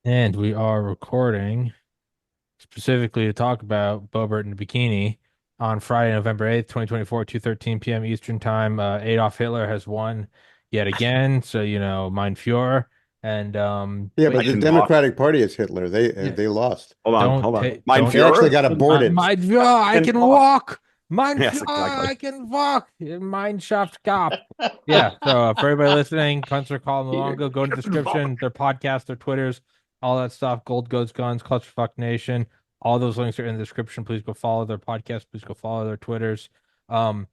And we are recording specifically to talk about Bobert in the bikini on Friday, November 8th, 2024, 2:13 p.m. Eastern Time. Adolf Hitler has won yet again. So, mein Führer. And Yeah, but but I the can talk. Democratic Party is Hitler. They yeah, they lost. don't Hold on. take Mein don't They actually Führer? got aborted. mein Führer, I Can can talk. walk. Mein Yes, Führer, exactly. I can walk. Mein Schaft gab. Yeah, so for everybody listening, Kunstler, Collum, Luongo, go to the description, their podcast, their Twitters, all that stuff. Gold Goes Guns, Clutchfuck Nation. All those links are in the description. Please go follow their podcast. Please go follow their Twitters. Um,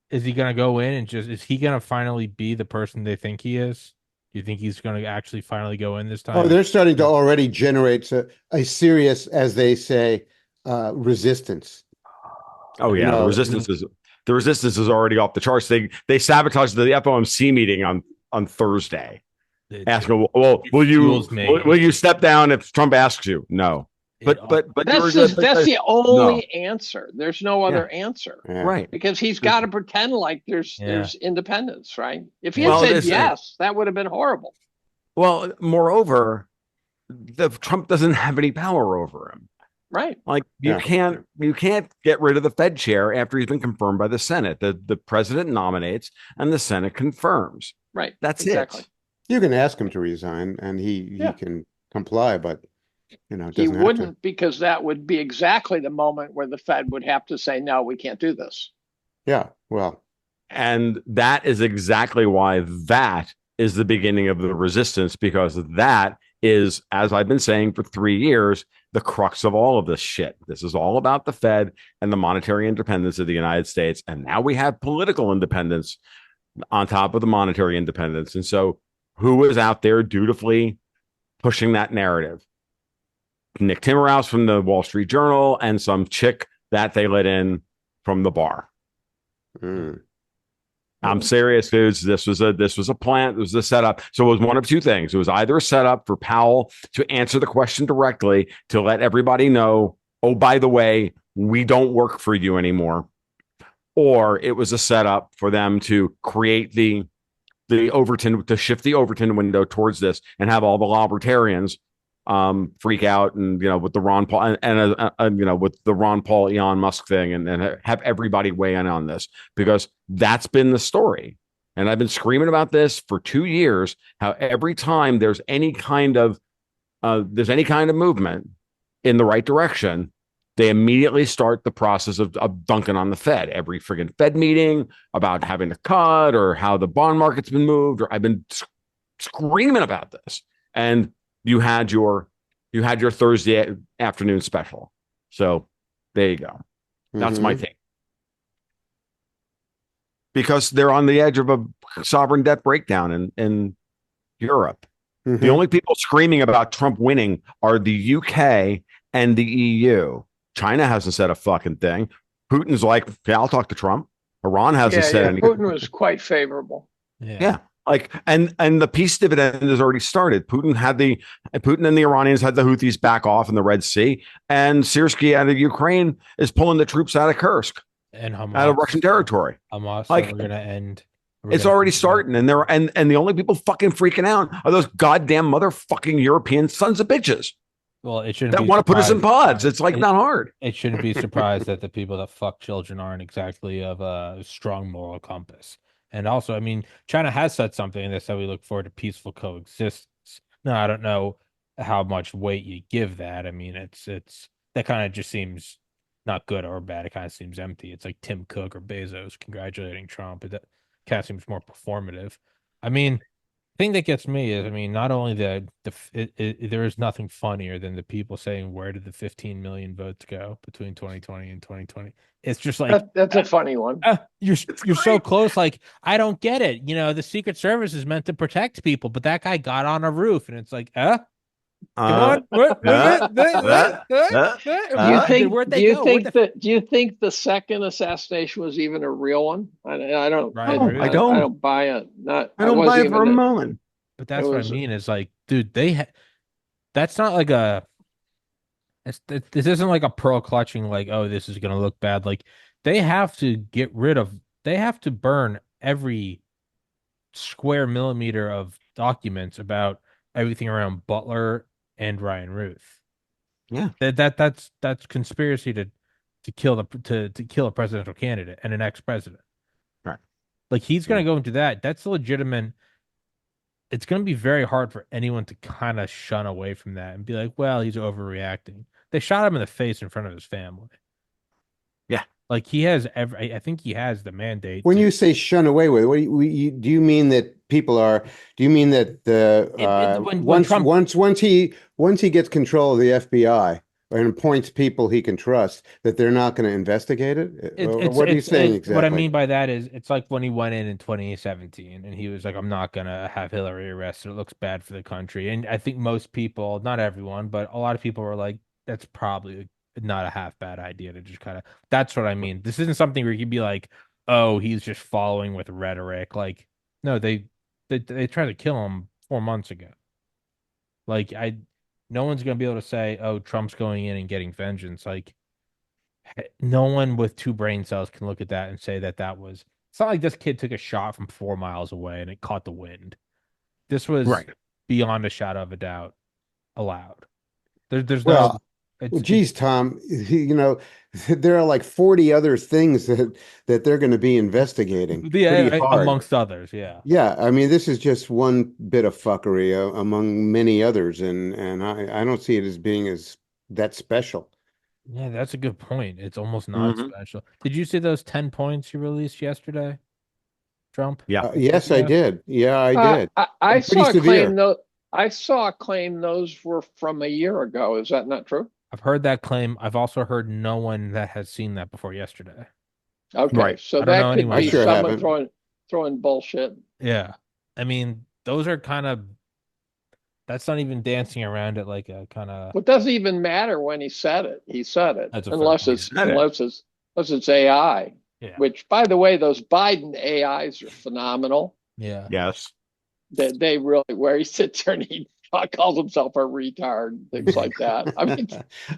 is he gonna go in and is he gonna finally be the person they think he is? Do you think he's gonna actually finally go in this Oh, time? they're starting to already generate a serious, as they say, resistance. Oh You yeah, know, the resistance is already off the charts. They sabotaged the FOMC meeting on Thursday, It, asking, "Well, it fuels me. will you step down if Trump asks you?" No, It, but That's you're the but, that's the no, only answer. There's no yeah, other answer yeah. right. because he's got to pretend like yeah, there's independence, right? If he had yeah. Well, said this yes, that would have been horrible, moreover, the Trump doesn't have any power over him. right? Like Yeah. you can't get rid of the Fed chair after he's been confirmed by the Senate. The president nominates and the Senate confirms. Right. That's Exactly. it. You can ask him to resign, and he Yeah. can comply, but it He doesn't have to. wouldn't because that would be exactly the moment where the Fed would have to say, no, we can't do this. Yeah. Well, And that is exactly why that is the beginning of the resistance, because that is, as I've been saying for 3 years, the crux of all of this shit. This is all about the Fed and the monetary independence of the United States. And now we have political independence on top of the monetary independence. And so who is out there dutifully pushing that narrative? Nick Timmerhouse from the Wall Street Journal and some chick that they let in from the bar. mm, I'm serious, dudes. This was a plant. It was a setup. So it was one of two things. It was either a setup for Powell to answer the question directly to let everybody know, oh, by the way, we don't work for you anymore, or it was a setup for them to create the Overton, to shift the Overton window towards this and have all the libertarians freak out, and with the Ron Paul and with the Ron Paul Elon Musk thing, and have everybody weigh in on this, because that's been the story. And I've been screaming about this for 2 years, how every time there's any kind of movement in the right direction, they immediately start the process of dunking on the Fed. Every friggin' Fed meeting about having to cut, or how the bond market's been moved, or I've been screaming about this. And you had your Thursday afternoon special. So there you go. That's my mhm. take. Because they're on the edge of a sovereign debt breakdown in Europe. The Mhm. only people screaming about Trump winning are the UK and the EU. China hasn't said a fucking thing. Putin's like, yeah, I'll talk to Trump. Iran hasn't Yeah, said yeah. anything. Putin was quite favorable. Yeah. Like, and the peace dividend has already started. Putin and the Iranians had the Houthis back off in the Red Sea, and Syrskyi out of Ukraine is pulling the troops out of Kursk, And out of Hamas, Russian territory. Hamas said Like, we're gonna end. it's already starting, and the only people fucking freaking out are those goddamn motherfucking European sons of bitches Well, it shouldn't that be want to put us in surprised. pods. It's like It, not hard. it shouldn't be surprised that the people that fuck children aren't exactly of a strong moral compass. And also, I mean, China has said something, and they said we look forward to peaceful coexistence. Now, I don't know how much weight you give that. I mean, it's that kind of just seems not good or bad. It kind of seems empty. It's like Tim Cook or Bezos congratulating Trump. That kind of seems more performative. I mean, thing that gets me is, I mean, not only there is nothing funnier than the people saying, where did the 15 million votes go between 2020 and 2020? It's just like, That's a funny one. you're so close. Like, I don't get it. The Secret Service is meant to protect people, but that guy got on a roof, and it's like, come on, Do you think the second assassination was even a real one? I don't. Right, I I don't. don't buy it. Not. I I don't buy wasn't it for a even. moment. But It that's what I was. mean. Is like, dude, that's not like this isn't like a pearl clutching, like, oh, this is gonna look bad. Like, they have to they have to burn every square millimeter of documents about everything around Butler and Ryan Ruth. Yeah. That's conspiracy to kill to kill a presidential candidate and an ex-president. Right. Like he's going to go into that. That's legitimate. It's going to be very hard for anyone to kind of shun away from that and be like, well, he's overreacting. They shot him in the face in front of his family. Yeah. Like he has I think he has the mandate. When you say shun away with, what do you mean that people are? Do you mean that the when Trump once he gets control of the FBI and appoints people he can trust, that they're not going to investigate it? Or what are you saying exactly? What I mean by that is it's like when he went in 2017 and he was like, I'm not going to have Hillary arrested. It looks bad for the country. And I think most people, not everyone, but a lot of people were like, that's probably not a half bad idea to just kind of, that's what I mean. This isn't something where you'd be like, oh, he's just following with rhetoric. Like, no, they tried to kill him 4 months ago. Like, no one's going to be able to say, oh, Trump's going in and getting vengeance. Like, no one with two brain cells can look at that and say that was. It's not like this kid took a shot from 4 miles away and it caught the wind. This was Right. beyond a shadow of a doubt allowed. There's Well, no. geez, Tom, there are like 40 other things that they're going to be investigating pretty hard. Amongst others, yeah. Yeah, I mean, this is just one bit of fuckery among many others, and I don't see it as being as that special. Yeah, that's a good point. It's almost not special. Did you see those 10 points you released yesterday, Trump? Yeah. Yes, I did. Yeah, I did. I saw a severe. claim though. I saw a claim those were from a year ago. Is that not true? I've heard that claim. I've also heard no one that has seen that before yesterday. Okay, Right. so I don't know that could anyone. be I sure someone haven't. throwing bullshit. Yeah. I mean, those are kind of, that's not even dancing around it like a kind of. It doesn't even matter when he said it. He said it, That's a fair unless point. it's He said it. unless it's AI. Yeah. Which, by the way, those Biden AIs are phenomenal. Yeah. Yes. They really, where he sits there and he calls himself a retard, things like that. I mean,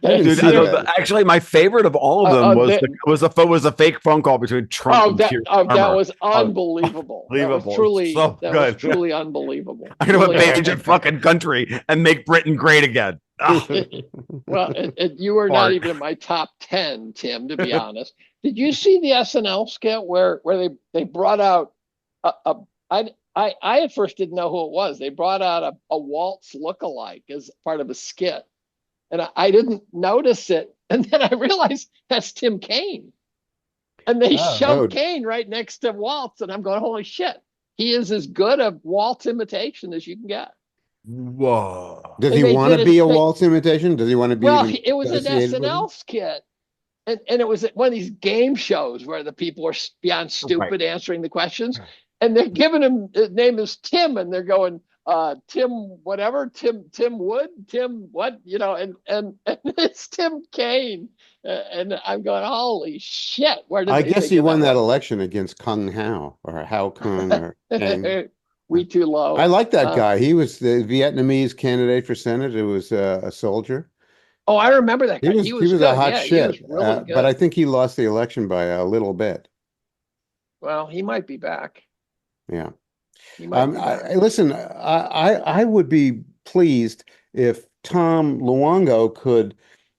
I didn't Dude, see that. actually, my favorite of all of them was a fake phone call between Trump and Keir that Starmer. was unbelievable. Unbelievable. That So was good. truly unbelievable. I'm gonna Really invade your fucking country and make Britain great again. Well, you were not Fart. even in my top 10, Tim, to be honest. Did you see the SNL skit where they brought out I at first didn't know who it was. They brought out a waltz lookalike as part of a skit. And I didn't notice it. And then I realized that's Tim Kaine. And they shoved Kaine right next to Waltz. And I'm going, holy shit. He is as good a Waltz imitation as you can get. Whoa. Does And he they want to did be a thing. waltz imitation? Does he want to be? Well, even it was an associated with SNL skit. And it was one of these game shows where the people are beyond stupid answering the questions. And they're giving him, his name is Tim, and they're going, Tim whatever, Tim Wood, Tim what, and it's Tim Kaine. And I'm going, holy shit. Where did I they guess think he of won that one? election against Kung Hao or Hao Kung or Kang. We too low. I like that guy. He was the Vietnamese candidate for Senate. It was a soldier. Oh, I remember that guy. He was good. a hot Yeah, shit. he was really good. But I think he lost the election by a little bit. Well, he might be back. Yeah. He might be back. Listen, I would be pleased if Tom Luongo could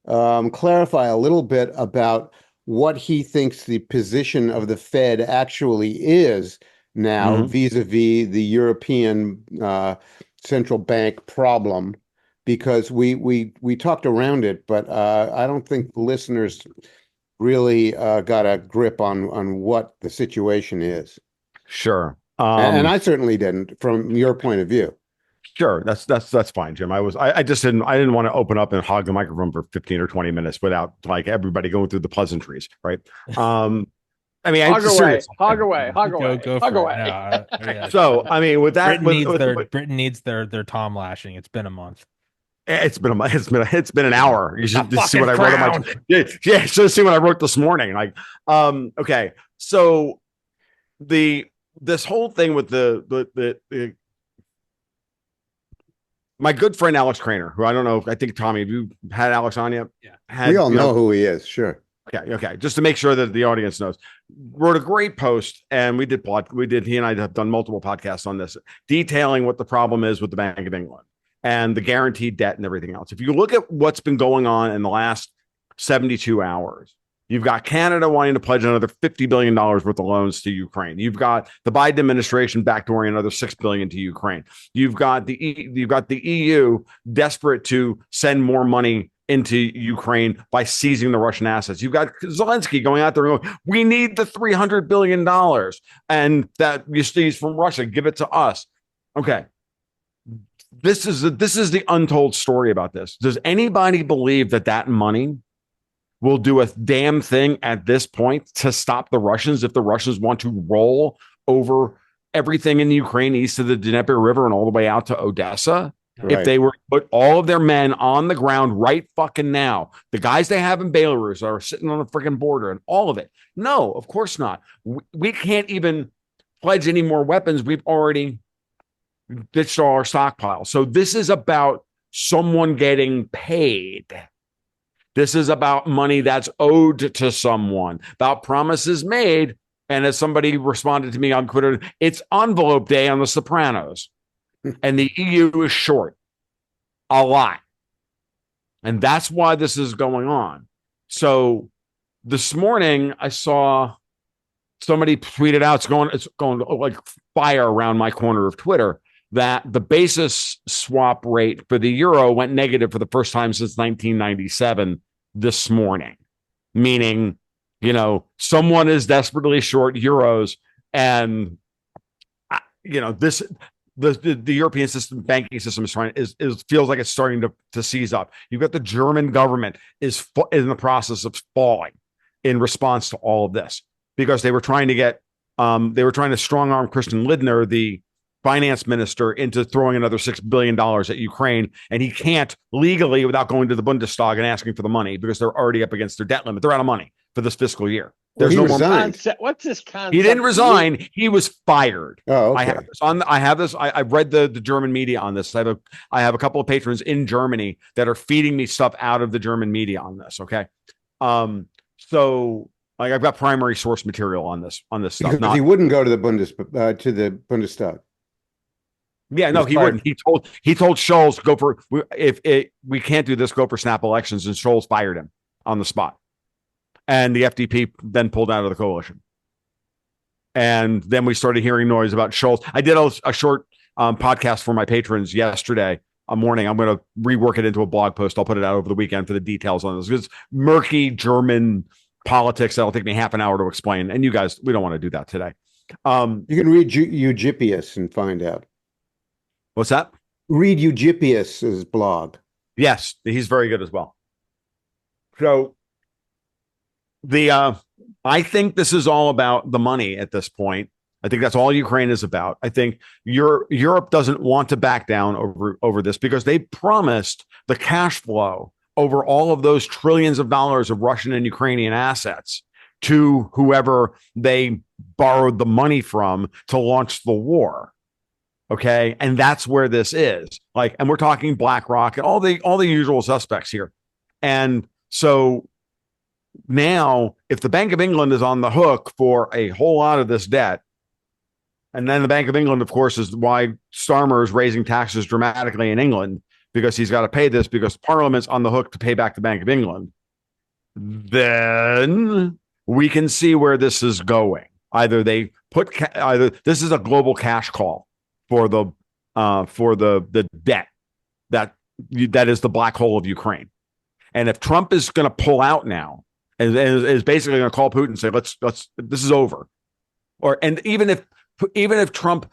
clarify a little bit about what he thinks the position of the Fed actually is now vis-a-vis the European central bank problem, because we talked around it, but I don't think listeners really got a grip on what the situation is. Sure. And I certainly didn't from your point of view. Sure, that's fine, Jim. I didn't want to open up and hog the microphone for 15 or 20 minutes without like everybody going through the pleasantries, right? I mean, hog away. Yeah. So, I mean, with that, Britain needs their Tom lashing. It's been a month. It's been a month. It's been an hour. You should just see what I wrote on my yeah. Should see what I wrote this morning. Like, okay, so this whole thing with the my good friend Alex Craner, who I don't know, I think Tommy, have you had Alex on yet? Yeah, we all know who he is. Sure. Okay. Just to make sure that the audience knows, wrote a great post, and he and I have done multiple podcasts on this, detailing what the problem is with the Bank of England. and the guaranteed debt and everything else. If you look at what's been going on in the last 72 hours, you've got Canada wanting to pledge another $50 billion worth of loans to Ukraine. You've got the Biden administration backdooring another $6 billion to Ukraine. You've got the EU desperate to send more money into Ukraine by seizing the Russian assets. You've got Zelensky going out there and going, we need the $300 billion and that you seize from Russia, give it to us. Okay. This is the untold story about this. Does anybody believe that money will do a damn thing at this point to stop the Russians if the Russians want to roll over everything in Ukraine east of the Dnieper River and all the way out to Odessa? Right. If they were to put all of their men on the ground right fucking now, the guys they have in Belarus are sitting on the freaking border and all of it. No, of course not. We can't even pledge any more weapons. We've already ditched all our stockpile. So this is about someone getting paid. This is about money that's owed to someone, about promises made. And as somebody responded to me on Twitter, it's envelope day on The Sopranos. And the EU is short a lot. And that's why this is going on. So this morning I saw somebody tweeted out, it's going like fire around my corner of Twitter, that the basis swap rate for the euro went negative for the first time since 1997 this morning. Meaning, someone is desperately short euros and, this the European system, banking system is feels like it's starting to seize up. You've got the German government is in the process of falling in response to all of this because they were trying to strong arm Christian Lindner, the finance minister, into throwing another $6 billion at Ukraine. And he can't legally without going to the Bundestag and asking for the money because they're already up against their debt limit. They're out of money for this fiscal year. There's no more concept. What's this concept? He didn't resign. He was fired. Oh, okay. I have this. I've read the German media on this. I have a couple of patrons in Germany that are feeding me stuff out of the German media on this. Okay. So I've got primary source material on this stuff. Because he wouldn't go to the Bundestag. Yeah, no, he wouldn't. He told Scholz, go for, if we can't do this, go for snap elections, and Scholz fired him on the spot. And the FDP then pulled out of the coalition. And then we started hearing noise about Scholz. I did a short podcast for my patrons yesterday morning. I'm going to rework it into a blog post. I'll put it out over the weekend for the details on this. It's murky German politics that'll take me half an hour to explain. And you guys, we don't want to do that today. You can read Eugipius and find out. What's that? Read Eugipius's blog. Yes, he's very good as well. So I think this is all about the money at this point. I think that's all Ukraine is about. I think Europe doesn't want to back down over this because they promised the cash flow over all of those trillions of dollars of Russian and Ukrainian assets to whoever they borrowed the money from to launch the war. Okay. And that's where this is and we're talking BlackRock and all the usual suspects here. And so now if the Bank of England is on the hook for a whole lot of this debt, and then the Bank of England, of course, is why Starmer is raising taxes dramatically in England because he's got to pay this because Parliament's on the hook to pay back the Bank of England, then we can see where this is going. Either this is a global cash call for the debt that is the black hole of Ukraine. And if Trump is going to pull out now and is basically going to call Putin and say, let's this is over. And even if Trump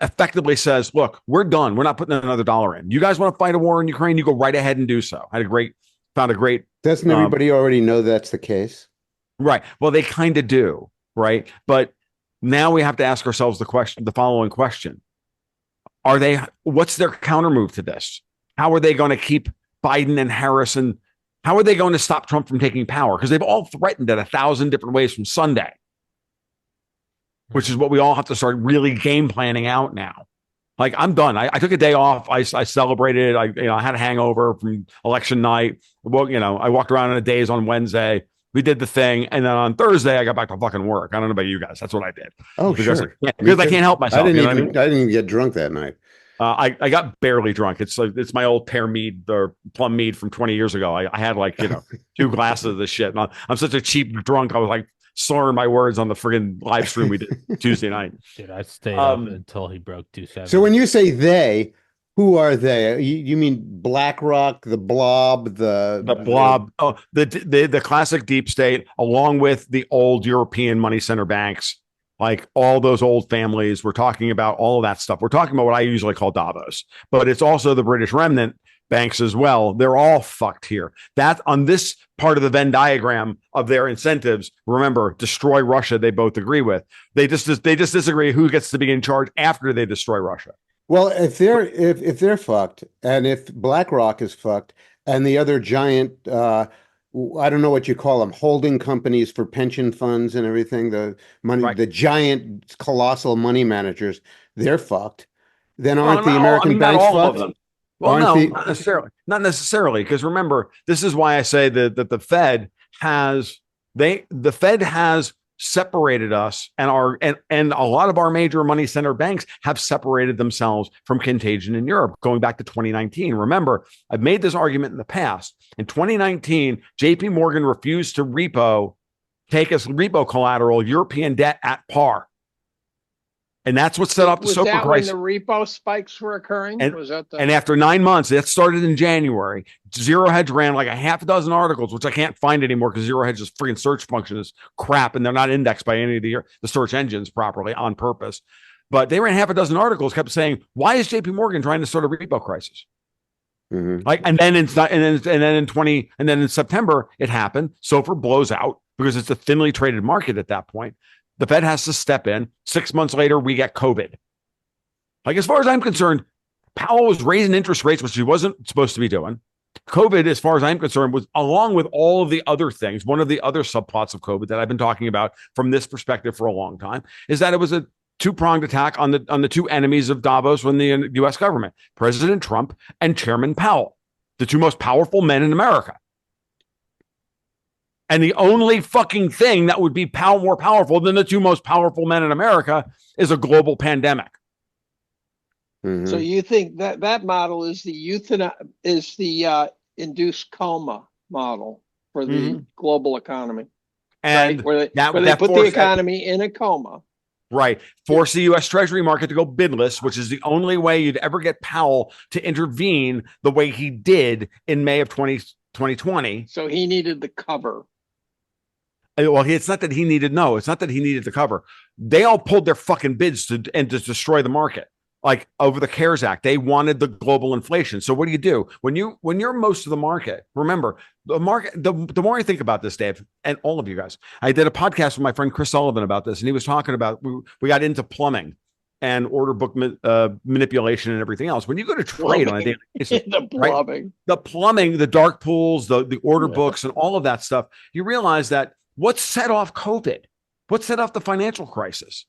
effectively says, look, we're done. We're not putting another dollar in. You guys want to fight a war in Ukraine? You go right ahead and do so. Found a great. Doesn't everybody already know that's the case? Right. Well, they kind of do. Right. But now we have to ask ourselves the following question. What's their counter move to this? How are they going to keep Biden and Harris, and how are they going to stop Trump from taking power? Because they've all threatened it 1,000 different ways from Sunday, which is what we all have to start really game planning out now. I'm done. I took a day off. I celebrated. I had a hangover from election night. Well, I walked around in a daze on Wednesday. We did the thing. And then on Thursday, I got back to fucking work. I don't know about you guys. That's what I did. Oh, because sure. Because I can't help myself. I didn't even get drunk that night. I got barely drunk. It's my old pear mead or plum mead from 20 years ago. I had like, 2 glasses of this shit. And I'm such a cheap drunk. I was like slurring my words on the friggin' live stream we did Tuesday night. Dude, I stayed up until he broke 270. So when you say they, who are they? You mean BlackRock, the Blob, the Blob, the classic deep state, along with the old European money center banks, like all those old families. We're talking about all of that stuff. We're talking about what I usually call Davos, but it's also the British remnant banks as well. They're all fucked here. That on this part of the Venn diagram of their incentives, remember, destroy Russia, they both agree with. They just disagree who gets to be in charge after they destroy Russia. Well, if they're fucked, and if BlackRock is fucked, and the other giant, I don't know what you call them, holding companies for pension funds and everything, the money, Right. the giant, colossal money managers, they're fucked. Then aren't the American banks all fucked? of them. Well, no, not necessarily. Not necessarily, because remember, this is why I say that the Fed has separated us, and a lot of our major money center banks have separated themselves from contagion in Europe going back to 2019. Remember, I've made this argument in the past. In 2019, JP Morgan refused to take as repo collateral European debt at par. And that's what set off the super crisis. Was that when the repo spikes were occurring? And after 9 months, that started in January. Zero Hedge ran like a half a dozen articles, which I can't find anymore because Zero Hedge's freaking search function is crap, and they're not indexed by any of the search engines properly on purpose. But they ran half a dozen articles, kept saying, "Why is J.P. Morgan trying to start a repo crisis?" Mm-hmm. And then in September it happened. SOFR blows out because it's a thinly traded market at that point. The Fed has to step in. 6 months later, we get COVID. Like, as far as I'm concerned, Powell was raising interest rates, which he wasn't supposed to be doing. COVID, as far as I'm concerned, was, along with all of the other things, one of the other subplots of COVID that I've been talking about from this perspective for a long time, is that it was a two-pronged attack on the two enemies of Davos when the U.S. government, President Trump and Chairman Powell, the two most powerful men in America. And the only fucking thing that would be more powerful than the two most powerful men in America is a global pandemic. Mm-hmm. So you think that model is the induced coma model for the global economy, and right? where they put the economy in a coma. Right. Force the U.S. Treasury market to go bidless, which is the only way you'd ever get Powell to intervene the way he did in May of 2020. So he needed the cover. Well, it's not that he needed the cover. They all pulled their fucking bids to destroy the market. Like over the CARES Act, they wanted the global inflation. So what do? When you're most of the market, remember the market, the more I think about this, Dave, and all of you guys, I did a podcast with my friend Chris Sullivan about this, and he was talking about, we got into plumbing and order book manipulation and everything else. When you go to trade on a daily basis, the plumbing, the dark pools, the order books and all of that stuff, you realize that what set off COVID? What set off the financial crisis?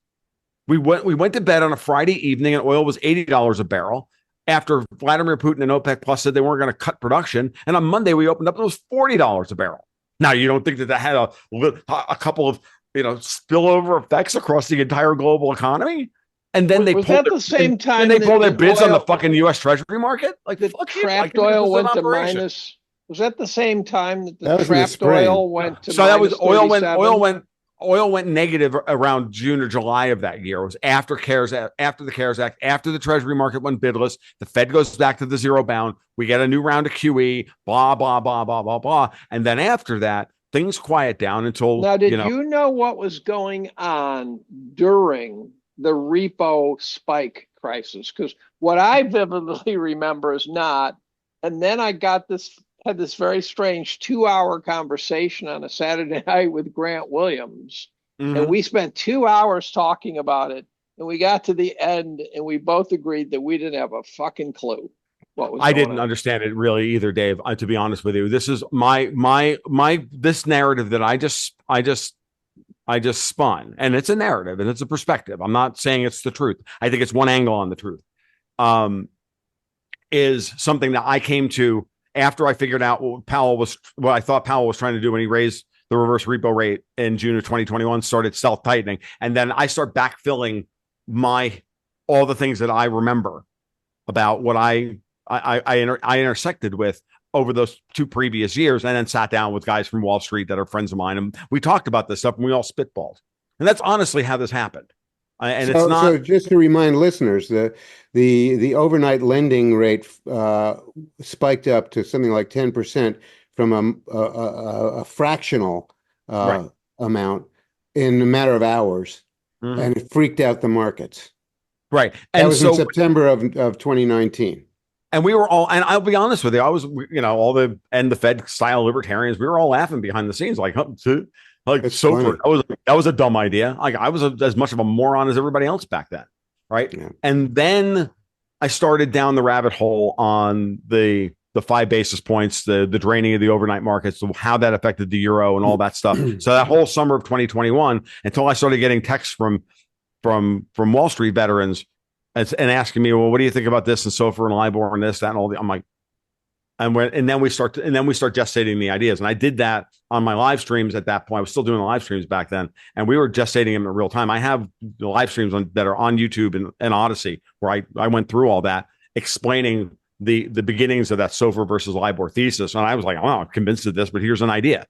We went to bed on a Friday evening and oil was $80 a barrel after Vladimir Putin and OPEC Plus said they weren't going to cut production. And on Monday, we opened up, it was $40 a barrel. Now, you don't think that had a couple of spillover effects across the entire global economy? And then they pulled their bids on the fucking U.S. Treasury market. Like the trapped oil went to minus. Was that the same time that the trapped oil went to? So that was oil went negative around June or July of that year. It was after the CARES Act, after the Treasury market went bidless. The Fed goes back to the zero bound. We get a new round of QE. Blah blah blah blah blah blah. And then after that, things quiet down until now. Did you know what was going on during the repo spike crisis? Because what I vividly remember is not. And then I had this very strange 2-hour conversation on a Saturday night with Grant Williams. Mm-hmm. And we spent 2 hours talking about it. And we got to the end and we both agreed that we didn't have a fucking clue what was going on. I didn't understand it really either, Dave, to be honest with you. This is this narrative that I just spun, and it's a narrative and it's a perspective. I'm not saying it's the truth. I think it's one angle on the truth. Is something that I came to after I figured out what I thought Powell was trying to do when he raised the reverse repo rate in June of 2021, started self-tightening. And then I start backfilling all the things that I remember about what I intersected with over those 2 previous years, and then sat down with guys from Wall Street that are friends of mine, and we talked about this stuff, and we all spitballed. And that's honestly how this happened. And it's not. So just to remind listeners, the overnight lending rate spiked up to something like 10% from a fractional Right. amount in a matter of hours, Mhm. and it freaked out the markets. Right. That And was in so, September of 2019. and we were all, and I'll be honest with you, I was, all the Fed style libertarians, we were all laughing behind the scenes, like, huh, like, It's so funny. that was a dumb idea. Like, I was as much of a moron as everybody else back then. Right. Yeah. And then I started down the rabbit hole on the 5 basis points, the draining of the overnight markets, how that affected the euro and all that stuff. So that whole summer of 2021, until I started getting texts from Wall Street veterans and asking me, well, what do you think about this and SOFR and LIBOR and this, that, and all the, I'm like, and then we start gestating the ideas. And I did that on my live streams at that point. I was still doing the live streams back then, and we were gestating them in real time. I have the live streams that are on YouTube and Odyssey, where I went through all that, explaining the beginnings of that SOFR versus LIBOR thesis. And I was like, oh, I'm convinced of this, but here's an idea,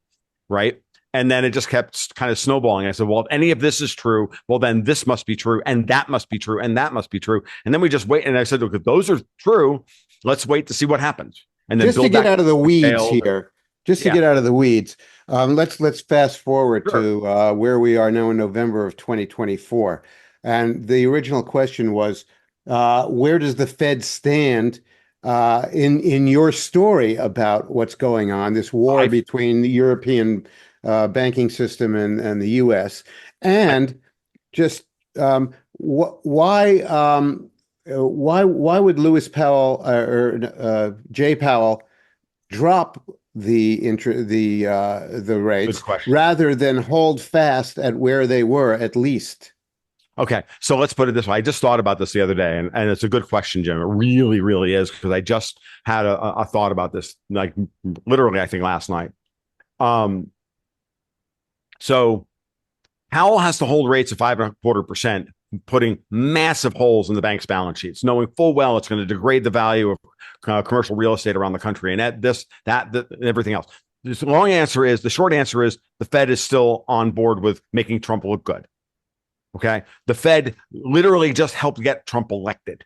right? And then it just kept kind of snowballing. I said, well, if any of this is true, well, then this must be true, and that must be true, and that must be true. And then we just wait. And I said, look, if those are true, let's wait to see what happens. And then Just to get out of the weeds here, get out of the weeds, let's fast forward to where we are now in November of 2024. And the original question was, where does the Fed stand in your story about what's going on, this war between the European banking system and the U.S. And just why would Lewis Powell or Jay Powell drop the rates rather than hold fast at where they were at least? Okay, so let's put it this way. I just thought about this the other day, and it's a good question, Jim. It really, really is, because I just had a thought about this, like literally, I think last night. So Powell has to hold rates of 5.25%, putting massive holes in the bank's balance sheets, knowing full well it's going to degrade the value of commercial real estate around the country, and that everything else. The short answer is the Fed is still on board with making Trump look good. Okay, the Fed literally just helped get Trump elected.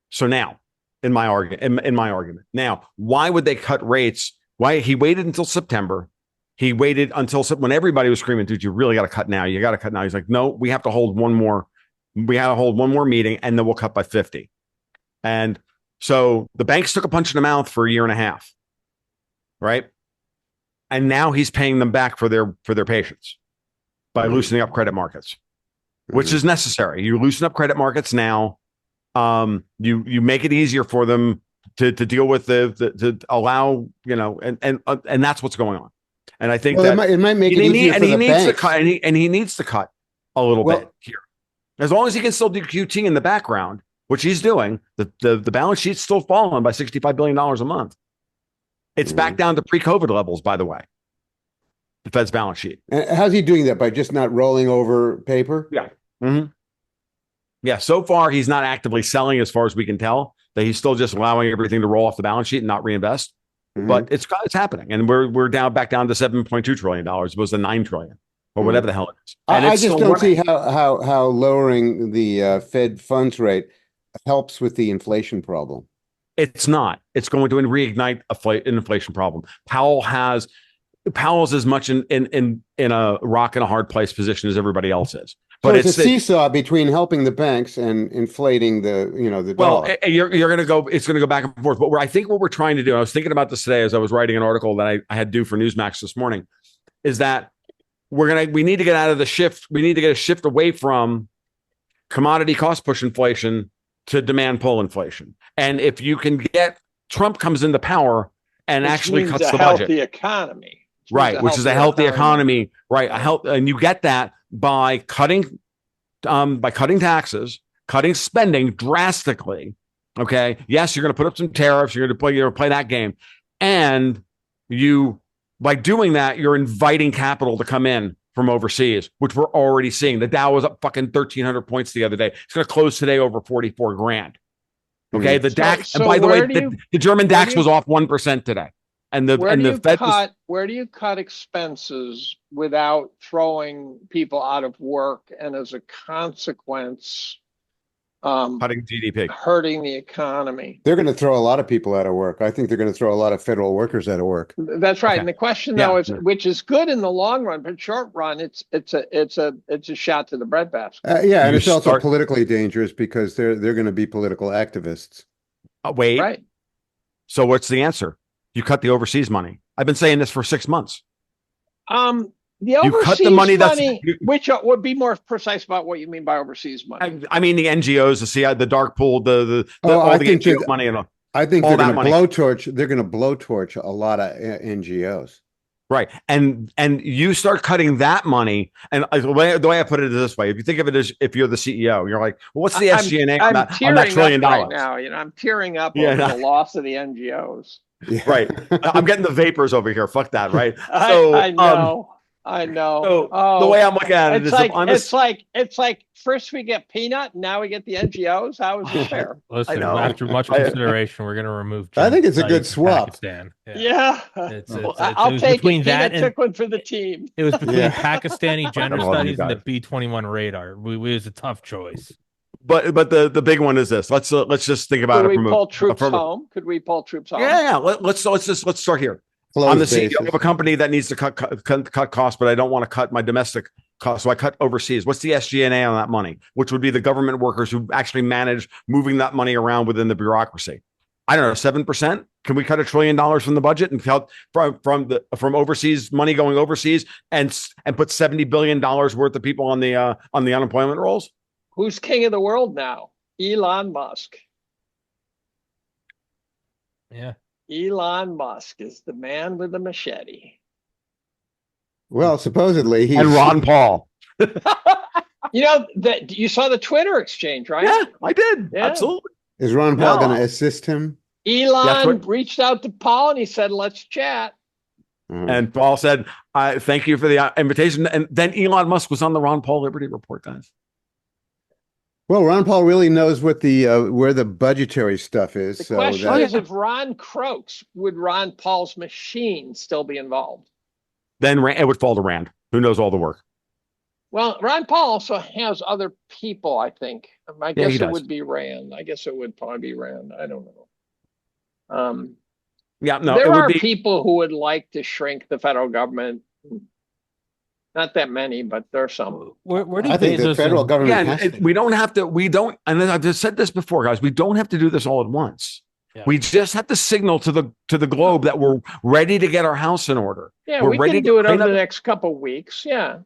So now, in my argument, now, why would they cut rates? Why he waited until September? He waited until when everybody was screaming, "Dude, you really got to cut now! You got to cut now!" He's like, "No, we have to hold one more. We have to hold one more meeting, and then we'll cut by 50." And so the banks took a punch in the mouth for a year and a half, right? And now he's paying them back for their patience by loosening up credit markets, which is necessary. You loosen up credit markets now. You make it easier for them to deal with to allow, and that's what's going on. And I think that it might make it easier for the banks. He needs to cut a little bit here. As long as he can still do QT in the background, which he's doing, the balance sheet's still falling by $65 billion a month. It's back down to pre-COVID levels, by the way. The Fed's balance sheet. And how's he doing that? By just not rolling over paper? Yeah. Mm-hmm. Yeah. So far, he's not actively selling, as far as we can tell. That he's still just allowing everything to roll off the balance sheet and not reinvest. Mm-hmm. But it's happening, and we're back down to $7.2 trillion opposed to $9 trillion or whatever the hell it is. And I just don't see how lowering the Fed funds rate helps with the inflation problem. It's not. It's going to reignite an inflation problem. Powell's as much in a rock and a hard place position as everybody else is. But so it's a seesaw between helping the banks and inflating the dollar. You're going to go. It's going to go back and forth. But I think what we're trying to do, I was thinking about this today as I was writing an article that I had due for Newsmax this morning, is that we need to get out of the shift. We need to get a shift away from commodity cost push inflation to demand pull inflation. And if you can get Trump comes into power and actually cuts the budget, healthy economy, right? Which is a healthy economy, right? And you get that by cutting taxes, cutting spending drastically. Okay, yes, you're going to put up some tariffs. You're going to play that game, and by doing that, you're inviting capital to come in from overseas, which we're already seeing. The Dow was up fucking 1,300 points the other day. It's going to close today over 44 grand. Okay, Mm. the DAX, and So by the way, where do you the German where DAX do you was off 1% today, and where do you Fed was where do you cut expenses without throwing people out of work and as a consequence cutting GDP. hurting the economy? They're going to throw a lot of people out of work. I think they're going to throw a lot of federal workers out of work. That's right. Okay. And the question Yeah. though is, which is good in the long run, but short run, it's a shot to the breadbasket. Yeah, and You it's also start- politically dangerous because they're going to be political activists. Wait. Right. So what's the answer? You cut the overseas money. I've been saying this for 6 months. The You cut overseas the money that's- money, which would be more precise about what you mean by overseas money. I mean the NGOs, the CI, the dark pool, Oh, all I the think NGO that- money, and I think all they're that going to money. blowtorch. They're going to blowtorch a lot of NGOs. right. And you start cutting that money. And the way I put it is this way: if you think of it as if you're the CEO, you're like, well, what's the SG&A on that $1 trillion? Right now, I'm tearing up over the loss of the NGOs. Yeah. Right. I'm getting the vapors over here. Fuck that. Right. I know. So the way I'm looking at it is, it's like first we get peanut, now we get the NGOs. How is this fair? Listen, know. after much consideration, we're going to remove. I think it's a good genocide in swap. Pakistan. Yeah, It's I'll it was take between it. that Peanut and took one for the team. it was between Yeah. Pakistani gender I love you studies and the guys. B-21 radar. It was a tough choice. but the big one is this. Let's just think about Could it we from pull troops from home? Could we pull troops home? Yeah. Let's start here. Close I'm the bases. CEO of a company that needs to cut costs, but I don't want to cut my domestic costs, so I cut overseas. What's the SG&A on that money? Which would be the government workers who actually manage moving that money around within the bureaucracy. I don't know, 7%. Can we cut $1 trillion from the budget and cut from overseas money going overseas and put $70 billion worth of people on the unemployment rolls? Who's king of the world now? Elon Musk. Yeah. Elon Musk is the man with the machete. Well, supposedly he's And Ron Paul. You know that you saw the Twitter exchange, right? Yeah, I did. Yeah. Absolutely. Is Ron Paul No. going to assist him? Elon reached out to Paul and he said, "Let's chat." And Paul said, "I thank you for the invitation." And then Elon Musk was on the Ron Paul Liberty Report, guys. Well, Ron Paul really knows what the where the budgetary stuff is. The So question that, is, if Ron croaks, would Ron Paul's machine still be involved? Then it would fall to Rand, who knows all the work. Well, Ron Paul also has other people, I think. I Yeah, guess he it does. would be Rand. I guess it would probably be Rand. I don't know. Yeah, no, There it would are be. people who would like to shrink the federal government. Not that many, but there are some. Where do I think the Bezos federal and- government Yeah, has to. we don't have to. We don't. And I've just said this before, guys. We don't have to do this all at once. Yeah. We just have to signal to the globe that we're ready to get our house in order. Yeah, We're we ready can to do it clean over the up- next couple of weeks. Yeah.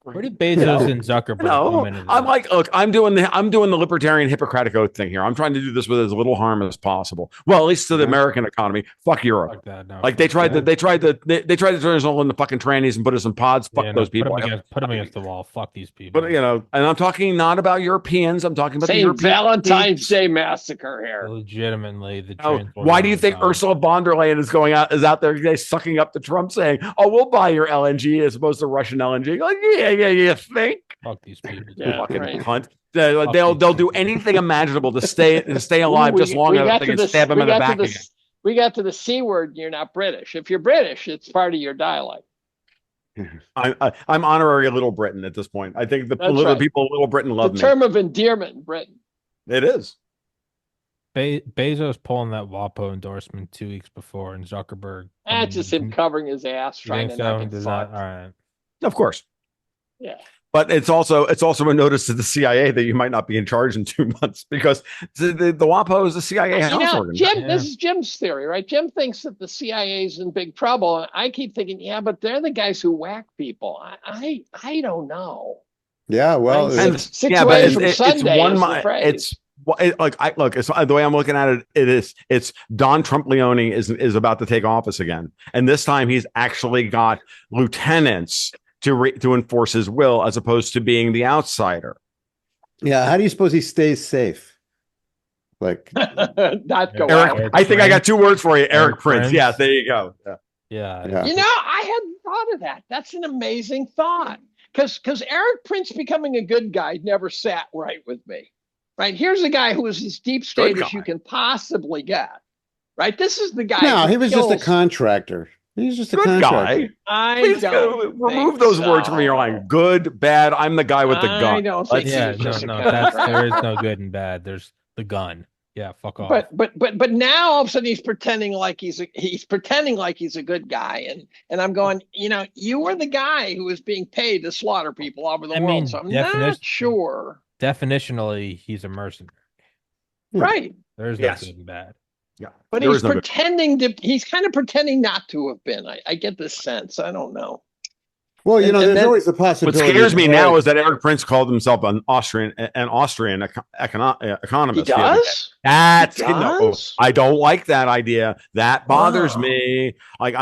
Where did Bezos and Zuckerberg No, come into I'm this? like, look, I'm doing the libertarian Hippocratic oath thing here. I'm trying to do this with as little harm as possible. Well, at least to the Yeah. American economy. Fuck Europe. Fuck that, no. Like they tried to turn us all into fucking trannies and put us in pods. Fuck Yeah, no, those people. Put them against the wall. Fuck these people. But and I'm talking not about Europeans. I'm talking about the St. European Valentine's Day massacre here. Legitimately, the Why do you think Ursula von der Leyen is out there today sucking up to Trump, saying, "Oh, we'll buy your LNG as opposed to Russian LNG"? Like, yeah, you think? Fuck these people. Yeah, Fucking right. cunt. They'll do anything imaginable to stay alive just long enough they can stab him in the back again. We got to the C word. You're not British. If you're British, it's part of your dialect. I'm honorary Little Britain at this point. I think the That's little right. people of Little Britain love The me. term of endearment in Britain. It is. Bezos pulling that WAPO endorsement 2 weeks before, and Zuckerberg. That's just him covering his ass, You trying think to not so? get Does that? fucked. All right. Of course. Yeah. But it's also a notice to the CIA that you might not be in charge in 2 months because the WAPO is the CIA house organ. Jim, Yeah. this is Jim's theory, right? Jim thinks that the CIA is in big trouble. And I keep thinking, yeah, but they're the guys who whack people. I don't know. Yeah, well, And And- six yeah, but ways from it's Sunday one is the mi- phrase. it's the way I'm looking at it's Don Trump Leone is about to take office again, and this time he's actually got lieutenants to enforce his will as opposed to being the outsider. yeah. How do you suppose he stays safe? Like, Not go Eric- out. I think I got 2 words for you, Eric Eric Prince. Prince. Yeah, there you go. Yeah. Yeah. yeah. You know, I hadn't thought of that. That's an amazing thought. Because Eric Prince becoming a good guy never sat right with me. right? Here's a guy who is as deep state as you can possibly get, right? This is the guy. No, who he was just a kills. contractor. He's just a Good contractor. guy. I Please don't remove think those words from your so. line. Good, bad. I'm the guy with the gun. I don't think he Yeah, was no, just a no, there is contractor. no good and bad. There's the gun. Yeah, fuck off. But now all of a sudden he's pretending like he's a good guy, and I'm going, you were the guy who was being paid to slaughter people all over the I world, mean, so I'm not sure. definitionally, he's a mercenary. Yeah. Right. There's no Yes. good and bad. Yeah. But There he's is no good. pretending to. He's kind of pretending not to have been. I get this sense. I don't know. Well, And there's then- always the What possibility. scares me now Eric- is that Eric Prince called himself an Austrian economist. He does. That's He no, does? I don't like that idea. That bothers Wow. me. Like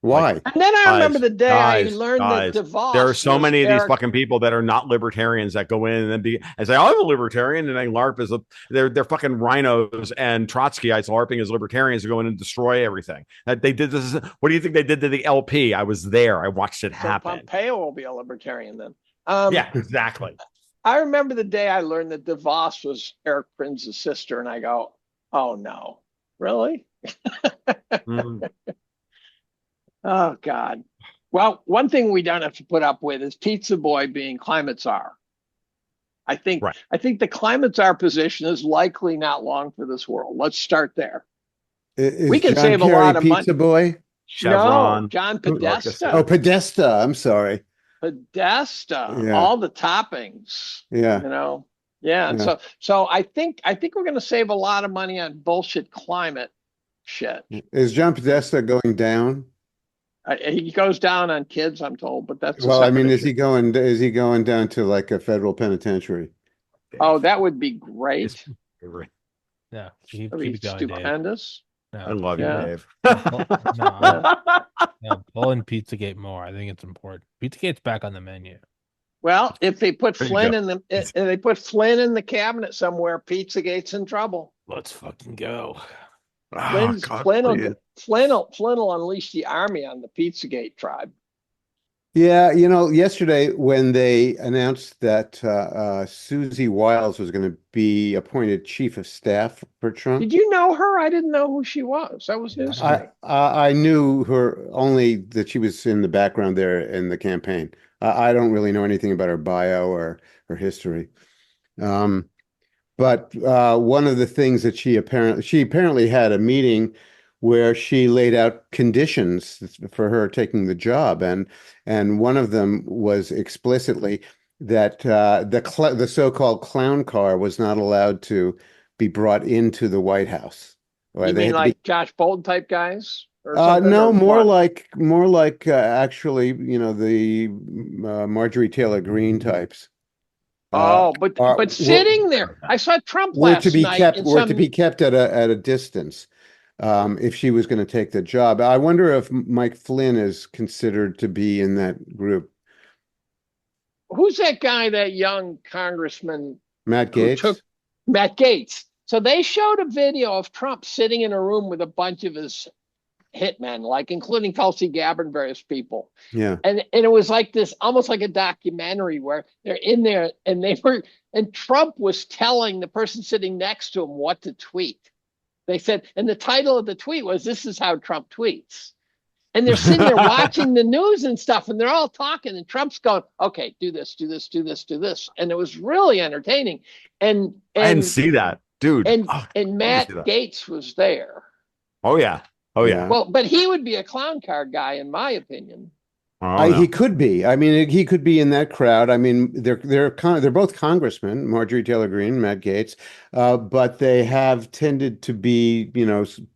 Why? And then I remember the day I guys, learned guys, that DeVos. there are so was many of these Eric- fucking people that are not libertarians that go in and say, I'm a libertarian, and they LARP as they're fucking rhinos and Trotskyites LARPing as libertarians to go in and destroy everything. That they did this. What do you think they did to the LP? I was there. I watched it So happen. Pompeo will be a libertarian then. Yeah, exactly. I remember the day I learned that DeVos was Eric Prince's sister, and I go, "Oh no, really?" Mm. Oh God. Well, one thing we don't have to put up with is Pizza Boy being climate czar. I think the climate czar position is likely not long for this world. Let's start there. We can John save a Kerry lot of money. Pizza Boy? Chevron. No, John Podesta. Oh, Podesta. I'm sorry. Podesta. Yeah. All the toppings. Yeah. Yeah. Yeah. So I think we're going to save a lot of money on bullshit climate shit. Is John Podesta going down? He goes down on kids, I'm told, but that's Well, I mean, is is he going down to like a federal penitentiary? Oh, that would be great. Yeah, keep That'd be it going, Dave. stupendous. No, I love Yeah. you, Dave. no, pull in Pizzagate more. I think it's important. Pizzagate's back on the menu. Well, if they put There you Flynn go. in the if they put Flynn in the cabinet somewhere, Pizzagate's in trouble. Let's fucking go. Oh, God, please. Flynn will unleash the army on the Pizzagate tribe. Yeah, yesterday when they announced that Susie Wiles was going to be appointed chief of staff for Trump, Did you know her? I didn't know who she was. That was news to me. I knew her only that she was in the background there in the campaign. I don't really know anything about her bio or her history. But one of the things that she apparently had a meeting where she laid out conditions for her taking the job, and one of them was explicitly that the so-called clown car was not allowed to be brought into the White House. Or You they mean had to like Josh Bolton type guys? Or something, no, or more what? like actually, the Marjorie Taylor Greene types. Oh, but were- sitting there, I saw Trump were last to be night kept in were some. to be kept at a distance if she was going to take the job. I wonder if Mike Flynn is considered to be in that group. Who's that guy? That young congressman Matt who Gaetz. took Matt Gaetz. So they showed a video of Trump sitting in a room with a bunch of his hitmen, like including Tulsi Gabbard and various people. Yeah. And it was like this, almost like a documentary where they're in there and Trump was telling the person sitting next to him what to tweet. They said, and the title of the tweet was, "This is how Trump tweets." And they're sitting there watching the news and stuff, and they're all talking, and Trump's going, "Okay, do this, do this, do this, do this." And it was really entertaining. And I didn't see that, dude. and Oh, Matt see that. Gaetz was there. oh yeah. Yeah. Well, but he would be a clown car guy, in my opinion. Oh, no. He could be. I mean, he could be in that crowd. I mean, they're both congressmen, Marjorie Taylor Greene, Matt Gaetz, but they have tended to be,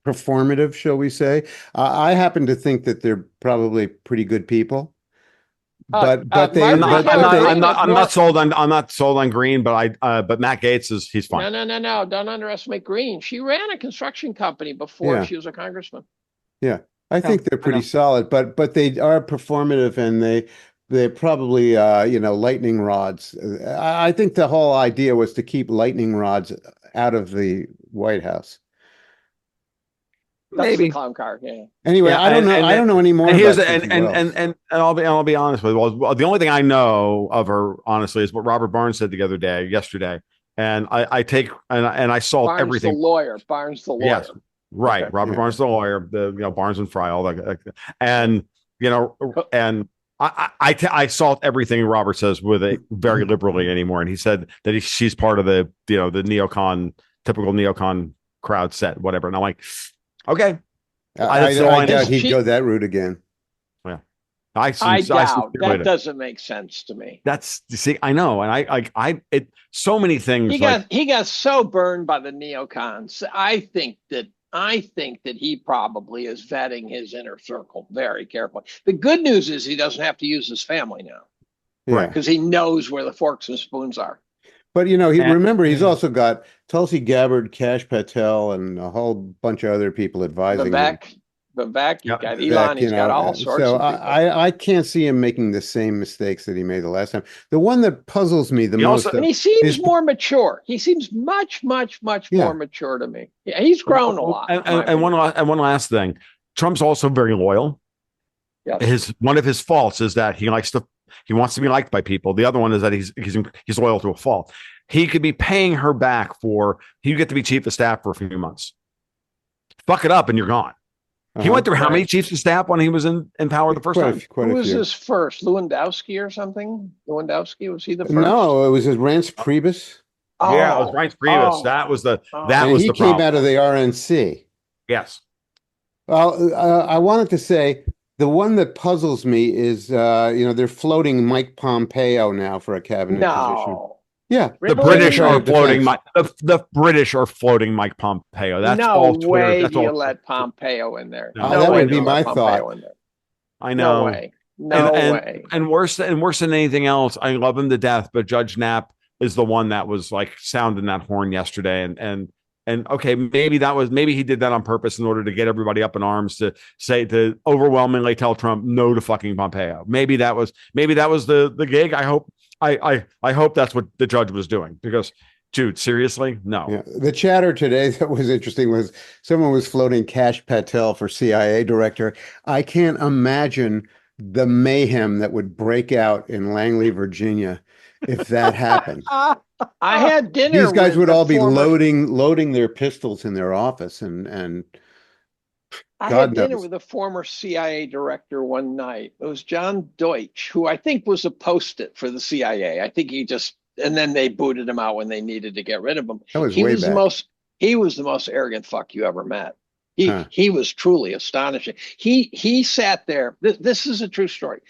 performative, shall we say? I happen to think that they're probably pretty good people. But they. I'm Marjorie not, Taylor Greene I'm not, is I'm more- not sold on. I'm not sold on Green, but but Matt Gaetz he's fine. No. Don't underestimate Green. She ran a construction company before Yeah. she was a congressman. Yeah, I think they're I pretty know. solid, but they are performative, and they're probably lightning rods. I think the whole idea was to keep lightning rods out of the White House. That's Maybe. the clown car. Yeah. Anyway, Yeah, I don't know. I don't know any more. And here's about and, Susie and, Wells. and and I'll be honest with you. Well, the only thing I know of her honestly is what Robert Barnes said the other day, yesterday, and I salt Barnes the everything. lawyer. Barnes the Yes, lawyer. right. Okay. Robert Yeah. Barnes, the lawyer, Barnes and Fry, all that, and and I salt everything Robert says with it very liberally anymore. And he said that she's part of the the typical neocon crowd set, whatever. And I'm like, okay, that's all I I know. doubt he'd go that route again. Yeah, I doubt sincerely that do. doesn't make sense to me. That's see, I know, and it so many things He got so burned by the neocons. I think that he probably is vetting his inner circle very carefully. The good news is he doesn't have to use his family now Yeah. because he knows where the forks and spoons are. But and remember, he's also got Tulsi Gabbard, Kash Patel, and a whole bunch of other people advising him. Vivek, he's Yep. got Vivek, Elon, he's got all sorts so of people. I can't see him making the same mistakes that he made the last time. The one that puzzles me the he also most, And though, he seems is more mature. He seems much yeah. more mature to me. Yeah, he's grown a lot. and one last thing, Trump's also very loyal. Yes. One of his faults is that he wants to be liked by people. The other one is that he's loyal to a fault. He could be paying her back you get to be chief of staff for a few months. Fuck it up and you're gone. He went through how many chiefs of staff when he was in power the first time? Quite Who a was few. his first? Lewandowski or something? Lewandowski, was he the first? No, it was Rance Priebus. Yeah, it was Reince Priebus. That was the Came problem. out of the RNC. Yes. Well, I wanted to say the one that puzzles me is they're floating Mike Pompeo now for a cabinet position. Yeah, The British are floating the British are floating Mike Pompeo. That's all Twitter. Way That's do you all. let Pompeo in there? No, that way would do be you let my Pompeo thought. in there. I know. No way. No way. And worse than anything else, I love him to death, but Judge Knapp is the one that was like sounding that horn yesterday. And okay, maybe he did that on purpose in order to get everybody up in arms to overwhelmingly tell Trump no to fucking Pompeo. Maybe that was the gig. I hope that's what the judge was doing, because dude, seriously, no. Yeah. The chatter today that was interesting was someone was floating Kash Patel for CIA director. I can't imagine the mayhem that would break out in Langley, Virginia, if that happened. I had dinner. These guys would all be former... loading their pistols in their office, and I God had dinner knows. with a former CIA director one night. It was John Deutsch, who I think was a post-it for the CIA. I think and then they booted him out when they needed to get rid of him. That was way back. He was the most arrogant fuck you ever met. He was truly astonishing. He sat there. This is a true story.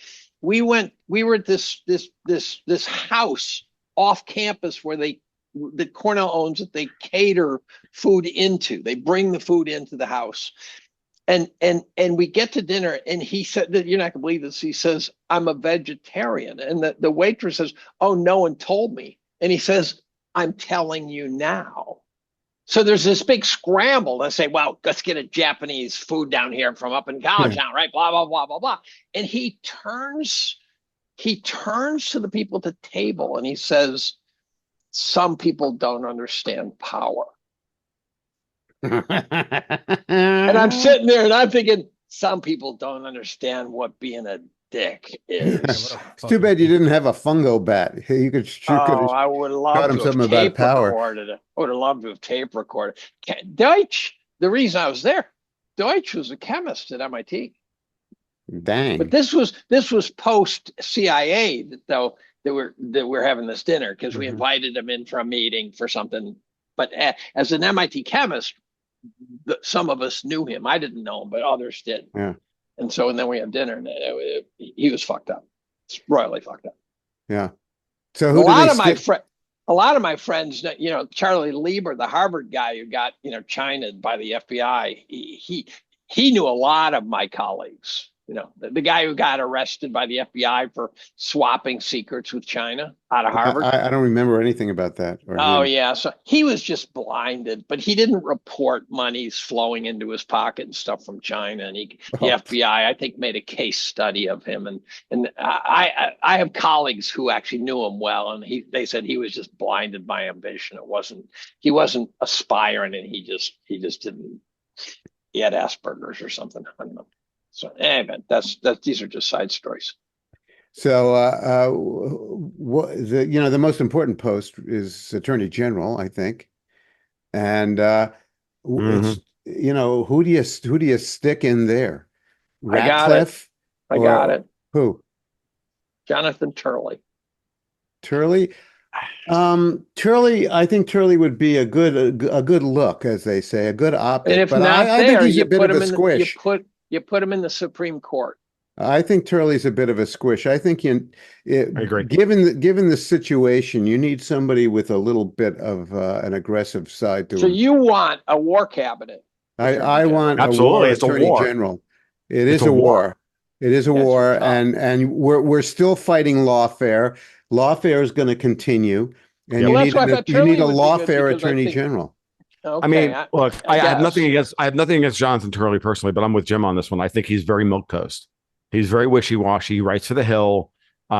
We were at this house off campus where the Cornell owns it. They cater food into. They bring the food into the house. And we get to dinner, and he said that, you're not gonna believe this. He says, I'm a vegetarian. And the waitress says, oh, no one told me. And he says, I'm telling you now. So there's this big scramble to say, well, let's get a Japanese food down here from up in College Town, right? Blah, blah, blah, blah, blah. And he turns to the people at the table and he says, some people don't understand power. And I'm sitting there and I'm thinking, some people don't understand what being a dick is. It's too bad you didn't have a fungo bat. You could I would love to have tape recorded. I would have loved to have tape recorded. Deutsch, the reason I was there, Deutsch was a chemist at MIT. Dang. But this was post CIA that we're having this dinner, because we invited him in for a meeting for something. But as an MIT chemist, some of us knew him. I didn't know him, but others did. Yeah. And then we had dinner, and he was fucked up. It's royally fucked up. Yeah. So a lot of my friends, Charlie Lieber, the Harvard guy who got China by the FBI, he knew a lot of my colleagues. The guy who got arrested by the FBI for swapping secrets with China out of Harvard. I don't remember anything about that. Yeah. So he was just blinded, but he didn't report monies flowing into his pocket and stuff from China. And the FBI, I think, made a case study of him. And I have colleagues who actually knew him well, and they said he was just blinded by ambition. He wasn't aspiring, and he just didn't. He had Asperger's or something. I don't know. So, anyway, these are just side stories. So, the most important post is Attorney General, I think, and Hmm. it's who do you stick in there? I got it. Ratcliffe I got or it. who? Jonathan Turley. Turley? Turley, I think Turley would be a good look, as they say, a good And optic, if but not I think there, he's a you bit put of a him in the, squish. you put him in the Supreme Court. I think Turley's a bit of a squish. I think I agree. given the situation, you need somebody with a little bit of an aggressive side to So him. you want a war cabinet I, attorney I general. want a Absolutely. war It's a attorney war. general. It It's is a a war. war. It is a You guys are war, tough. and we're still fighting lawfare. Lawfare is going to continue, and Yep. Well, that's why I thought you need Turley a would be good lawfare because I attorney think, general. I okay, mean, look, I I have nothing guess. against Jonathan Turley personally, but I'm with Jim on this one. I think he's very milquetoast. He's very wishy-washy. He writes for the Hill.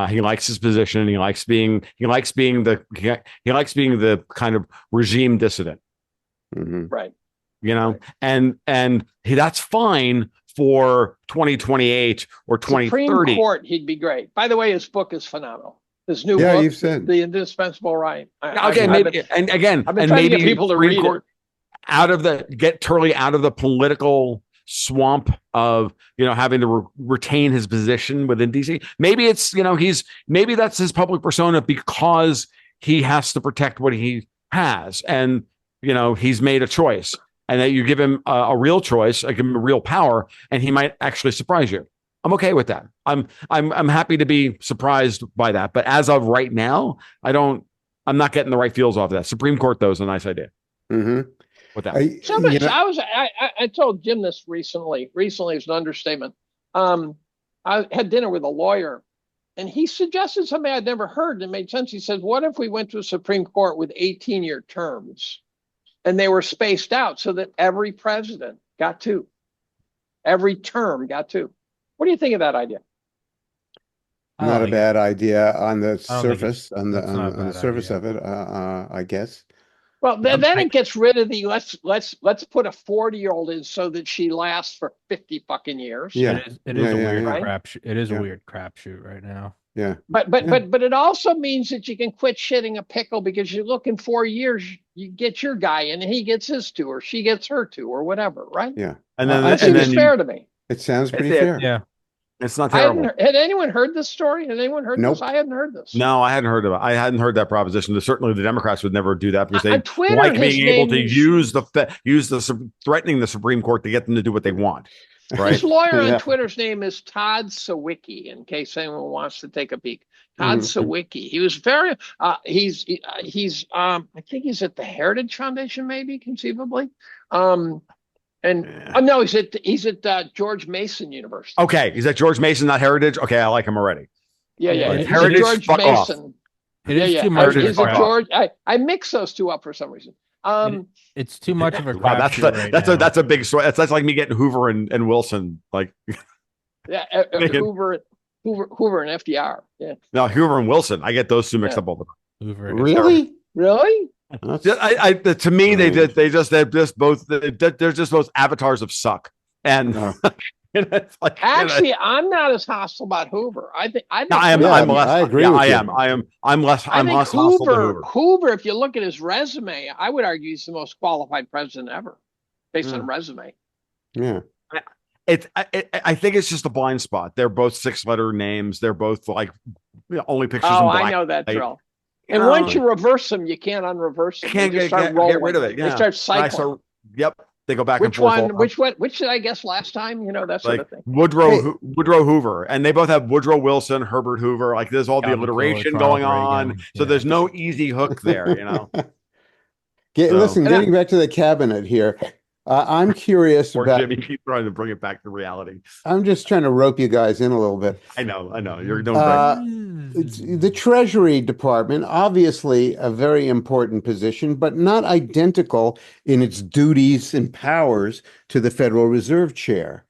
He likes his position. He likes being the kind of regime dissident, Hmm. Right. you know, Right. and that's fine for 2028 or Supreme 2030. Court, he'd be great. By the way, his book is phenomenal. His new Yeah, book, you've said. The Indispensable Right. Okay, maybe I've been and trying to get maybe people to Supreme read it. Court get Turley out of the political swamp of having to retain his position within DC. Maybe maybe that's his public persona because he has to protect what he has, and he's made a choice, and that you give him a real choice, give him a real power, and he might actually surprise you. I'm okay with that. I'm happy to be surprised by that, but as of right now, I'm not getting the right feels off of that. Supreme Court, though, is a nice idea Hmm. with that. I told Jim this recently. Recently is an understatement. I had dinner with a lawyer, and he suggested something I'd never heard and it made sense. He said, "What if we went to a Supreme Court with 18-year terms, and they were spaced out so that every president got two, every term got two?" What do you think of that idea? I don't Not a think it's bad idea on the I don't think surface, on the it's not a on the bad surface idea. of it. I guess. Well, I'm, then I, it gets rid of the let's put a 40-year-old in so that she lasts for 50 fucking years, Yeah, it yeah, is a yeah, weird yeah, right? crapshoot. It is a yeah, weird crapshoot right now. yeah, But yeah, it also means that you can quit shitting a pickle because you look in 4 years, you get your guy in and he gets his two or she gets her two or whatever, right? yeah. And then I That and think seems then fair to me. it sounds it's pretty it. fair. Yeah. It's not I hadn't terrible. had anyone heard this story? Had anyone heard this? Nope. I hadn't heard this. No, I hadn't heard that proposition. Certainly, the Democrats would never do that because On they Twitter, like his being able name to is threatening the Supreme Court to get them to do what they want. His Right? lawyer on Yeah. Twitter's name is Todd Sawicki, in case anyone wants to take a peek. Todd Mhm. Sawicki. He was very he's I think he's at the Heritage Foundation, maybe conceivably. And Yeah. oh no, he's at George Mason University. Okay, is that George Mason, not Heritage? Okay, I like him already. Yeah. But It, He's at it, Heritage, George fuck off. Mason. it is too much of Heritage, a He's at fuck crap. off. George. I mix those two up for some reason. It's too much of a Wow, crapshoot right now. that's a big story. That's like me getting Hoover and Wilson. Like Yeah, making, Hoover and FDR. Yeah. no, Hoover and Wilson. I get those two mixed Yeah. up all the time. Hoover and Really? Really? That's Yeah, to me, strange. they're just both they're just both avatars of suck, and Oh. it's like Actually, I'm not as hostile about Hoover. I think no, I am Yeah, I'm less I agree yeah with I you. am I'm less I think less hostile to Hoover, Hoover. Hoover, if you look at his resume, I would argue he's the most qualified president ever, based on resume. Yeah. I think it's just a blind spot. They're both 6-letter names. They're both like only pictures in Oh, black. I know that Like, drill. you And know, once you reverse them, you can't unreverse them. can't They just get, start get, rolling. get rid of it. Yeah. They start cycling. Yep. They go back and Which forth. one? Which did I guess last time? You know, that sort Like of thing. Hey, Woodrow Hoover, and they both have Woodrow Wilson, Herbert Hoover. Like there's all the Calvin Coolidge, alliteration Ronald going on, Reagan. so Yeah. there's no easy hook there, you know. So Listen, And getting back to the cabinet here, I'm curious poor about. Jimmy keeps trying to bring it back to reality. I'm just trying to rope you guys in a little bit. I know, you're doing great. The Treasury Department, obviously a very important position, but not identical in its duties and powers to the Federal Reserve Chair.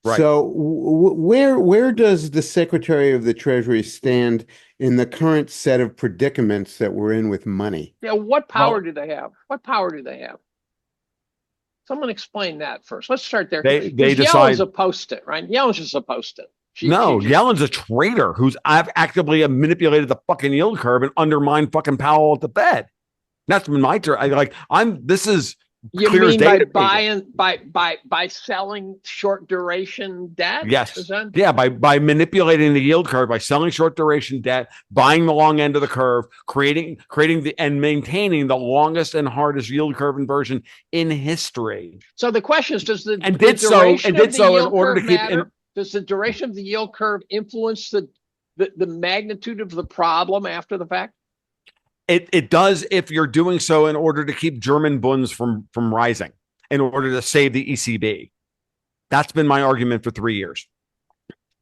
Right. So where does the Secretary of the Treasury stand in the current set of predicaments that we're in with money? Yeah, what power Well, do they have? What power do they have? Someone explain that first. Let's start there. they Because decide. Yellen's a post-it, right? Yellen's just a post-it. No, Yellen's a traitor who's actively manipulated the fucking yield curve and undermined fucking Powell at the Fed. That's been my turn. This is You clear mean data. by selling short duration debt? Yes. Yeah, by manipulating the yield curve, by selling short duration debt, buying the long end of the curve, creating and maintaining the longest and hardest yield curve inversion in history. So the question is, does the duration of the yield curve influence the magnitude of the problem after the fact? It does if you're doing so in order to keep German bunds from rising, in order to save the ECB. That's been my argument for 3 years.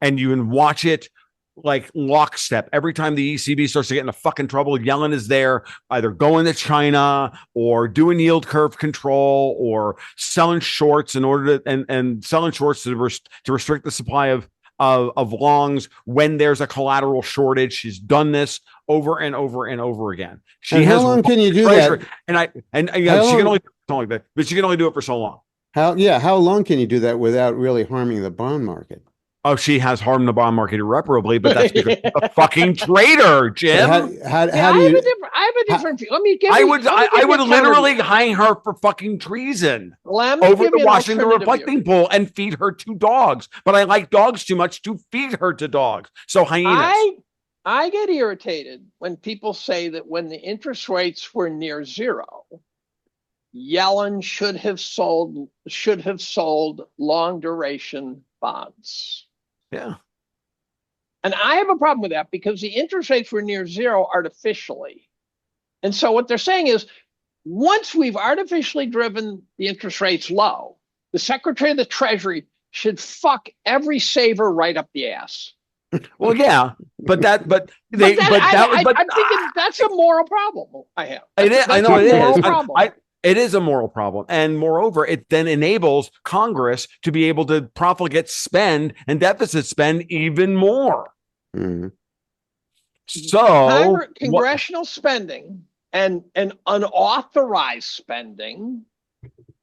And you can watch it like lockstep. Every time the ECB starts to get into fucking trouble, Yellen is there either going to China or doing yield curve control or selling shorts in order to and selling shorts to restrict the supply of longs when there's a collateral shortage. She's done this over and over and over again. How long can you do that? She can only do something like that, but she can only do it for so long. How long can you do that without really harming the bond market? Oh, she has harmed the bond market irreparably, but that's because she's a fucking traitor, Jim. I have a different view. I would literally hang her for fucking treason over the Washington reflecting pool and feed her to dogs. But I like dogs too much to feed her to dogs. So hyenas. I get irritated when people say that when the interest rates were near zero, Yellen should have sold long duration bonds. Yeah. And I have a problem with that because the interest rates were near zero artificially. And so what they're saying is, once we've artificially driven the interest rates low, the Secretary of the Treasury should fuck every saver right up the ass. Well, yeah, I'm thinking that's a moral problem I have. It is. I know it is. It is a moral problem. And moreover, it then enables Congress to be able to profligate spend and deficit spend even more. Mm-hmm. So congressional spending and unauthorized spending,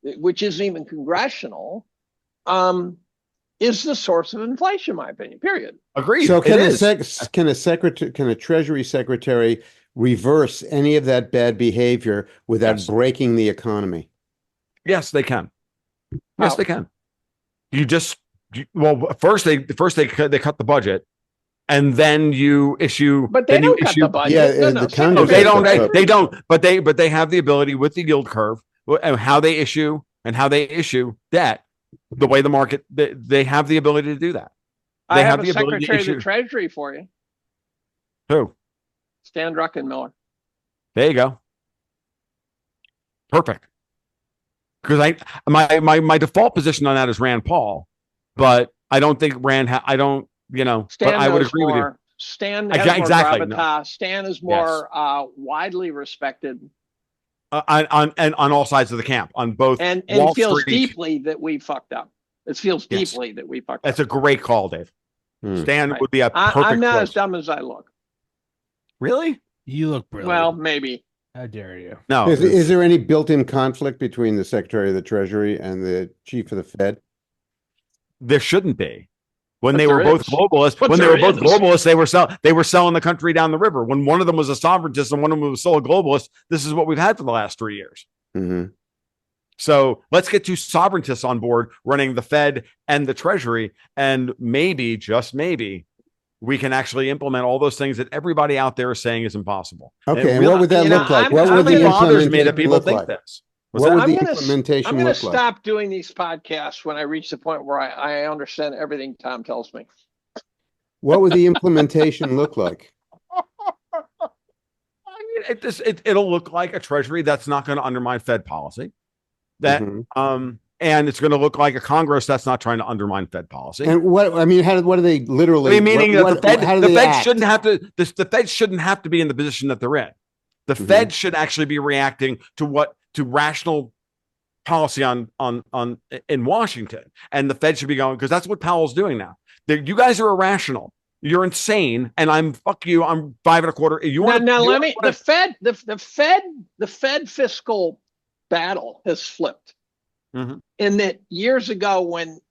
which isn't even congressional, is the source of inflation, in my opinion, period. Agreed. So can a Treasury Secretary reverse any of that bad behavior without breaking the economy? Yes, they can. Yes, they can. First they cut the budget, and then you issue. But they don't cut the budget. Yeah, they don't. But they have the ability with the yield curve and how they issue debt. The way the market, they have the ability to do that. I have the Secretary of the Treasury for you. Who? Stan Druckenmiller. There you go. Perfect. Because my default position on that is Rand Paul, but I don't think Stan but I would agree with you. Stan has more gravitas. No. Stan is more widely respected. On all sides of the camp, on both, and feels deeply that we fucked up. It feels deeply that we fucked up. That's a great call, Dave. Stan would be a perfect. I'm not choice. As dumb as I look. Really? You look brilliant. Well, maybe. How dare you? No. Is there any built-in conflict between the Secretary of the Treasury and the Chief of the Fed? There shouldn't be. When they were both globalists, they were selling the country down the river. When one of them was a sovereigntist and one of them was still a globalist, this is what we've had for the last 3 years. Mm-hmm. So let's get two sovereigntists on board running the Fed and the Treasury, and maybe, just maybe, we can actually implement all those things that everybody out there is saying is impossible. Okay, and what would that look like? What would the implementation look like? What would the implementation look like? I'm going to stop doing these podcasts when I reach the point where I understand everything Tom tells me. What would the implementation look like? I mean, it'll look like a Treasury that's not going to undermine Fed policy. And it's going to look like a Congress that's not trying to undermine Fed policy. And what are they literally? Meaning that the Fed shouldn't have to. The Fed shouldn't have to be in the position that they're in. The Fed should actually be reacting to rational policy in Washington, and the Fed should be going, because that's what Powell's doing now. You guys are irrational. You're insane, and I'm 5.25. You want the Fed fiscal battle has flipped. In that years ago,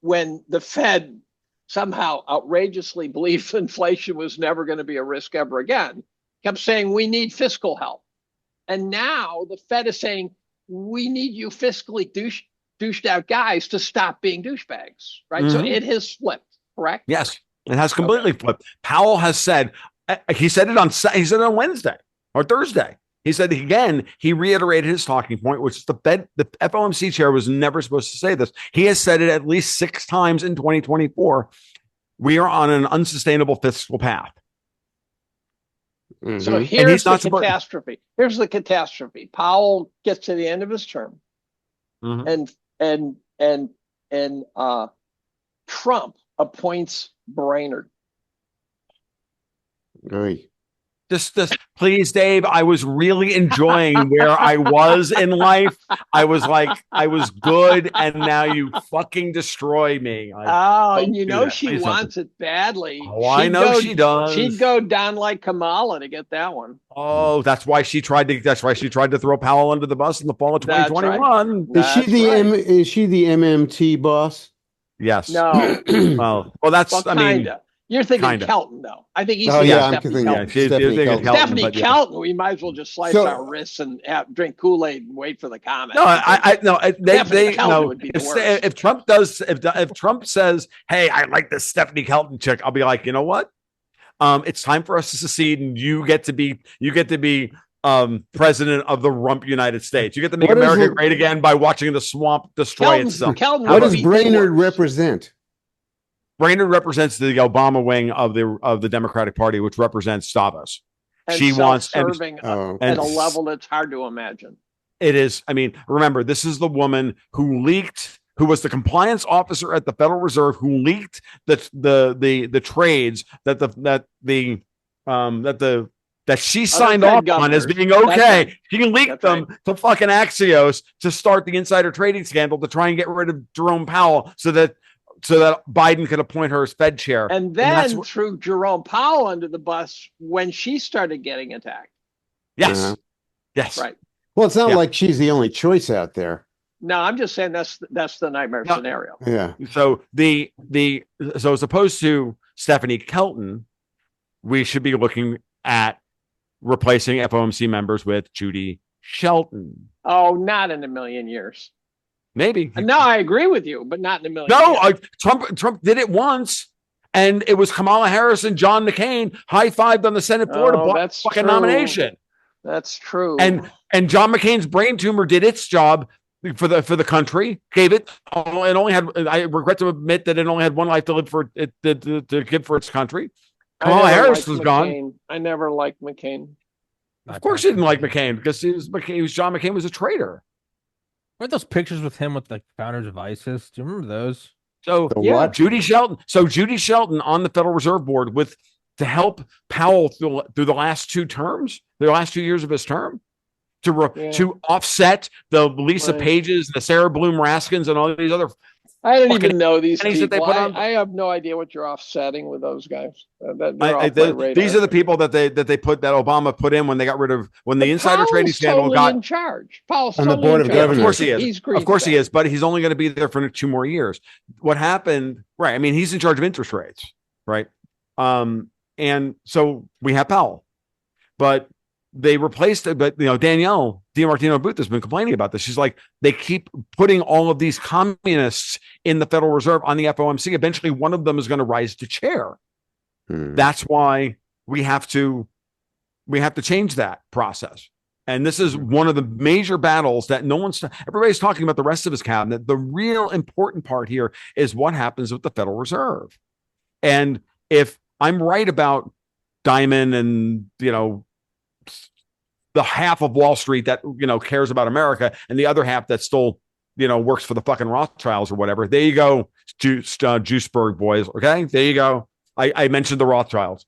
when the Fed somehow outrageously believed inflation was never going to be a risk ever again, kept saying we need fiscal help. And now the Fed is saying we need you fiscally douched out guys to stop being douchebags, right? So it has flipped, correct? Yes, it has completely flipped. Powell has said, he said it on Wednesday or Thursday. He said again, he reiterated his talking point, which is the FOMC chair was never supposed to say this. He has said it at least 6 times in 2024. We are on an unsustainable fiscal path. So here's the catastrophe. Here's the catastrophe. Powell gets to the end of his term, and Trump appoints Brainerd. Right. This, please, Dave. I was really enjoying where I was in life. I was like, I was good, and now you fucking destroy me. And you know she wants it badly. Oh, I know she does. She'd go down like Kamala to get that one. Oh, that's why she tried to throw Powell under the bus in the fall of 2021. Right. Is she the MMT boss? Yes. No. well, that's kinda. You're thinking Kelton, though. I think he's I'm thinking Stephanie Kelton. Stephanie Kelton. We might as well just slice our wrists and drink Kool-Aid and wait for the comment. If Trump does, if Trump says, "Hey, I like this Stephanie Kelton chick," I'll be like, you know what? It's time for us to secede, and you get to be president of the rump United States. You get to make America great again by watching the swamp destroy itself. What does Brainerd represent? Brainerd represents the Obama wing of the Democratic Party, which represents Stavros. And she wants serving at a level that's hard to imagine. It is. I mean, remember, this is the woman who was the compliance officer at the Federal Reserve, who leaked the trades that she signed off on as being okay. She leaked them to fucking Axios to start the insider trading scandal to try and get rid of Jerome Powell so that Biden could appoint her as Fed chair. And then threw Jerome Powell under the bus when she started getting attacked. Yes. Yes. Right. Well, it's not like she's the only choice out there. No, I'm just saying that's the nightmare scenario. Yeah. So so as opposed to Stephanie Kelton, we should be looking at replacing FOMC members with Judy Shelton. Oh, not in a million years. Maybe. No, I agree with you, but not in a million. No, Trump did it once, and it was Kamala Harris and John McCain high-fived on the Senate floor to block the fucking nomination. That's true. And John McCain's brain tumor did its job for the country. Gave it and only had. I regret to admit that it only had one life to live for it to give for its country. Kamala Harris was gone. I never liked McCain. Of course, you didn't like McCain because John McCain was a traitor. Weren't those pictures with him with the founders of ISIS? Do you remember those? So what? Judy Shelton. So Judy Shelton on the Federal Reserve Board to help Powell through the last 2 terms, the last 2 years of his term, to offset the Lisa Pages, the Sarah Bloom Raskins, and all these other. I don't even know these people. I have no idea what you're offsetting with those guys. These are the people that Obama put in when they got rid of the insider trading scandal got in charge. Powell's on the board of governors. Of course he is. Of course he is, but he's only going to be there for 2 more years. What happened? Right. I mean, he's in charge of interest rates, right? And so we have Powell, but they replaced it. But Danielle DiMartino Booth has been complaining about this. She's like, they keep putting all of these communists in the Federal Reserve on the FOMC. Eventually, one of them is going to rise to chair. That's why we have to change that process. And this is one of the major battles that everybody's talking about the rest of his cabinet. The real important part here is what happens with the Federal Reserve. And if I'm right about Diamond and, the half of Wall Street that, cares about America and the other half that still, works for the fucking Rothschilds or whatever. There you go, Juiceburg boys. Okay, there you go. I mentioned the Rothschilds.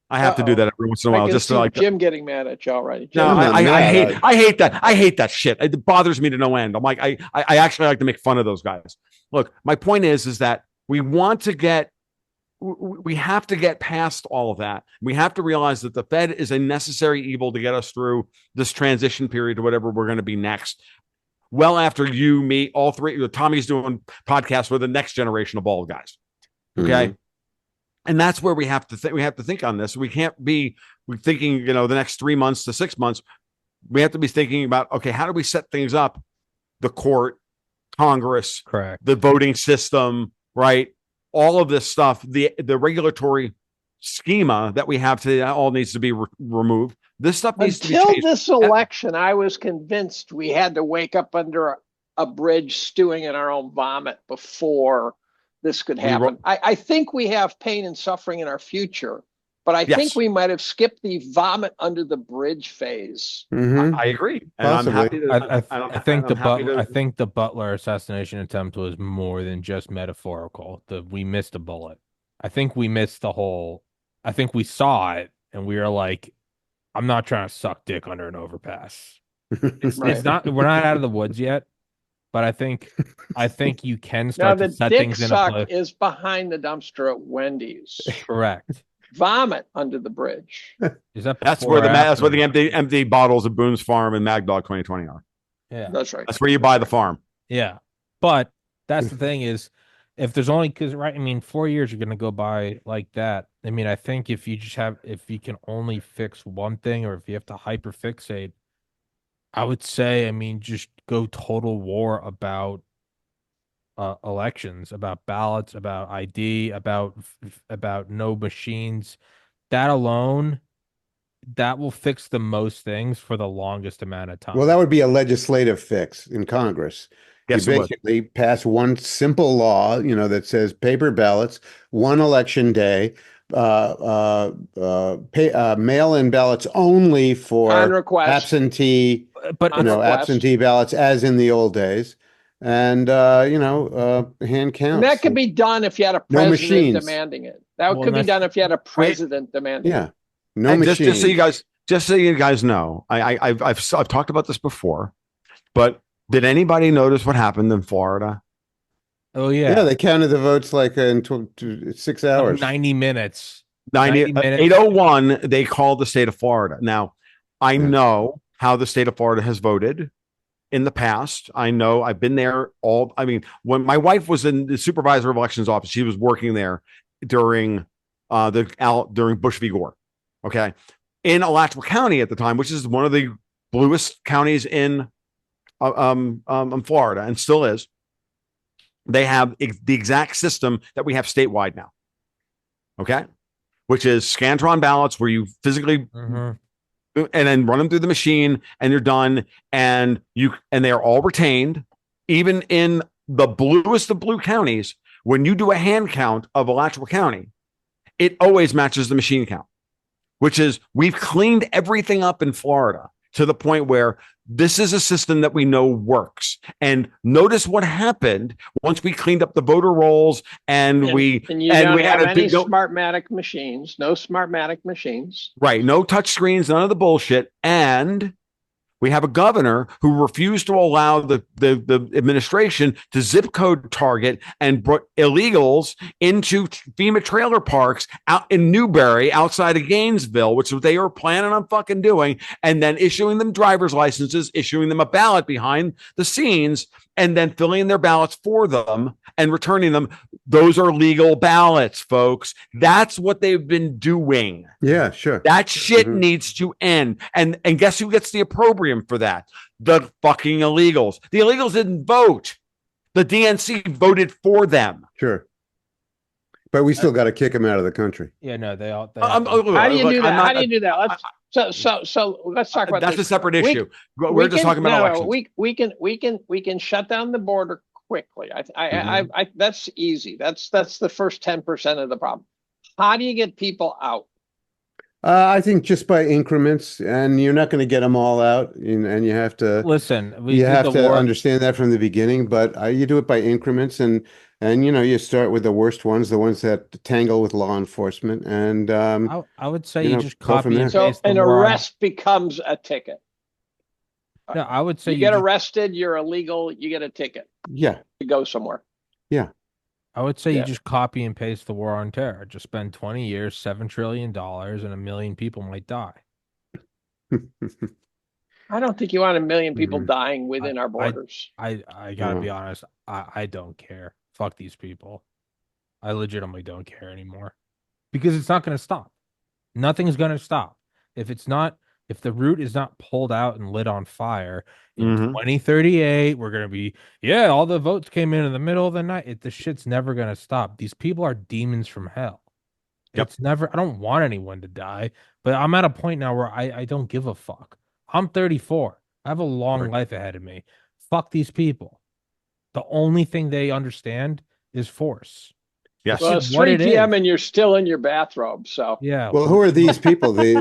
I have to do that every once in a while, just to like Jim getting mad at you already. No, I hate that. I hate that shit. It bothers me to no end. I'm like, I actually like to make fun of those guys. Look, my point is that we have to get past all of that. We have to realize that the Fed is a necessary evil to get us through this transition period to whatever we're going to be next. Well, after you, me, all three, Tommy's doing podcasts with the next generation of bald guys. Okay. And that's where we have to think. We have to think on this. We can't be thinking, the next 3 months to 6 months. We have to be thinking about, okay, how do we set things up? The court, Congress, Correct. the voting system, right? All of this stuff, the regulatory schema that we have today, all needs to be removed. This stuff needs to be Until changed. this election, I was convinced we had to wake up under a bridge stewing in our own vomit before this could happen. I think we have pain and suffering in our future, but I think we might have skipped the vomit under the bridge phase. I agree. And I'm happy that I think the Butler assassination attempt was more than just metaphorical. We missed a bullet. I think we missed the whole. I think we saw it and we were like, I'm not trying to suck dick under an overpass. It's not. We're not out of the woods yet, but I think you can start to set things in a place. The dick suck is behind the dumpster at Wendy's. Correct. Vomit under the bridge. That's where the empty bottles of Boone's Farm and Mad Dog 2020 are. Yeah, that's right. That's where you buy the farm. Yeah, but that's the thing is, if there's only 4 years are going to go by like that. I mean, I think if you can only fix one thing, or if you have to hyperfixate, I would say, just go total war about elections, about ballots, about ID, about no machines. That alone, that will fix the most things for the longest amount of time. Well, that would be a legislative fix in Congress. Yes, you basically pass one simple law, that says paper ballots, one election day, mail-in ballots only for absentee, absentee ballots, as in the old days, and hand counts. And that could be done if you had a president demanding it. That could be done if you had a president demanding it. Yeah, no machines. Just so you guys know, I've talked about this before, but did anybody notice what happened in Florida? Oh yeah, yeah. They counted the votes like in 6 hours, 90 minutes. 8:01. They called the state of Florida. Now, I know how the state of Florida has voted in the past. I know I've been there when my wife was in the supervisor of elections office, she was working there during Bush v. Gore. Okay. In Alachua County at the time, which is one of the bluest counties in Florida and still is, they have the exact system that we have statewide now. Okay. Which is Scantron ballots where you physically and then run them through the machine and you're done. And they are all retained. Even in the bluest of blue counties, when you do a hand count of Alachua County, it always matches the machine count, which is we've cleaned everything up in Florida to the point where this is a system that we know works. And notice what happened once we cleaned up the voter rolls and we don't have any Smartmatic machines, no Smartmatic machines. Right. No touch screens, none of the bullshit. And we have a governor who refused to allow the administration to zip code target and brought illegals into FEMA trailer parks out in Newberry outside of Gainesville, which they were planning on fucking doing, and then issuing them driver's licenses, issuing them a ballot behind the scenes, and then filling in their ballots for them and returning them. Those are legal ballots, folks. That's what they've been doing. Yeah, sure. That shit needs to end. And guess who gets the opprobrium for that? The fucking illegals. The illegals didn't vote. The DNC voted for them. Sure. But we still got to kick them out of the country. Yeah, no, they all. How do you do that? How do you do that? So let's talk about that's this. a separate issue. We're just talking about elections. We can shut down the border quickly. That's easy. That's the first 10% of the problem. How do you get people out? I think just by increments, and you're not going to get them all out, and you have to listen. You have to understand that from the beginning, but you do it by increments, and you start with the worst ones, the ones that tangle with law enforcement, and I would say you just copy and paste. So an arrest becomes a ticket. No, I would say you get arrested, you're illegal, you get a ticket. Yeah, you go somewhere. Yeah. I would say you just copy and paste the war on terror. Just spend 20 years, $7 trillion, and 1 million people might die. I don't think you want 1 million people dying within our borders. I gotta be honest. I don't care. Fuck these people. I legitimately don't care anymore. because it's not going to stop. Nothing's going to stop. If the root is not pulled out and lit on fire in Mhm. 2038, we're going to be, yeah, all the votes came in the middle of the night. The shit's never going to stop. These people are demons from hell. Yep. It's never, I don't want anyone to die, but I'm at a point now where I don't give a fuck. I'm 34. I have a long Right. life ahead of me. Fuck these people. The only thing they understand is force. Yes. Well, It's it's what 3 it p.m. is. and you're still in your bathrobe. So Yeah. Well, who are these people? The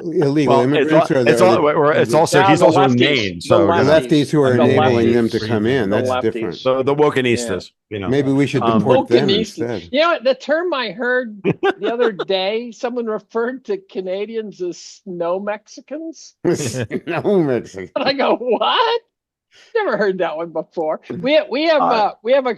illegal Well, immigrants, or it's also now he's the also in lefties, Maine, the so the you know. lefties who are the enabling them to lefties, come in? the That's lefties. different. The Yeah. wokenistas, you know. Maybe we should The deport them Wokenistas. instead. You know, the term I heard the other day, someone referred to Canadians as snow Mexicans. No, Mexican. And I go, what? Never heard that one before. We have Uh,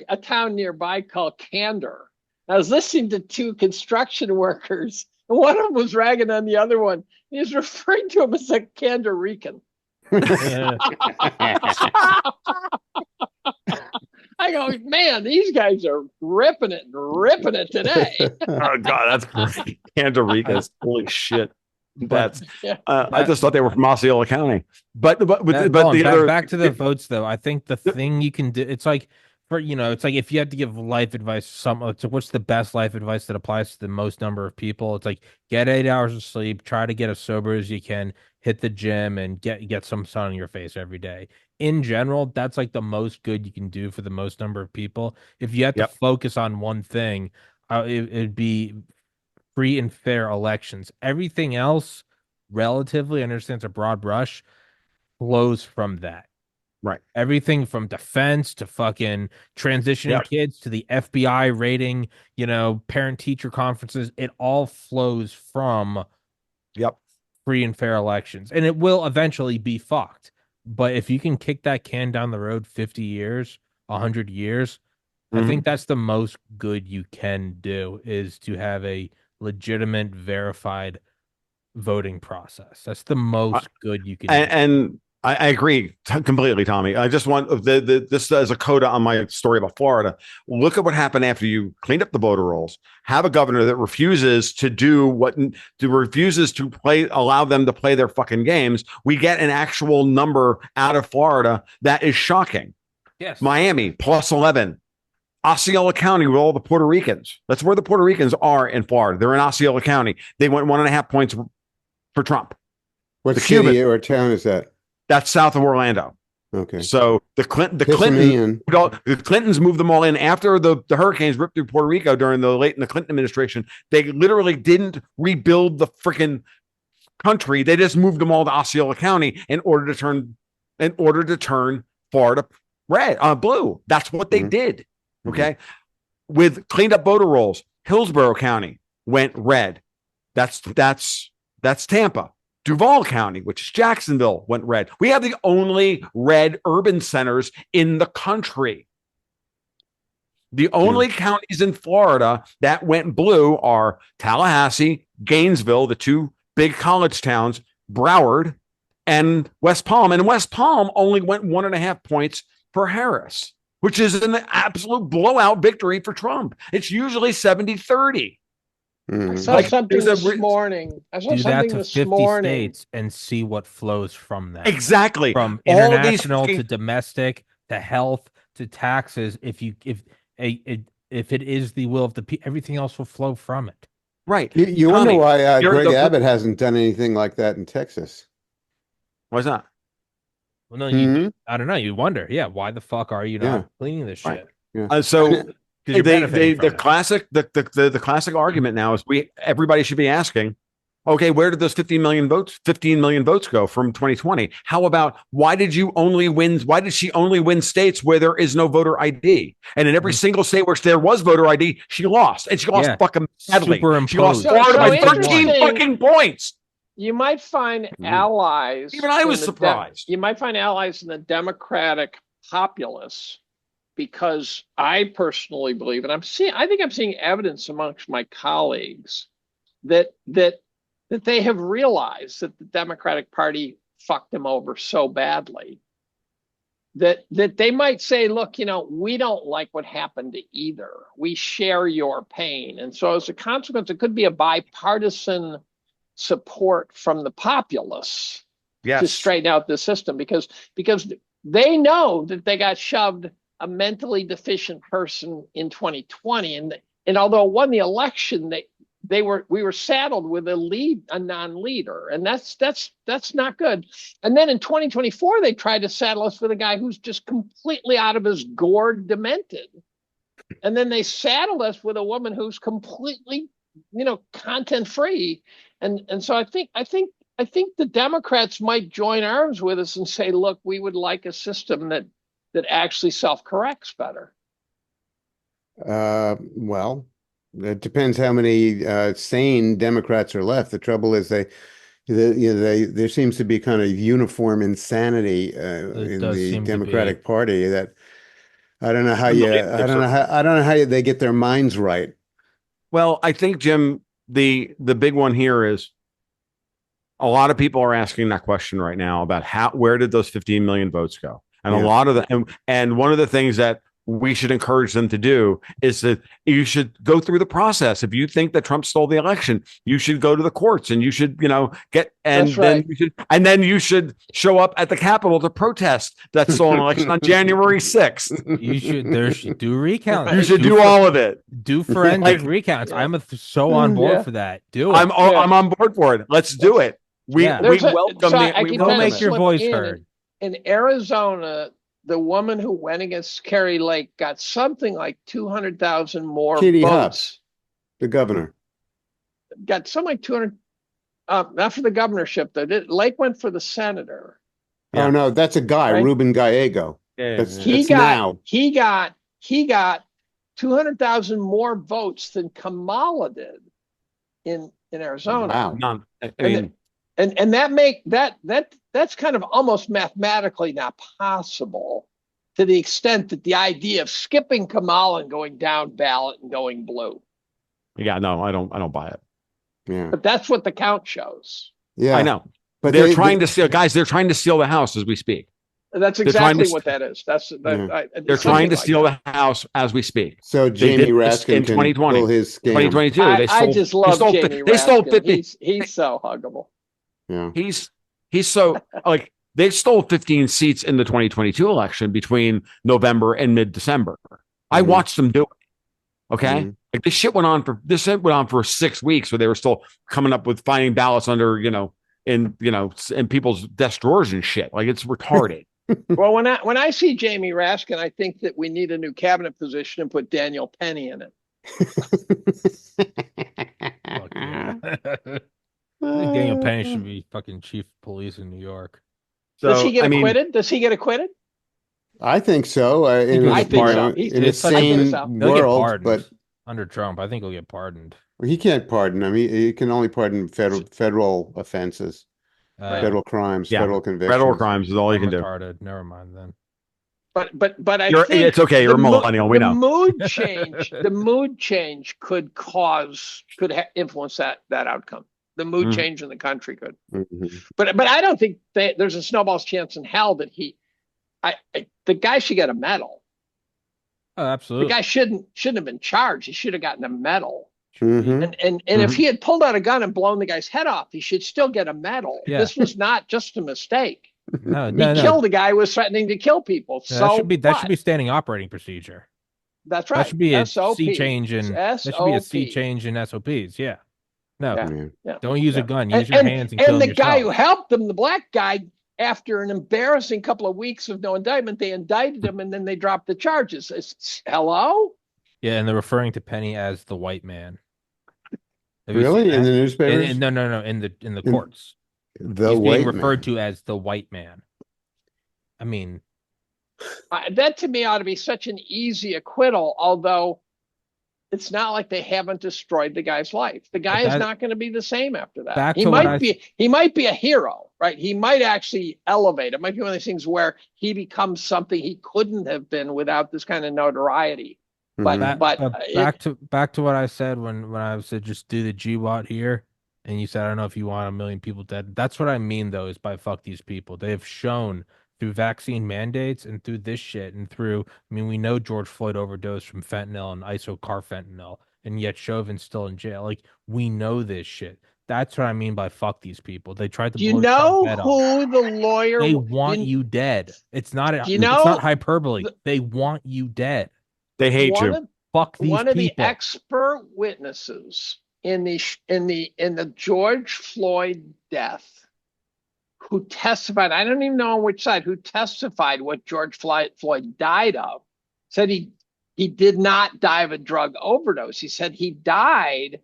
a town nearby called Candor. I was listening to two construction workers, and one of them was ragging on the other one. He was referring to him as a Candor Rican. I go, man, these guys are ripping it today. oh God, that's great. Candoricas, holy shit. But That's Yeah. I just thought they were from Osceola County. But Colin, the other back to the votes though. I think the thing you can do, it's like it's like if you had to give life advice, so what's the best life advice that applies to the most number of people? It's like get 8 hours of sleep, try to get as sober as you can, hit the gym, and get some sun on your face every day. In general, that's like the most good you can do for the most number of people. If you had to Yep. focus on one thing, it'd be free and fair elections. Everything else, relatively, I understand it's a broad brush, flows from that. Right. Everything from defense to fucking transitioning Yep. kids to the FBI rating, parent teacher conferences, it all flows from Yep. free and fair elections. And it will eventually be fucked. But if you can kick that can down the road 50 years, 100 years, I Mhm. think that's the most good you can do is to have a legitimate, verified voting process. That's the most good you can do. And I agree completely, Tommy. I just want this as a coda on my story about Florida. Look at what happened after you cleaned up the voter rolls. Have a governor that refuses to refuses to allow them to play their fucking games. We get an actual number out of Florida that is shocking. Yes. Miami plus 11. Osceola County with all the Puerto Ricans. That's where the Puerto Ricans are in Florida. They're in Osceola County. They went 1.5 points for Trump. What The city Cuban, or town is that? that's south of Orlando. Okay. So the Pissing me in. Clintons moved them all in after the hurricanes ripped through Puerto Rico during the Clinton administration. They literally didn't rebuild the freaking country. They just moved them all to Osceola County in order to turn Florida blue. That's what they did. Okay. With cleaned up voter rolls, Hillsborough County went red. That's Tampa. Duval County, which is Jacksonville, went red. We have the only red urban centers in the country. The only counties in Florida that went blue are Tallahassee, Gainesville, the two big college towns, Broward, and West Palm. And West Palm only went 1.5 points for Harris, which is an absolute blowout victory for Trump. It's usually 70-30. I saw something this morning. Do that to 50 states and see what flows from that. Exactly. From international to domestic to health to taxes. If it is the will of the people, everything else will flow from it. Right. You wonder why Greg Abbott hasn't done anything like that in Texas. Why's that? Well, no, I don't know. You wonder, why the fuck are you not cleaning this shit? Yeah. So the classic argument now is everybody should be asking, okay, where did those 15 million votes go from 2020? How about why did she only win states where there is no voter ID? And in every single state where there was voter ID, she lost. And she lost fucking badly. She lost Florida by 13 fucking points. You might find allies. Even I was surprised. You might find allies in the Democratic populace, because I personally believe, and I think I'm seeing evidence amongst my colleagues that they have realized that the Democratic Party fucked them over so badly that they might say, look, we don't like what happened to either. We share your pain. And so as a consequence, it could be a bipartisan support from the populace to straighten out the system because they know that they got shoved a mentally deficient person in 2020. And although it won the election, we were saddled with a non-leader, and that's not good. And then in 2024, they tried to saddle us with a guy who's just completely out of his gourd, demented. And then they saddled us with a woman who's completely, content free. And so I think the Democrats might join arms with us and say, look, we would like a system that actually self-corrects better. Well, it depends how many sane Democrats are left. The trouble is there seems to be kind of uniform insanity in the Democratic Party that I don't know how they get their minds right. Well, I think, Jim, the big one here is a lot of people are asking that question right now about where did those 15 million votes go? And a lot of and one of the things that we should encourage them to do is that you should go through the process. If you think that Trump stole the election, you should go to the courts and you should, then you should show up at the Capitol to protest that stolen election on January 6th. You should do recounts. You should do all of it. Do forensic recounts. Yeah. I'm so on board for that. Do it. I'm on board for it. Let's do it. We welcome Go make your voice heard. In Arizona, the woman who went against Carrie Lake got something like 200,000 more Katie votes. Huff, the governor. Got something like 200, not for the governorship, though. Lake went for the senator. Yeah. Oh, no, that's a guy, right? Ruben Gallego. He got 200,000 more votes than Kamala did in Arizona. Wow. And that's kind of almost mathematically not possible, to the extent that the idea of skipping Kamala and going down ballot and going blue. Yeah, no, I don't buy it. Yeah, but that's what the count shows. Yeah, I know. But they're trying to steal, guys. They're trying to steal the House as we speak. That's exactly what that is. They're trying to steal the House as we speak. So Jamie Raskin in 2020, his 2022. I just love Jamie Raskin. They stole 50. He's so huggable. Yeah, he's so like they stole 15 seats in the 2022 election between November and mid-December. I watched them do it. Okay, like this went on for 6 weeks, where they were still coming up with finding ballots under in people's desk drawers and shit. Like, it's retarded. Well, when I see Jamie Raskin, I think that we need a new cabinet position and put Daniel Penny in it. I think Daniel Penny should be fucking chief of police in New York. So, does he get acquitted? Does he get acquitted? I think so. I think so. In a sane world, but under Trump, I think he'll get pardoned. He can't pardon. I mean, he can only pardon federal offenses, federal crimes, federal convictions. Federal crimes is all you can do. Retarded. Never mind then. But I think it's okay. You're a millennial. We know. The mood change could influence that outcome. The mood change in the country could. But I don't think there's a snowball's chance in hell that the guy should get a medal. Oh, absolutely. The guy shouldn't have been charged. He should have gotten a medal. Mm-hmm. And if he had pulled out a gun and blown the guy's head off, he should still get a medal. Yeah. This was not just a mistake. No, he killed a guy who was threatening to kill people. Yeah, that should be standing operating procedure. That's right. That should be a sea change in SOPs. Yeah. No. Yeah. Don't use a gun. Use your hands and kill yourself. And the guy who helped him, the black guy, after an embarrassing couple of weeks of no indictment, they indicted him and then they dropped the charges. Hello? Yeah, and they're referring to Penny as the white man. Really? In the newspapers? No. In the courts. He's being referred to as the white man. I mean, that to me ought to be such an easy acquittal, although it's not like they haven't destroyed the guy's life. The guy is not going to be the same after that. He might be a hero, right? He might actually elevate. It might be one of those things where he becomes something he couldn't have been without this kind of notoriety. But back to what I said when I said just do the GWAT here, and you said I don't know if you want 1 million people dead. That's what I mean though, is by fuck these people. They have shown through vaccine mandates and through this shit and through, I mean, we know George Floyd overdosed from fentanyl and isocarfentanyl, and yet Chauvin's still in jail. Like, we know this shit. That's what I mean by fuck these people. They tried to Do you blow Trump's know head off. who the lawyer? They Do want you, you dead. It's not do you it's not know hyperbole. They want you dead. They hate one you. of Fuck these one of the people. expert witnesses in the George Floyd death who testified? I don't even know on which side. Who testified what George Floyd died of? Said he did not die of a drug overdose. He said he died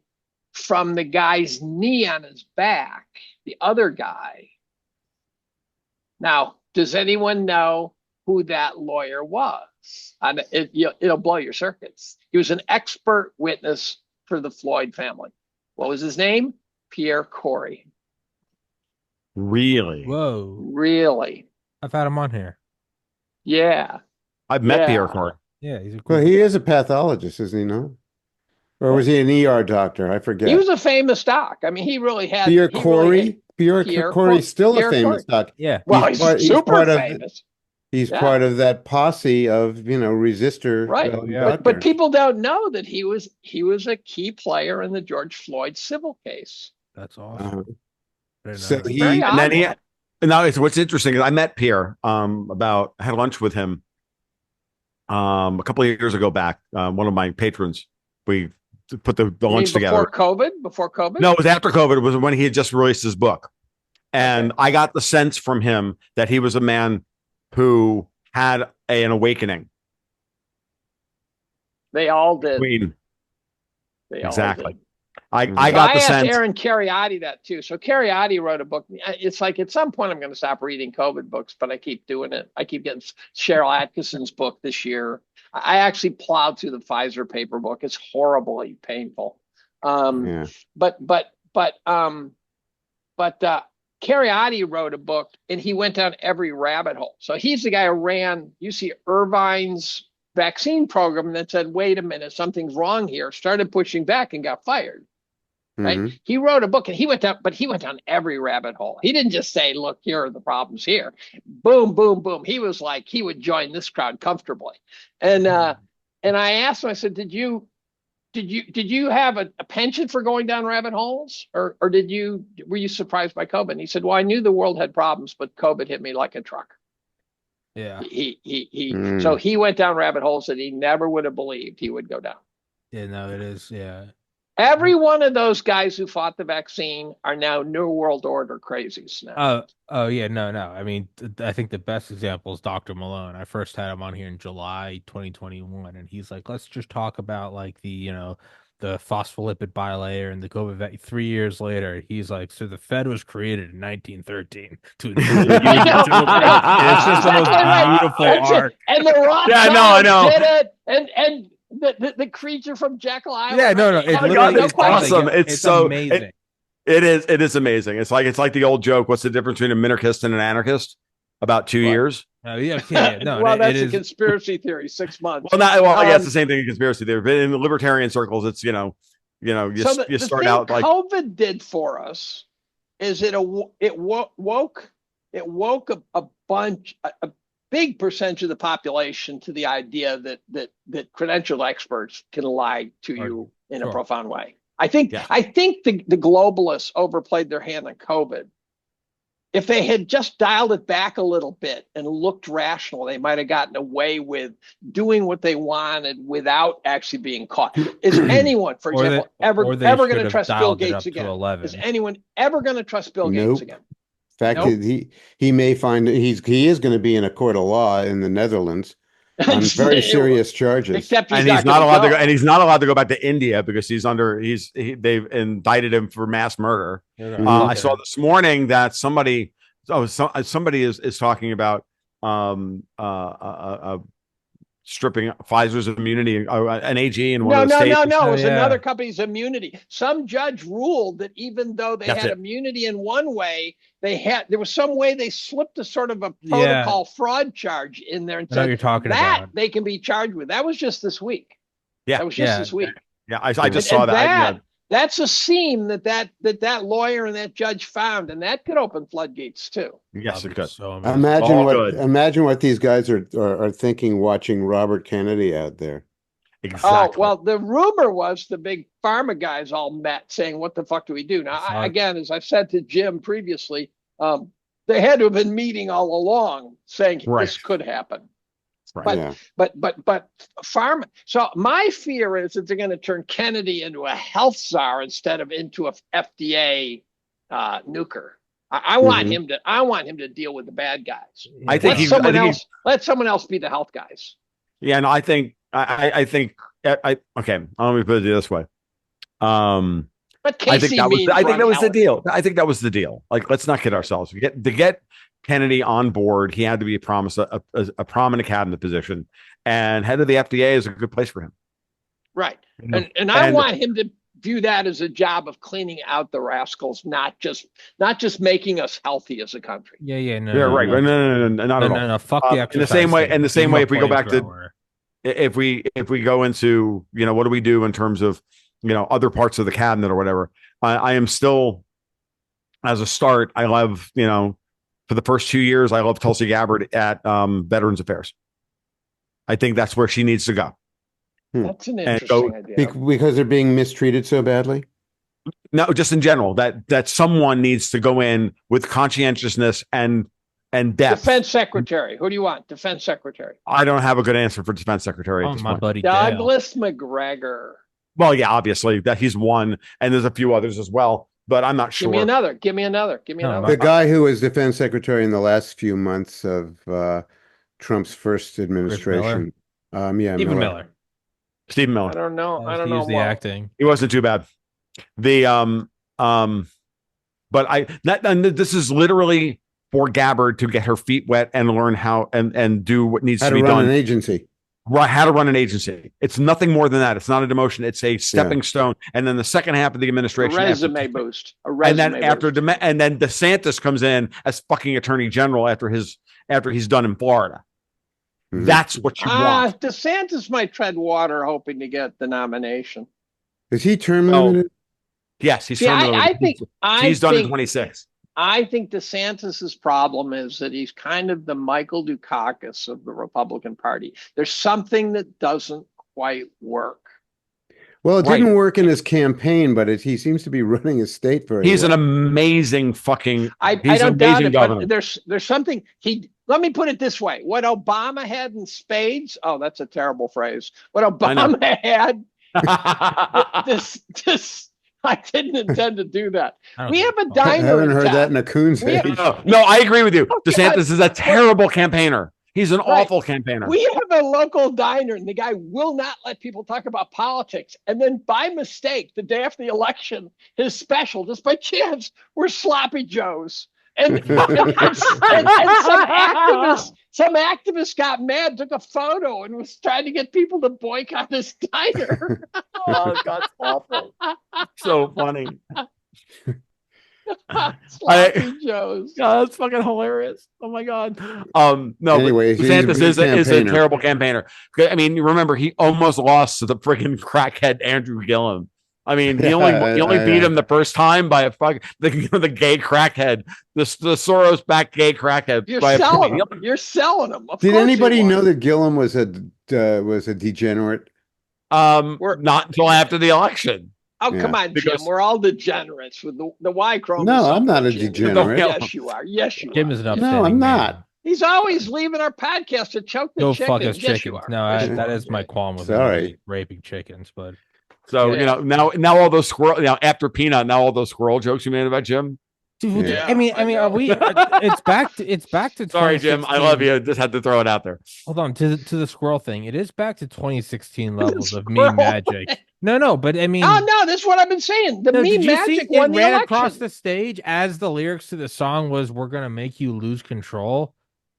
from the guy's knee on his back, the other guy. Now, does anyone know who that lawyer was? And it'll blow your circuits. He was an expert witness for the Floyd family. What was his name? Pierre Corey. Really? Whoa. Really? I've had him on here. Yeah. I've met Yeah. Pierre Corey. Yeah, he's a cool Well, he is a pathologist, isn't he not? Or was he an ER doctor? I forget. He was a famous doc. I mean, he really had Pierre he Corey. really had- Pierre Corey's still Pierre a famous Corey. doc. Yeah. Well, he's super part of famous. he's Yeah. part of that posse of resistor. Right. Yeah. But doctors. people don't know that he was a key player in the George Floyd civil case. That's awesome. Uh-huh. I didn't So know that. he Very And then odd. now it's what's interesting is I met Pierre I had lunch with him a couple of years ago back. One of my patrons. We put the You mean lunch together. Before COVID? No, it was after COVID. It was when he had just released his book. And I got the sense from him that he was a man who had an awakening. They all did. Between They all exactly. did. I So got I the asked sense. Aaron Cariotti that too. So Cariotti wrote a book. It's like at some point I'm going to stop reading COVID books, but I keep doing it. I keep getting Cheryl Atkinson's book this year. I actually plowed through the Pfizer paper book. It's horribly painful. Yeah. But Cariotti wrote a book and he went down every rabbit hole. So he's the guy who ran UC Irvine's vaccine program that said, wait a minute, something's wrong here, started pushing back and got fired. Right. Mhm. He wrote a book and he went down every rabbit hole. He didn't just say, look, here are the problems here. Boom, boom, boom. He was like, he would join this crowd comfortably. And I asked him, I said, did you have a penchant for going down rabbit holes or were you surprised by COVID? And he said, well, I knew the world had problems, but COVID hit me like a truck. Yeah. So he went down rabbit holes that he never would have believed he would go down. Yeah, no, it is. Yeah. Every one of those guys who fought the vaccine are now New World Order crazies now. Oh yeah, no. I mean, I think the best example is Dr. Malone. I first had him on here in July 2021, and he's like, let's just talk about like the phospholipid bilayer and the COVID. 3 years later, he's like, so the Fed was created in 1913 to I know. It's just the most Exactly right. beautiful That's it. arc. And the Rothschilds I know. did it, and the creature from Jekyll Island. Yeah, no. It's Oh my literally God, it's question. awesome. It's so amazing. It is amazing. It's like the old joke. What's the difference between a minarchist and an anarchist? About 2 years. Oh, yeah, no. Well, it that's a is. conspiracy theory. 6 months. Yeah, it's the same thing in conspiracy theory. But in the libertarian circles, it's you so start thing out like COVID did for us is it woke a bunch a big percentage of the population to the idea that credentialed experts can lie to you in a profound way. I think the globalists overplayed their hand on COVID. If they had just dialed it back a little bit and looked rational, they might have gotten away with doing what they wanted without actually being caught. Is anyone, for example, ever going to trust Bill Gates again? Is anyone ever going to trust Bill Gates again? In fact, he may find he is going to be in a court of law in the Netherlands on very serious charges. Except he's not allowed to go, and he's not allowed to go back to India because they've indicted him for mass murder. I saw this morning that somebody is talking about stripping Pfizer's immunity, an AG in one of the states. No. It was another company's immunity. Some judge ruled that even though they had immunity in one way, there was some way they slipped a sort of a protocol fraud charge in there and said you're talking that about. They can be charged with. That was just this week. Yeah. That was just this week. Yeah, I just saw that. That's a seam that lawyer and that judge found, and that could open floodgates too. Yes, it could. So amazing. Imagine what these guys are thinking watching Robert Kennedy out there. Exactly. Oh, well, the rumor was the big pharma guys all met saying, what the fuck do we do? Now, again, as I've said to Jim previously, they had to have been meeting all along saying this could happen. Right. But pharma. So my fear is that they're going to turn Kennedy into a health czar instead of into a FDA nuker. I want him to deal with the bad guys. I think let someone else be the health guys. Yeah, and I think okay. Let me put it this way. But I think that was the deal. I think that was the deal. Like, let's not kid ourselves. To get Kennedy on board, he had to be promised a prominent cabinet position, and head of the FDA is a good place for him. Right, and I want him to view that as a job of cleaning out the rascals, not just making us healthy as a country. No. Fuck the exercise. In the same way, if we go back to, if we go into, what do we do in terms of, other parts of the cabinet or whatever, I am still, as a start, I love, for the first 2 years, I love Tulsi Gabbard at Veterans Affairs. I think that's where she needs to go. That's an interesting idea. Because they're being mistreated so badly? No, just in general, that someone needs to go in with conscientiousness and depth. Defense Secretary. Who do you want? Defense Secretary. I don't have a good answer for Defense Secretary at this point. Buddy Douglas McGregor. Well, yeah, obviously that he's one, and there's a few others as well, but I'm not sure. Give me another. The guy who was Defense Secretary in the last few months of Trump's first administration. Stephen Miller. Stephen Miller. I don't know. He was the acting. He wasn't too bad. But this is literally for Gabbard to get her feet wet and learn how and do what needs to be done. How to run an agency. Right, how to run an agency. It's nothing more than that. It's not a demotion. It's a stepping stone. And then the second half of the administration, a resume boost. And then DeSantis comes in as fucking attorney general after he's done in Florida. Mm-hmm. That's what you want. DeSantis might tread water, hoping to get the nomination. Is he term limited? Yes, he's term limited. He's done in 26. I think DeSantis's problem is that he's kind of the Michael Dukakis of the Republican Party. There's something that doesn't quite work. Well, it didn't work in his campaign, but he seems to be running his state very He's well. An amazing fucking. I don't doubt it, but there's something Let me put it this way: what Obama had in spades. Oh, that's a terrible phrase. What Obama had. I didn't intend to do that. We have a diner. I haven't heard that in a coon's age. No, I agree with you. DeSantis is a terrible campaigner. He's an awful campaigner. We have a local diner, and the guy will not let people talk about politics. And then by mistake, the day after the election, his special, just by chance, were Sloppy Joes. And some activist got mad, took a photo, and was trying to get people to boycott his diner. Oh, God, it's awful. So funny. Sloppy Joes. God, that's fucking hilarious. Oh my God. No, anyway, DeSantis is a terrible campaigner. I mean, remember, he almost lost to the freaking crackhead Andrew Gillum. I mean, he only beat him the first time by a fucking the gay crackhead, the Soros backed gay crackhead. You're selling him. Did anybody know that Gillum was a degenerate? Not until after the election. Oh, come on, Jim. We're all degenerates with the Y chromosome. No, I'm not a degenerate. Yes, you are. Yes, you are. Jim is an upstanding No, I'm not. man. He's always leaving our podcast to choke the Go chickens. fuck his Yes, chickens. you are. No, that is my qualm with raping chickens, but. So, now all those after Peanut, now all those squirrel jokes you made about Jim. Dude, yeah. I mean, are we? It's back to. Sorry, Jim. I love you. Just had to throw it out there. Hold on to the squirrel thing. It is back to 2016 levels of meme magic. No, but I mean, no, this is what I've been saying. The meme magic won the election. Across the stage as the lyrics to the song was "We're gonna make you lose control."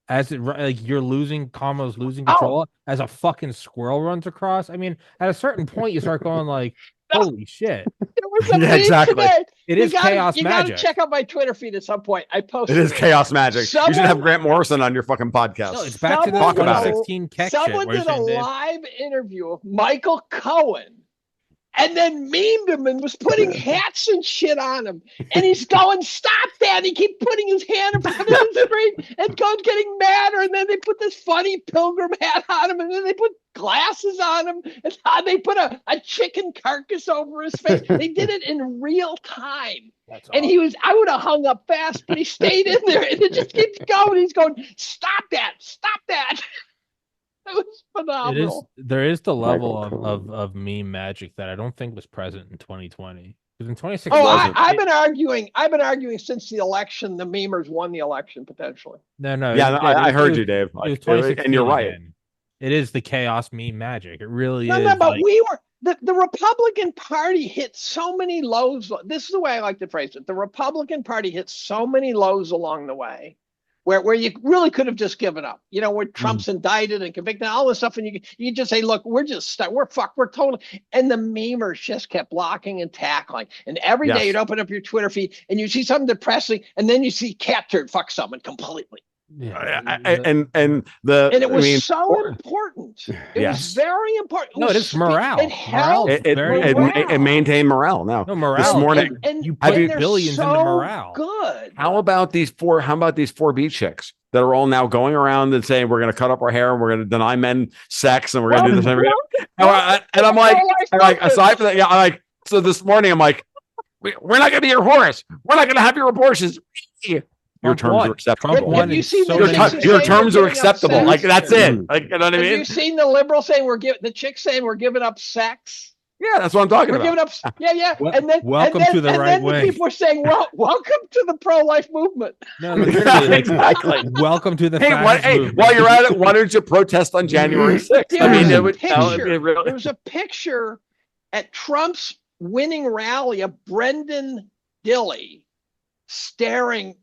As it like you're losing, Kamo's losing control as a fucking squirrel runs across. I mean, at a certain point, you start going like, "Holy shit!" Exactly. It is chaos magic. You got to check out my Twitter feed at some point. I posted. It is chaos magic. You should have Grant Morrison on your fucking podcast. No, it's back to the 2016 Keck shit. Someone did a live interview of Michael Cohen and then memed him and was putting hats and shit on him. And he's going, stop that. And he keeps putting his hand in front of the screen and getting madder. And then they put this funny pilgrim hat on him. And then they put glasses on him. And they put a chicken carcass over his face. They did it in real time. That's and awesome. I would have hung up fast, but he stayed in there. And it just keeps going. He's going, stop that. Stop that. That was phenomenal. There is the level of meme magic that I don't think was present in 2020. Because in 2016, I've been arguing since the election. The memers won the election potentially. No. Yeah, I heard you, Dave. And you're right. Again. It is the chaos meme magic. It really is. No, but we were the Republican Party hit so many lows. This is the way I like to phrase it. The Republican Party hit so many lows along the way. Where you really could have just given up, where Trump's indicted and convicted, and all this stuff, and you just say, look, we're fucked, we're totally. And the memers just kept blocking and tackling, and every day you'd open up your Twitter feed and you see something depressing, and then you see cat turd fuck someone completely. Yeah. And it was so important. It was very important. No, it is morale. It helped. It maintained morale. Now, morale. This morning, and you put billions into morale. Good. How about these 4B chicks that are all now going around and saying we're going to cut up our hair and we're going to deny men sex and we're going to do the same? And I'm like, aside from that, I'm like, so this morning I'm like, we're not going to be your whores. We're not going to have your abortions. Your terms are acceptable. Have you seen your terms are acceptable? Like that's it. Like, you know what I mean? Have you seen the liberals saying the chicks saying we're giving up sex? Yeah, that's what I'm talking about. We're giving up. Yeah. And then welcome to the right way. People are saying, "Well, welcome to the pro-life movement." No, exactly. Welcome to the. While you're at it, why don't you protest on January 6th? There was a picture at Trump's winning rally of Brendan Dilley staring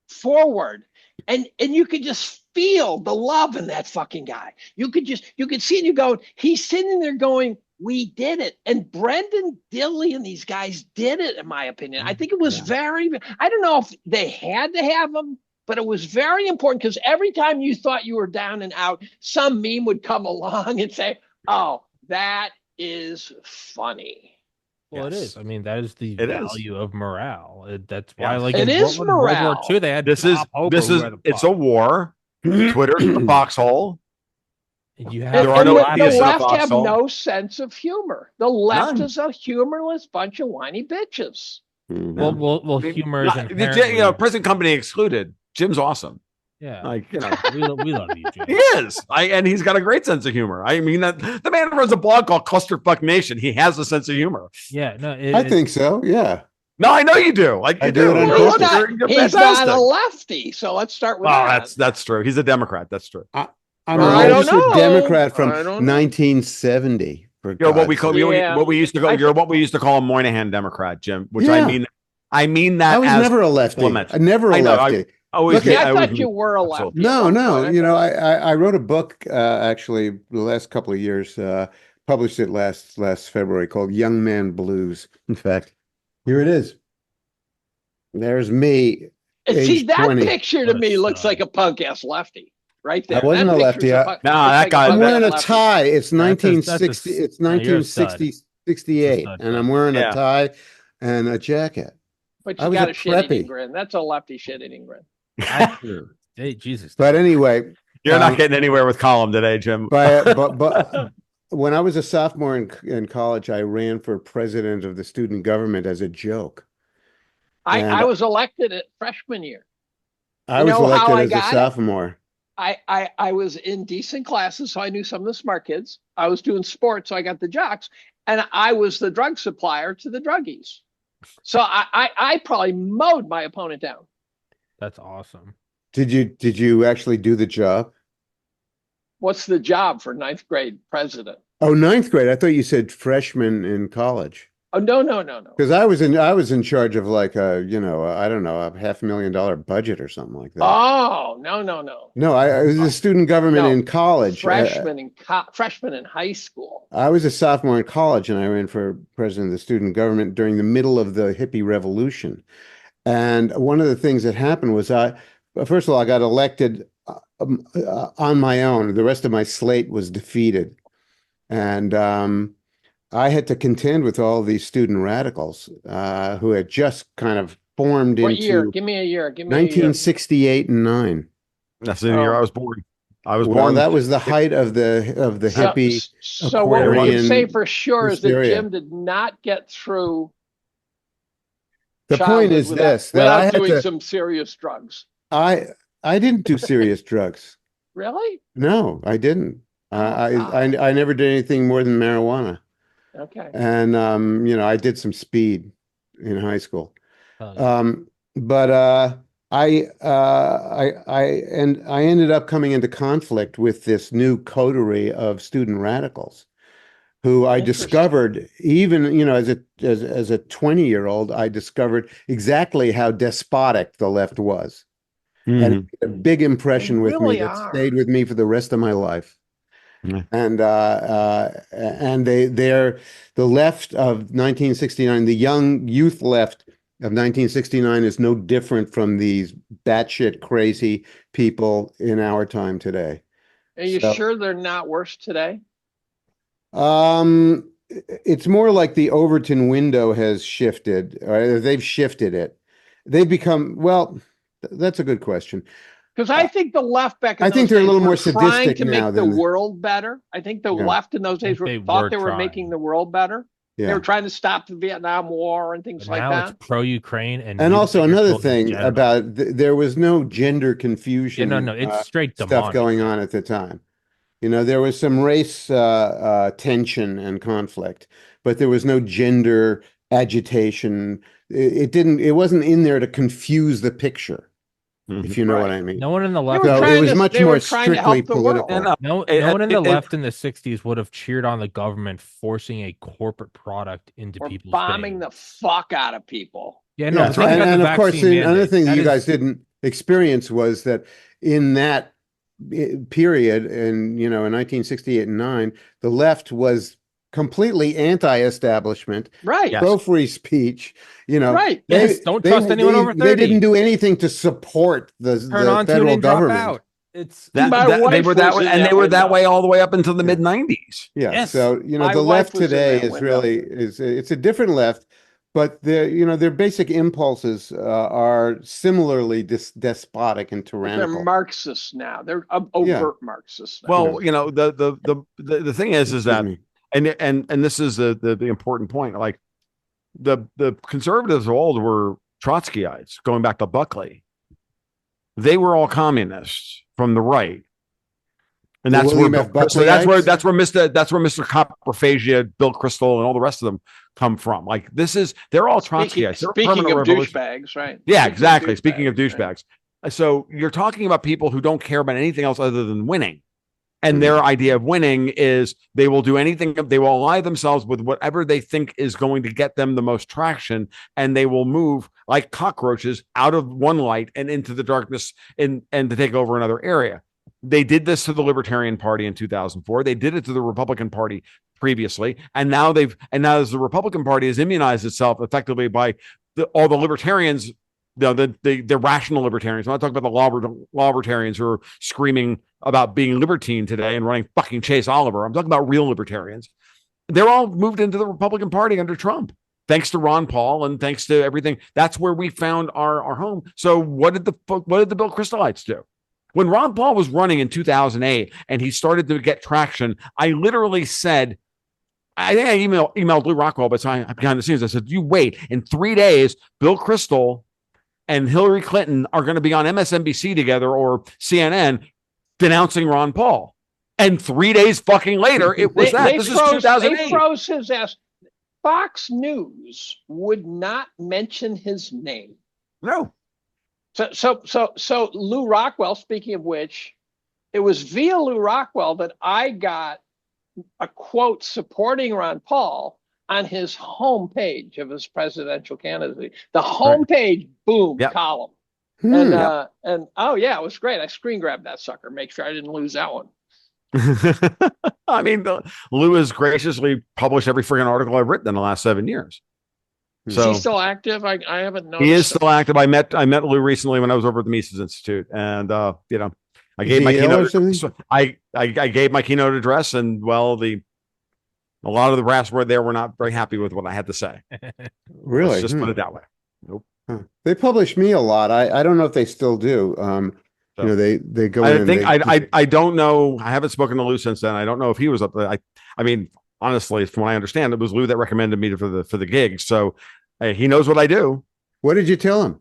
forward, and you could just feel the love in that fucking guy. You could see it. You go, he's sitting there going, we did it. And Brendan Dilley and these guys did it, in my opinion. I think it was I don't know if they had to have him, but it was very important, because every time you thought you were down and out, some meme would come along and say, oh, that is funny. Well, it is. I mean, that is the value of morale. That's why, it is morale. World War II, they had it's a war. Twitter's the foxhole. The left have no sense of humor. The left is a humorless bunch of whiny bitches. Mm-hmm. Well, humor is present company excluded. Jim's awesome. Yeah, we love you, Jim. He is. And he's got a great sense of humor. I mean, that the man runs a blog called Clusterfuck Nation. He has a sense of humor. Yeah, no, I think so. Yeah. No, I know you do. Like I do. He's not a lefty, so let's start with that. That's true. He's a Democrat. That's true. I'm a registered Democrat from 1970. You're what we used to call a Moynihan Democrat, Jim. Which I mean that I was never a lefty. Never a lefty. I thought you were a lefty. No. I wrote a book actually the last couple of years. Published it last February, called Young Man Blues. In fact, here it is. There's me. See, that 20. picture to me looks like a punk ass lefty. Right there. I wasn't a lefty. That guy. I'm wearing a tie. It's 1960. It's 1968, and I'm wearing a tie and a jacket. But you got a shit-eating grin. That's a lefty shit-eating grin. Hey, Jesus. But anyway, you're not getting anywhere with Collum today, Jim. But when I was a sophomore in college, I ran for president of the student government as a joke. I was elected at freshman year. I was elected as a sophomore. I was in decent classes, so I knew some of the smart kids. I was doing sports, so I got the jocks, and I was the drug supplier to the druggies. So I probably mowed my opponent down. That's awesome. Did you actually do the job? What's the job for ninth grade president? Oh, ninth grade. I thought you said freshman in college. Oh, no. Because I was in charge of like a $500,000 budget or something like that. Oh, no. No, I was a student government in college. Freshman in high school. I was a sophomore in college, and I ran for president of the student government during the middle of the hippie revolution. And one of the things that happened was first of all, I got elected on my own. The rest of my slate was defeated. And I had to contend with all these student radicals who had just kind of formed What year? into Give me a year. Give me a year. 1968 and 9. That's the year I Oh, was born. I was Well, born. that was the height of the so, hippie so what we can say Aquarian for sure is that hysteria. Jim did not get through The point childhood is this, that I without had doing to some serious drugs. I I didn't do serious drugs. Really? No, I didn't. Oh God. I never did anything more than marijuana. Okay. And I did some speed in high school. Oh, yeah. But I ended up coming into conflict with this new coterie of student radicals who I Interesting. discovered even, as a 20-year-old, I discovered exactly how despotic the left was. And it Mhm. made a big They impression with me really that are. stayed with me for the rest of my life. Yeah. And they're the left of 1969, the young youth left of 1969 is no different from these batshit crazy people in our time today. Are you So, sure they're not worse today? it's more like the Overton window has shifted, or they've shifted it. They've become, well, that's a good question. Because I Uh, think the left back in I think those they're a days little were more trying sadistic to now make the than, world better. I think the yeah, left in those I days think they thought were they were making trying, the world better. They yeah. were trying to stop the Vietnam War and but things like now it's that. pro-Ukraine and And also mutilating your another children in thing general. about there was no gender Yeah, no, confusion no, it's straight stuff demonic. going on at the time. There was some race tension and conflict, but there was no gender agitation. It wasn't in there to confuse the picture, if Mhm. you know what Right. I mean. No one in the They left were in So the it trying was to much they were more trying to strictly help the world. And political. no one in the left in the 60s would have cheered on the government forcing a corporate product into Or people's bombing veins. the fuck out of people. Yeah, no, Yeah, the That's thing right. about the and of course, vaccine another mandate, thing that that you guys is, didn't experience was that in that period, in 1968 and 9, the left was completely anti-establishment, Right. Yes. pro-free speech. Right. yes, don't trust anyone over They didn't 30. do anything to support Turn the on, tune federal in, drop government. out. It's My They wife were that was way, in and they that were that window. way all the way up until the Yeah. mid '90s. Yeah. yes. So, My the wife left was in today that is window. really it's a different left, but their basic impulses are similarly despotic and But they're tyrannical. Marxists now. They're Yeah. overt Marxists now. Yeah. Well, the thing is Excuse that, me. and this is the important point. Like the conservatives of old were Trotskyites, going back to Buckley. They were all communists from the right. And The that's where William Bill F. Kristol, that's where Buckleyites? Mr. Copperphagia, Bill Kristol, and all the rest of them come from. Like they're all Trotskyites. They're Speaking permanent of revolution. douchebags, right? Yeah, Speaking of exactly. Speaking of douchebags, right? douchebags. So you're talking about people who don't care about anything else other than winning. And Mhm. their idea of winning is they will do anything, they will ally themselves with whatever they think is going to get them the most traction, and they will move like cockroaches out of one light and into the darkness and to take over another area. They did this to the Libertarian Party in 2004. They did it to the Republican Party previously, and now as the Republican Party has immunized itself effectively by all the libertarians, the rational libertarians. I'm not talking about the law libertarians who are screaming about being libertine today and running fucking Chase Oliver. I'm talking about real libertarians. They're all moved into the Republican Party under Trump, thanks to Ron Paul and thanks to everything. That's where we found our home. So what did the Bill Kristolites do? When Ron Paul was running in 2008 and he started to get traction, I literally said, I think I emailed Lou Rockwell, but behind the scenes, I said, you wait. In 3 days, Bill Kristol and Hillary Clinton are going to be on MSNBC together or CNN denouncing Ron Paul. And 3 days fucking later, it was that. This is 2008. They froze his ass. Fox News would not mention his name. No. So Lou Rockwell, speaking of which, it was via Lou Rockwell that I got a quote supporting Ron Paul on his homepage of his presidential candidacy. The homepage, boom, Yep. column. Hmm. And oh yeah, it was great. I screen grabbed that sucker, make sure I didn't lose that one. I mean, Lou has graciously published every freaking article I've written in the last 7 years. Is he still active? I haven't noticed. He is still active. I met Lou recently when I was over at the Mises Institute, and I gave my keynote. I gave my keynote address, and well, A lot of the brass were there were not very happy with what I had to say. Really? Let's just put it that way. Nope. Huh. They publish me a lot. I don't know if they still do. So, they go I in think and I don't know. I haven't spoken to Lou since then. I don't know if he was up there. I mean, honestly, from what I understand, it was Lou that recommended me for the gig. So he knows what I do. What did you tell him?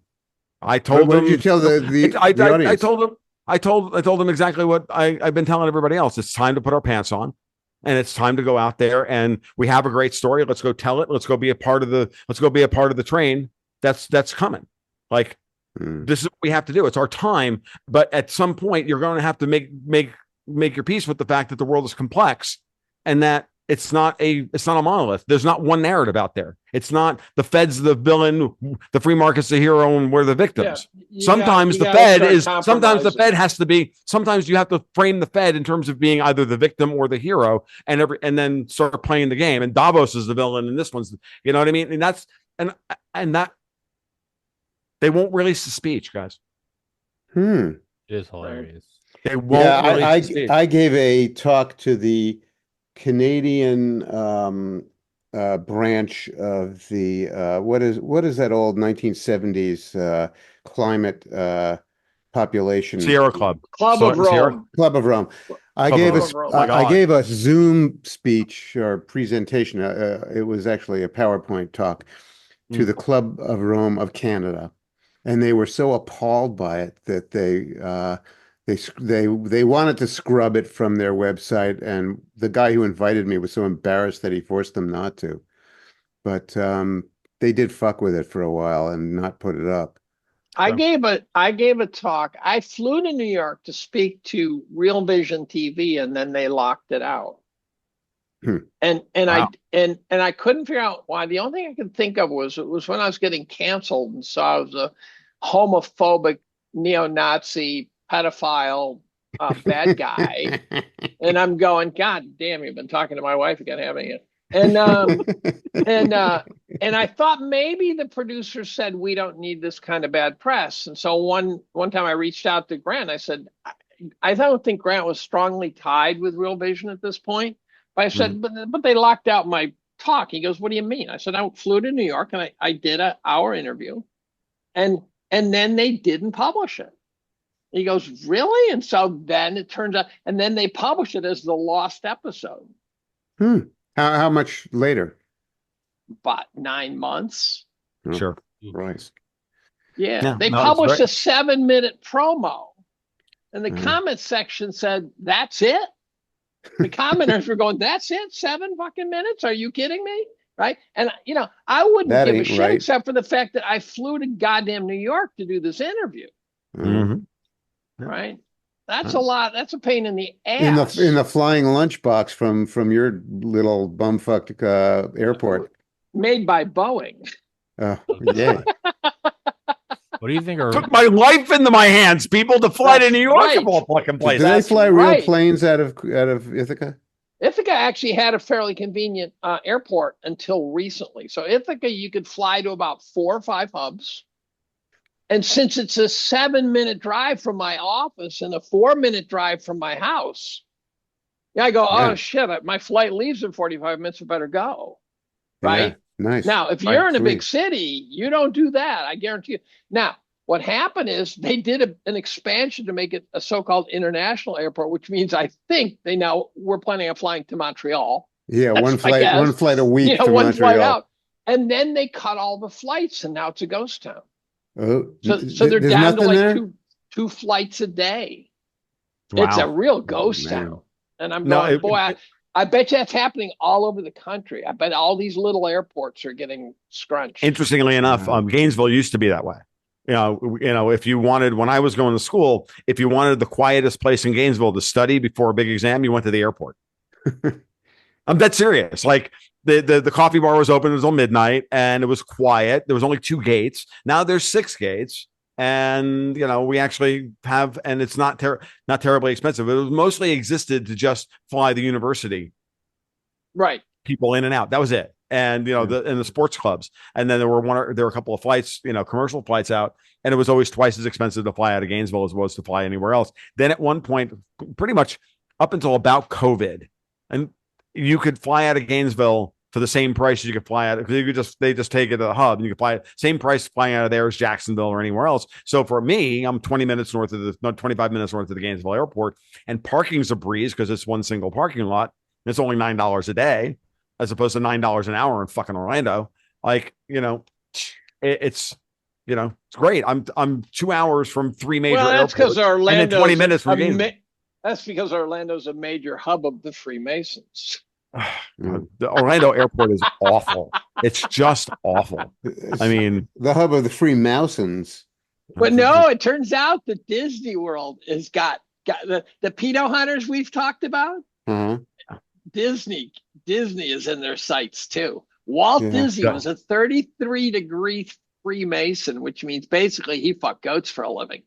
I told What him. did you tell the audience? I told him. I told him exactly what I've been telling everybody else. It's time to put our pants on, and it's time to go out there. And we have a great story. Let's go tell it. Let's go be a part of the train that's coming. Like this is what we have to do. It's our time. But at some point, you're going to have to make your peace with the fact that the world is complex, and that it's not a monolith. There's not one narrative out there. It's not the Fed's the villain, the free market's the hero, and we're the victims. Yeah, sometimes the Fed has to be. Sometimes you have to frame the Fed in terms of being either the victim or the hero, and then start playing the game. And Davos is the villain, and this one's, you know what I mean? And that's and that they won't release the speech, guys. It is hilarious. They won't. Yeah, I gave a talk to the Canadian branch of the what is that old 1970s climate population Sierra Club. Club of Rome. Club of Rome. I gave a Zoom speech or presentation. It was actually a PowerPoint talk to the Club of Rome of Canada, and they were so appalled by it that they wanted to scrub it from their website, and the guy who invited me was so embarrassed that he forced them not to. But they did fuck with it for a while and not put it up. I gave a talk. I flew to New York to speak to Real Vision TV, and then they locked it out. And wow. I couldn't figure out why. The only thing I could think of was when I was getting canceled, and so I was a homophobic, neo-Nazi, pedophile, bad guy, and I'm going, God damn, you've been talking to my wife again, haven't you? And I thought maybe the producer said we don't need this kind of bad press. And so one time I reached out to Grant. I said, I don't think Grant was strongly tied with Real Vision at this point. But I said, but they locked out my talk. He goes, what do you mean? I said, I flew to New York and I did an hour interview, and then they didn't publish it. He goes, really? And so then it turns out, and then they publish it as the lost episode. How much later? About 9 months. Sure. Right. Yeah. They published a 7-minute promo, and the comment section said, that's it. The commenters were going, that's it? 7 fucking minutes? Are you kidding me? Right. And, I wouldn't give a shit except for the fact that I flew to goddamn New York to do this interview. Right. That's a lot. That's a pain in the ass. In the flying lunchbox from your little bumfuck airport. Made by Boeing. Yeah. What do you think? Took my life into my hands, people, to fly to New York of all fucking places. Do they fly real planes out of Ithaca? Ithaca actually had a fairly convenient airport until recently. So Ithaca, you could fly to about 4 or 5 hubs. And since it's a 7-minute drive from my office and a 4-minute drive from my house, I go, oh shit, my flight leaves in 45 minutes, I better go. Right? Yeah. Nice. Now, if you're in a big city, you don't do that. I guarantee you. Now, what happened is they did an expansion to make it a so-called international airport, which means I think we're planning on flying to Montreal. Yeah, one flight a week to one Montreal. Flight out. And then they cut all the flights, and now it's a ghost town. Oh, so they're down to like two flights a day. Wow. It's a real ghost town. And I'm going, I bet you that's happening all over the country. I bet all these little airports are getting scrunched. Interestingly enough, Gainesville used to be that way. If you wanted, when I was going to school, if you wanted the quietest place in Gainesville to study before a big exam, you went to the airport. I'm dead serious. Like the coffee bar was open until midnight, and it was quiet. There was only 2 gates. Now there's 6 gates. And, we actually have, and it's not terribly expensive. It was mostly existed to just fly the university. Right. People in and out. That was it. And, the sports clubs. And then there were a couple of flights, commercial flights out. And it was always twice as expensive to fly out of Gainesville as it was to fly anywhere else. Then at one point, pretty much up until about COVID, and you could fly out of Gainesville for the same price as you could fly out. They just take it to the hub, and you could fly same price flying out of there as Jacksonville or anywhere else. So for me, I'm 25 minutes north of the Gainesville airport, and parking's a breeze because it's one single parking lot. It's only $9 a day, as opposed to $9 an hour in fucking Orlando. Like, it's it's great. I'm 2 hours from three major airports, because and then 20 minutes from Gainesville. That's because Orlando's a major hub of the Freemasons. The Orlando airport is awful. It's just awful. I mean, the hub of the Freemasons. But no, it turns out that Disney World has got the pedo hunters we've talked about. Uh-huh. Disney is in their sights too. Walt Disney was a 33-degree Freemason, which means basically he fucked goats for a living.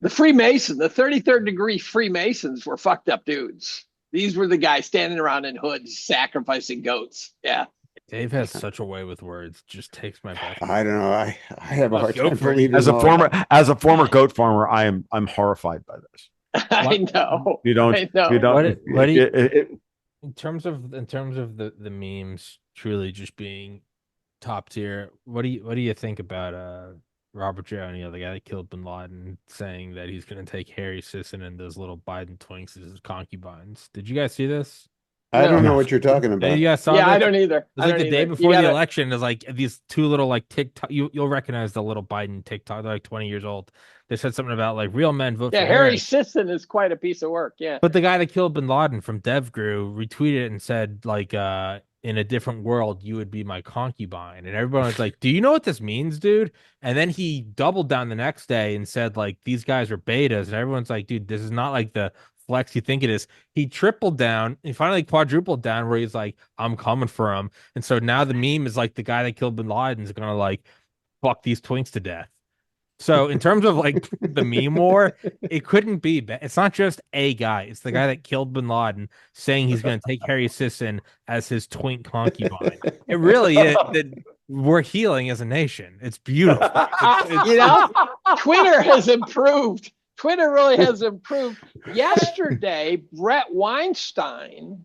The 33rd degree Freemasons were fucked up dudes. These were the guys standing around in hoods sacrificing goats. Yeah. Dave has such a way with words. Just takes my breath. I don't know. I have a hard time believing as a former goat farmer, I'm horrified by this. I know. You don't. I know. You don't. What do you, in terms of the memes truly just being top tier, what do you think about Robert J. O'Neill, the guy that killed Bin Laden, saying that he's going to take Harry Sisson and those little Biden twinks as his concubines? Did you guys see this? I don't know what you're talking about. You guys saw yeah, this? I don't either. It was like the day before the election. There's like these two little like TikTok. You'll recognize the little Biden TikTok. They're like 20 years old. They said something about like real men vote for Harry Sisson is quite a piece of work. Yeah. But the guy that killed Bin Laden from DevGru retweeted it and said like in a different world you would be my concubine, and everyone was like, do you know what this means, dude? And then he doubled down the next day and said like these guys are betas, and everyone's like, dude, this is not like the flex you think it is. He tripled down and finally quadrupled down where he's like, I'm coming for him. And so now the meme is like the guy that killed Bin Laden is gonna like fuck these twinks to death. So in terms of like the meme war, it couldn't be bad. It's not just a guy. It's the guy that killed Bin Laden saying he's going to take Harry Sisson as his twink concubine. It really is. We're healing as a nation. It's beautiful. Twitter has improved. Twitter really has improved. Yesterday, Brett Weinstein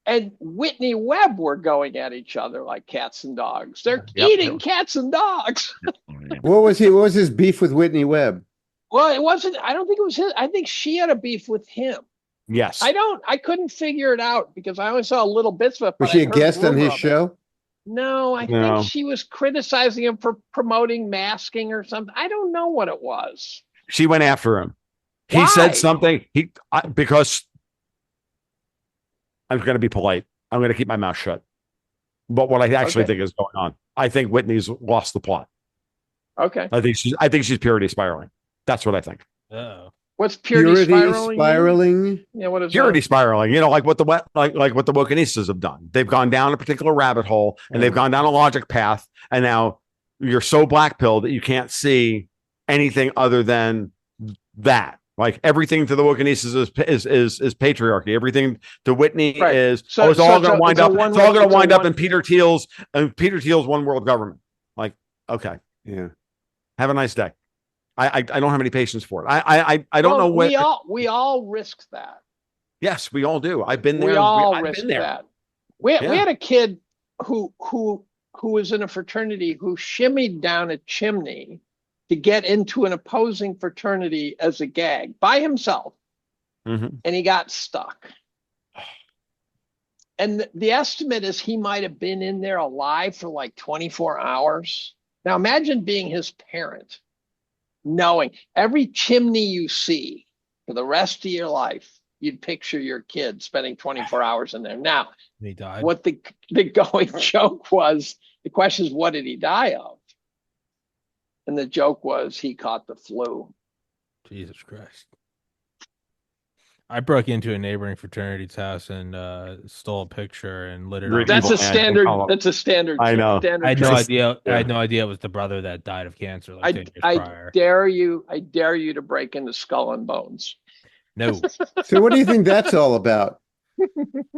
and Whitney Webb were going at each other like cats and dogs. They're eating cats and dogs. What was his beef with Whitney Webb? Well, it wasn't. I don't think it was his. I think she had a beef with him. Yes. I couldn't figure it out because I only saw little bits of it. Was she a guest on his show? No, I think she was criticizing him for promoting masking or something. I don't know what it was. She went after him. Why? He said something. Because I'm going to be polite. I'm going to keep my mouth shut. But what I actually think is going on, I think Whitney's lost the plot. Okay. I think she's purity spiraling. That's what I think. Oh. What's purity spiraling? Yeah, what is purity spiraling? Like what the wokenistas have done. They've gone down a particular rabbit hole and they've gone down a logic path, and now you're so black-pilled that you can't see anything other than that. Like everything to the wokenistas is patriarchy. Everything to Whitney is it's all going to wind up. It's all going to wind up in Peter Thiel's one world government. Like, okay, yeah. Have a nice day. I don't have any patience for it. I don't know what we all risk that. Yes, we all do. I've been there. We all risk that. We had a kid who was in a fraternity who shimmied down a chimney to get into an opposing fraternity as a gag by himself, and he got stuck. And the estimate is he might have been in there alive for like 24 hours. Now imagine being his parent, knowing every chimney you see for the rest of your life, you'd picture your kid spending 24 hours in there. Now, he died. What the going joke was, the question is, what did he die of? And the joke was he caught the flu. Jesus Christ. I broke into a neighboring fraternity's house and stole a picture and lit it up. That's a standard. That's a standard. I know. Standard I had no idea. I had no idea it was the brother that died of cancer. Like 10 years prior. Dare you to break into Skull and Bones. No. So what do you think that's all about?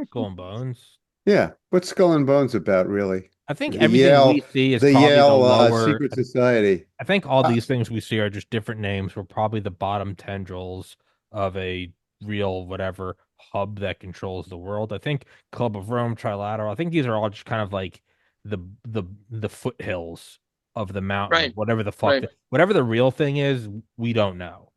Skull and Bones. Yeah, what's Skull and Bones about, really? I think everything we see is the probably Yale the lower secret society. I think all these things we see are just different names for probably the bottom tendrils of a real whatever hub that controls the world. I think Club of Rome, Trilateral, I think these are all just kind of like the the foothills of the mountain of Right, whatever the fuck right. whatever the real thing is, we don't know.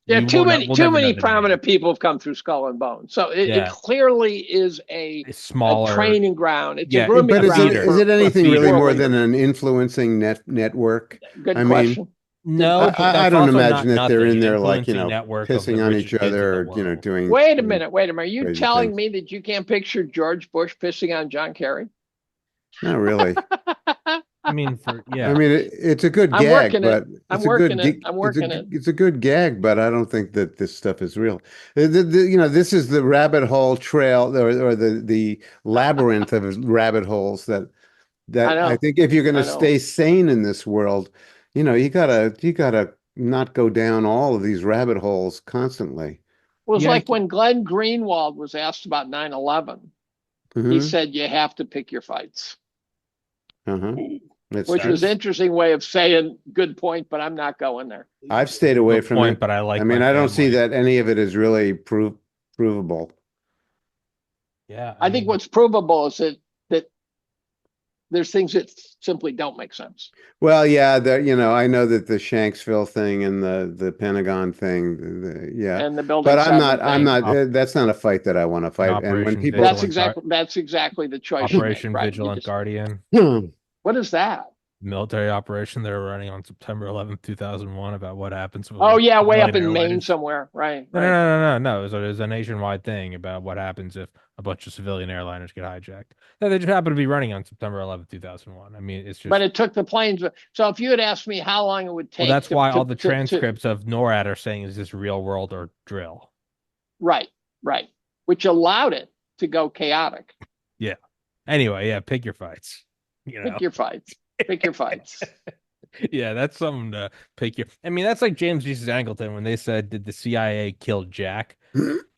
Yeah, We won't know, we'll too never know many the name. prominent people have come through Skull and Bones. So it Yeah. clearly is It's a smaller. training ground. It's a Yeah, grooming But a ground feeder. is it A anything really feeder. world more than leaders. an influencing network? Good I mean, question. Good No, but question. I that's don't also imagine not that they're nothing. in An there like, influencing network of the pissing on each richest kids in the other or, world. doing Wait a minute. Wait a minute. Are you crazy telling things. me that you can't picture George Bush pissing on John Kerry? Not really. I mean, I yeah. mean, it's a good I'm gag, working it. but I'm working it. I'm working it. it's a good gag, but I don't think that this stuff is real. This is the rabbit hole trail or the labyrinth of rabbit holes I that I know. think if you're going to I know. stay sane in this world, you gotta not go down all of these rabbit holes constantly. It was Yeah, like when Glenn Greenwald was asked about 9/11. He Hmm. said, you have to pick your fights, Uh-huh. That's which true. was an interesting way of saying good point, but I'm not going there. I've stayed away good from point, it. but I I like mean, my I don't see family. that any of it is really provable. Yeah, I I think mean, what's provable is that there's things that simply don't make sense. Well, yeah, I know that the Shanksville thing and the Pentagon thing, yeah, And the Building but Seven I'm thing. not. That's not a fight that I want to an fight. And when people, That's exactly the choice you make, Operation right? You Vigilant just Guardian, what is that? military operation they were running on September 11th, 2001 about what happens when Oh we yeah, way up civilian in Maine airliners. somewhere. Right, No, no, right. no, no, no, no. It was a nationwide thing about what happens if a bunch of civilian airliners get hijacked. No, they just happen to be running on September 11th, 2001. I mean, it's But just, it took the planes. So if you had asked me how long it would well, take that's why all the to transcripts of NORAD are saying, is this real world or drill? right, right, which allowed it to go chaotic. Yeah. Anyway, yeah, pick your fights. You know. Pick your fights. Pick your fights. Yeah, that's something to pick your. I mean, that's like James Jesus Angleton when they said, "Did the CIA kill Jack?"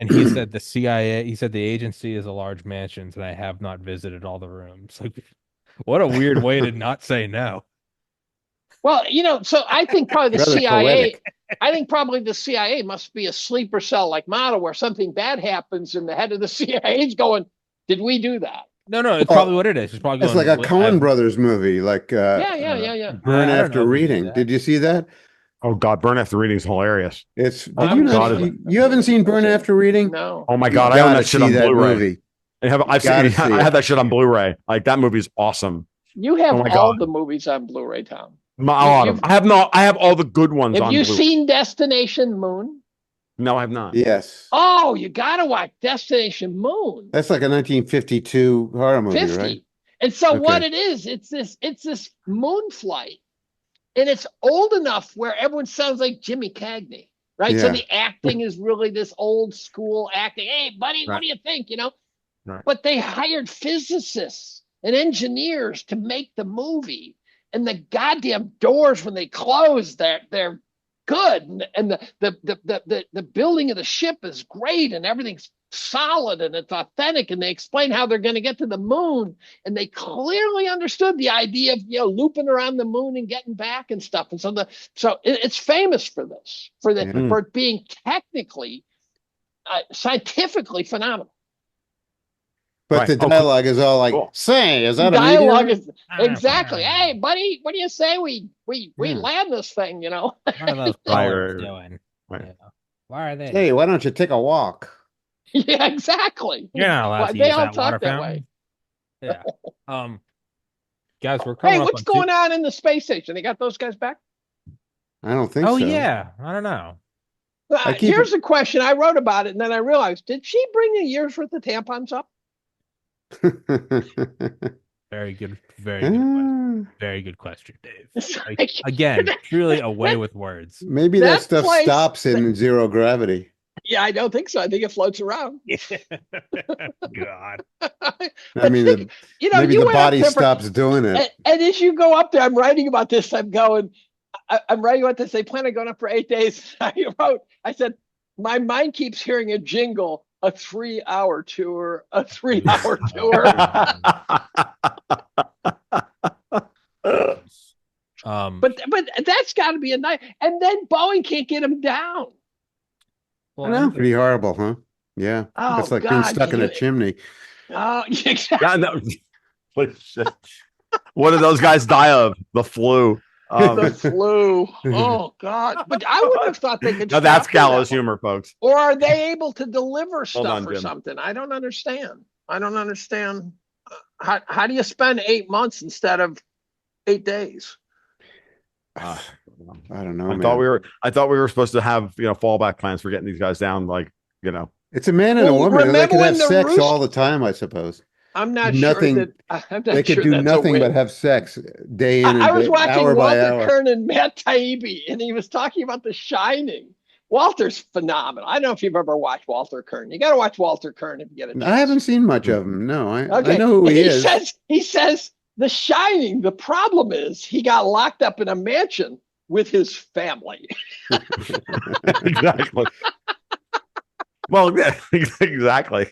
And he said the CIA. He said the agency is a large mansions, and I have not visited all the rooms. Like, what a weird way to not say no. Well, so I think probably the rather CIA. poetic. I think probably the CIA must be a sleeper cell like model where something bad happens and the head of the CIA is going, "Did we do that?" No, no, it's probably Well, what it is. It's probably it's like a going. Coen Brothers movie, like Yeah, yeah, yeah, yeah. Burn I don't After know if you do Reading. that. Did you see that? Oh God, Burn After Reading's hilarious. Did Oh you I'm not? gonna God, see is it. it? You haven't seen I'll Burn see it. After Reading? No, Oh my You God, I own gotta that shit see on that Blu-ray. movie. I've seen, Gotta see I it. had that shit on Blu-ray. Like that movie's awesome. you Oh have my all God, the movies on Blu-ray, Tom. a lot of them. You've I have no. I have all the good ones have on you Blu-ray. seen Destination Moon? No, I have not. Yes. Oh, you gotta watch Destination Moon. That's like a 1952 horror movie, right? 50. And so what Okay. it is, it's this moon flight. And it's old enough where everyone sounds like Jimmy Cagney, right? So Yeah. the acting is really this old school acting. Hey, buddy, what Right. do you think? Right. But they hired physicists and engineers to make the movie. And the goddamn doors, when they close, they're good. And the building of the ship is great and everything's solid and it's authentic. And they explain how they're going to get to the moon. And they clearly understood the idea of looping around the moon and getting back and stuff. And so it's famous for this, Yeah. for it being technically, scientifically phenomenal. But Right. the Oh, cool. dialogue is all like, Cool. say, is that a Dialogue meteor? is exactly. Hey, buddy, what do you say we Yeah. land this thing? What are those Right, poets right, doing? right. You know? Why are they? Hey, why don't you take a walk? Yeah, exactly. You're not allowed Why to they use all that water talk that way. fountain. Yeah. Um, guys, we're Hey, coming up what's on two. going on in the space station? They got those guys back? I don't think Oh so. yeah, I don't know. I keep Here's a question. I wrote about it, and then I realized: did she bring a year's worth of tampons up? Very good, very good question. Very good question, Dave. Like, again, that, truly away with words. Maybe that that stuff place. stops in zero gravity. Yeah, I don't think so. I think it floats around. God. I mean, think, maybe you the went up body there stops doing it. and as you go up there, I'm writing about this. I'm writing about this. They plan on going up for 8 days. I said, my mind keeps hearing a jingle, a 3-hour tour, a 3-hour tour. But that's got to be a night. And then Boeing can't get them down. Well, I know. Pretty horrible, huh? Yeah, Oh that's like being God, stuck in a chimney. oh, exactly. Yeah, no. What did those guys die of? The flu. The flu. Oh God. But I wouldn't have thought they could Now that's strap them that gallows long. humor, folks. Or are they able to deliver Hold stuff on, or Jim. something? I don't understand. I don't understand. How do you spend 8 months instead of 8 days? Uh, I don't know, I thought man. I thought we were supposed to have fallback plans for getting these guys down. Like It's a man and a Well, woman. They remember could have when the sex all rooster? the time, I suppose. I'm not sure Nothing. that I'm They not could sure do that's a nothing but win. have sex day in I and was day, watching hour by Walter hour. Kern and Matt Taibbi, and he was talking about The Shining. Walter's phenomenal. I don't know if you've ever watched Walter Kern. You got to watch Walter Kern if you get a I haven't chance. seen much of him. No, I Okay, know who he he is. says The Shining. The problem is he got locked up in a mansion with his family. exactly. Well, yeah, exactly.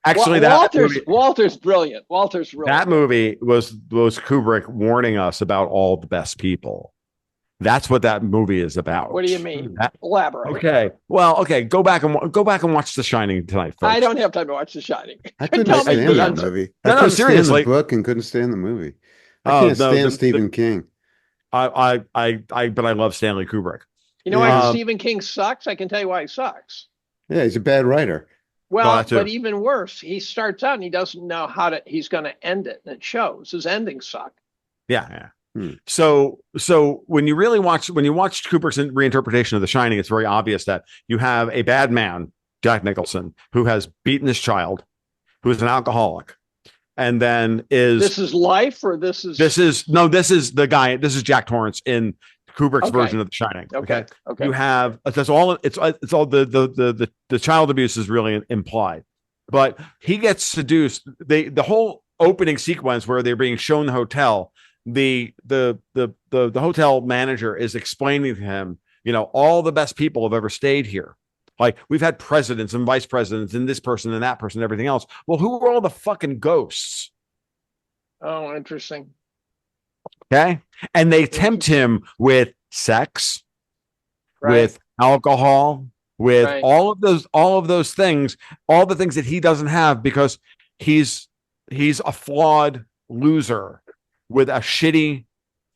Actually, Walter's brilliant. Walter's really that movie was Kubrick warning us about all the best people. That's what that movie is about. What do you mean? Elaborate. Okay. Well, okay. Go back and watch The Shining tonight, folks. I don't have time to watch The Shining. I couldn't Tell me stand the that answer. movie. No, I couldn't stand seriously. the book and couldn't stand the movie. I Oh can't no, stand Stephen King. but I love Stanley Kubrick. You know why Stephen King sucks? I can tell you why he sucks. Yeah, he's a bad writer. Well, but even worse, he starts out and he doesn't know he's going to end it, and it shows. His endings suck. Yeah. So when you watch Kubrick's reinterpretation of The Shining, it's very obvious that you have a bad man, Jack Nicholson, who has beaten his child, who is an alcoholic, and then this is life, or this is the guy. This is Jack Torrance in Kubrick's version of The Shining. Okay. You have that's all. It's all the child abuse is really implied, but he gets seduced. The whole opening sequence where they're being shown the hotel. The hotel manager is explaining to him, all the best people have ever stayed here. Like, we've had presidents and vice presidents and this person and that person and everything else. Well, who are all the fucking ghosts? Oh, interesting. Okay. And they tempt him with sex, with alcohol, with all of those things, all the things that he doesn't have because he's a flawed loser with a shitty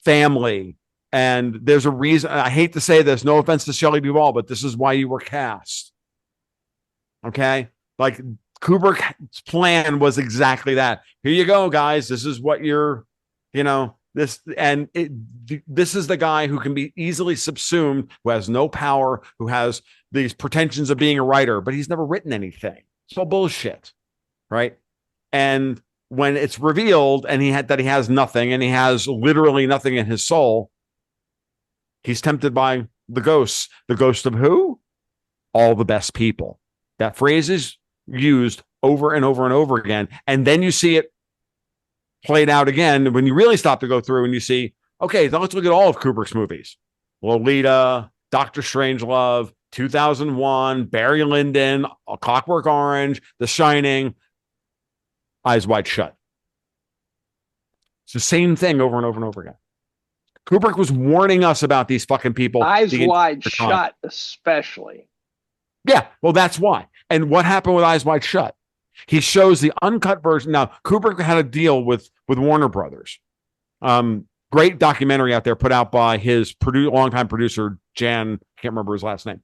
family. And there's a reason. I hate to say this, no offense to Shelley Duvall, but this is why you were cast. Okay. Like, Kubrick's plan was exactly that. Here you go, guys. This is what you're, this is the guy who can be easily subsumed, who has no power, who has these pretensions of being a writer, but he's never written anything. It's all bullshit. Right. And when it's revealed and he has nothing and he has literally nothing in his soul, he's tempted by the ghosts. The ghost of who? All the best people. That phrase is used over and over and over again. And then you see it played out again when you really stop to go through and you see, okay, now let's look at all of Kubrick's movies. Lolita, Dr. Strangelove, 2001, Barry Lyndon, A Clockwork Orange, The Shining, Eyes Wide Shut. It's the same thing over and over and over again. Kubrick was warning us about these fucking people. Eyes Wide Shut, especially. Yeah, well, that's why. And what happened with Eyes Wide Shut? He shows the uncut version. Now, Kubrick had a deal with Warner Brothers. Great documentary out there put out by his longtime producer, Jan, can't remember his last name,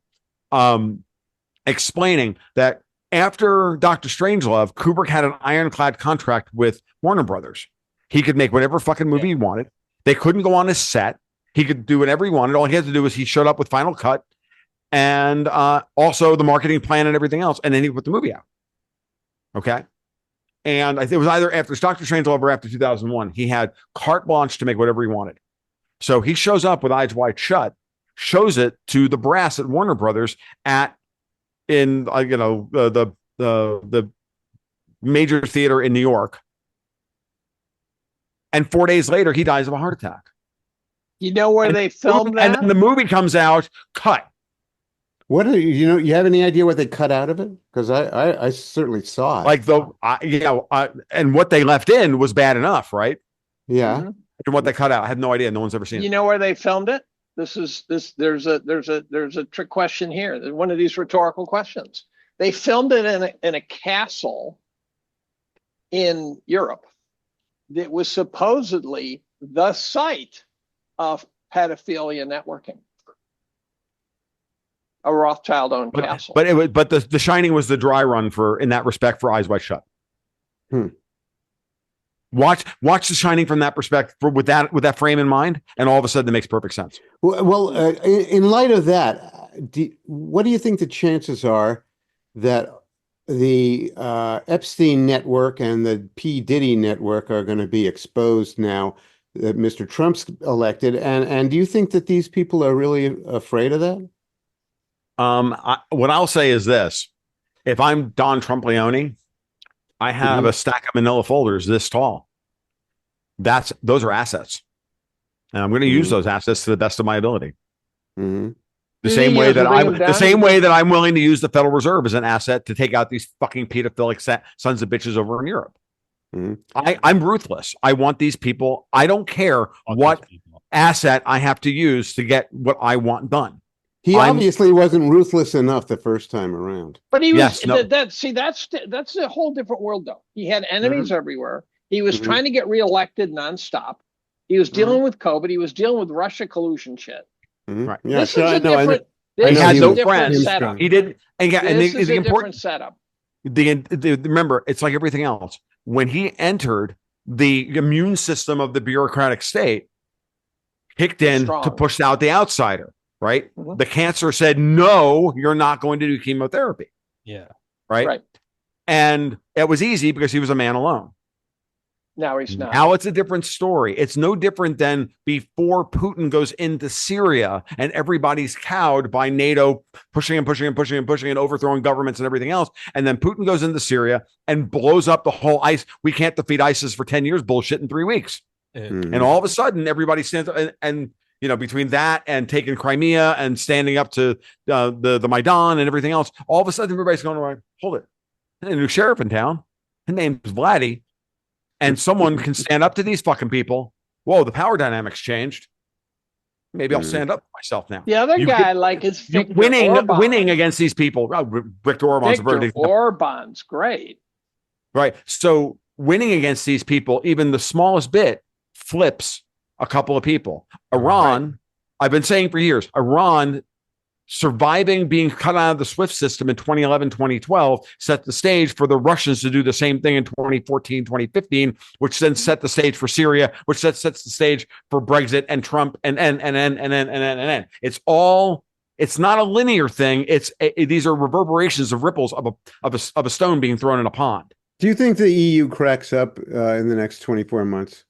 explaining that after Dr. Strangelove, Kubrick had an ironclad contract with Warner Brothers. He could make whatever fucking movie he wanted. They couldn't go on his set. He could do whatever he wanted. All he had to do was he showed up with Final Cut and also the marketing plan and everything else, and then he put the movie out. Okay? And it was either after Dr. Strangelove or after 2001. He had carte blanche to make whatever he wanted. So he shows up with Eyes Wide Shut, shows it to the brass at Warner Brothers in the major theater in New York. And 4 days later, he dies of a heart attack. You know where they filmed that? And then the movie comes out, cut. What do you have any idea what they cut out of it? Because I certainly saw it. Like and what they left in was bad enough, right? Yeah. Mm-hmm. And what they cut out, I have no idea. No one's ever seen it. You know where they filmed it? There's a trick question here. One of these rhetorical questions. They filmed it in a castle in Europe that was supposedly the site of pedophilia networking. A Rothschild-owned castle. But the Shining was the dry run in that respect for Eyes Wide Shut. Watch The Shining from that perspective, with that frame in mind, and all of a sudden it makes perfect sense. Well, in light of that, what do you think the chances are that the Epstein network and the P. Diddy network are going to be exposed now that Mr. Trump's elected? And do you think that these people are really afraid of that? What I'll say is this: if I'm Don Trump-Leone, I have a stack of manila folders this tall. Those are assets. And I'm going to use those assets to the best of my ability. The same way that I'm willing to use the Federal Reserve as an asset to take out these fucking pedophilic sons of bitches over in Europe. I'm ruthless. I want these people. I don't care what asset I have to use to get what I want done. He obviously wasn't ruthless enough the first time around. But he was. That's a whole different world, though. He had enemies everywhere. He was trying to get reelected nonstop. He was dealing with COVID. He was dealing with Russia collusion shit. Right. Yeah, this is a different. He had no friends. Setup. He did. And this is a different setup. Remember, it's like everything else. When he entered, the immune system of the bureaucratic state kicked in to push out the outsider. Right. The cancer said, no, you're not going to do chemotherapy. Yeah. Right. And it was easy because he was a man alone. Now he's not. Now it's a different story. It's no different than before Putin goes into Syria and everybody's cowed by NATO pushing and overthrowing governments and everything else. And then Putin goes into Syria and blows up the whole ISIS. We can't defeat ISIS for 10 years bullshit in 3 weeks. And all of a sudden, everybody stands up and you know, between that and taking Crimea and standing up to the Maidan and everything else, all of a sudden everybody's going around, hold it. There's a new sheriff in town. His name's Vladdy. And someone can stand up to these fucking people. Whoa, the power dynamics changed. Maybe I'll stand up for myself now. The other guy, is winning against these people. Viktor Orban's a perfect example. Orban's great. Right. So winning against these people, even the smallest bit, flips a couple of people. Iran, I've been saying for years, Iran surviving being cut out of the SWIFT system in 2011, 2012 set the stage for the Russians to do the same thing in 2014, 2015, which then set the stage for Syria, which sets the stage for Brexit and Trump and. It's not a linear thing. These are reverberations of ripples of a stone being thrown in a pond. Do you think the EU cracks up in the next 24 months?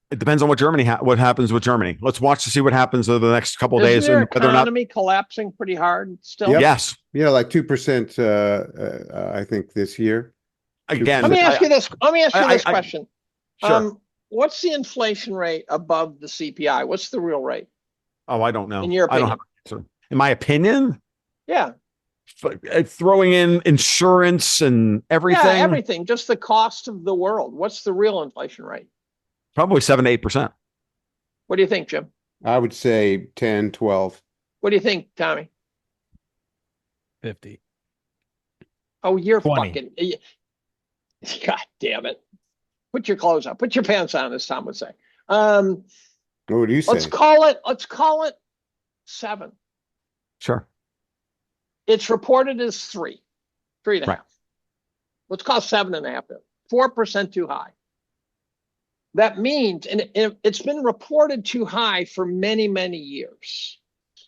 It depends on what what happens with Germany. Let's watch to see what happens over the next couple of days. Isn't their economy collapsing pretty hard still? Yep. Yes. Yeah, like 2%, I think, this year. Again, let me ask you this question. Sure. What's the inflation rate above the CPI? What's the real rate? Oh, I don't know. In your opinion? I don't have an answer. In my opinion? Yeah. Throwing in insurance and everything. Yeah, everything. Just the cost of the world. What's the real inflation rate? Probably 7 to 8%. What do you think, Jim? I would say 10, 12. What do you think, Tommy? 50. Oh, you're 20. fucking. God damn it. Put your clothes on. Put your pants on, as Tom would say. What do you say? Let's call it 7. Sure. It's reported as 3, 3.5. Right. Let's call 7.5. 4% too high. That means, and it's been reported too high for many, many years.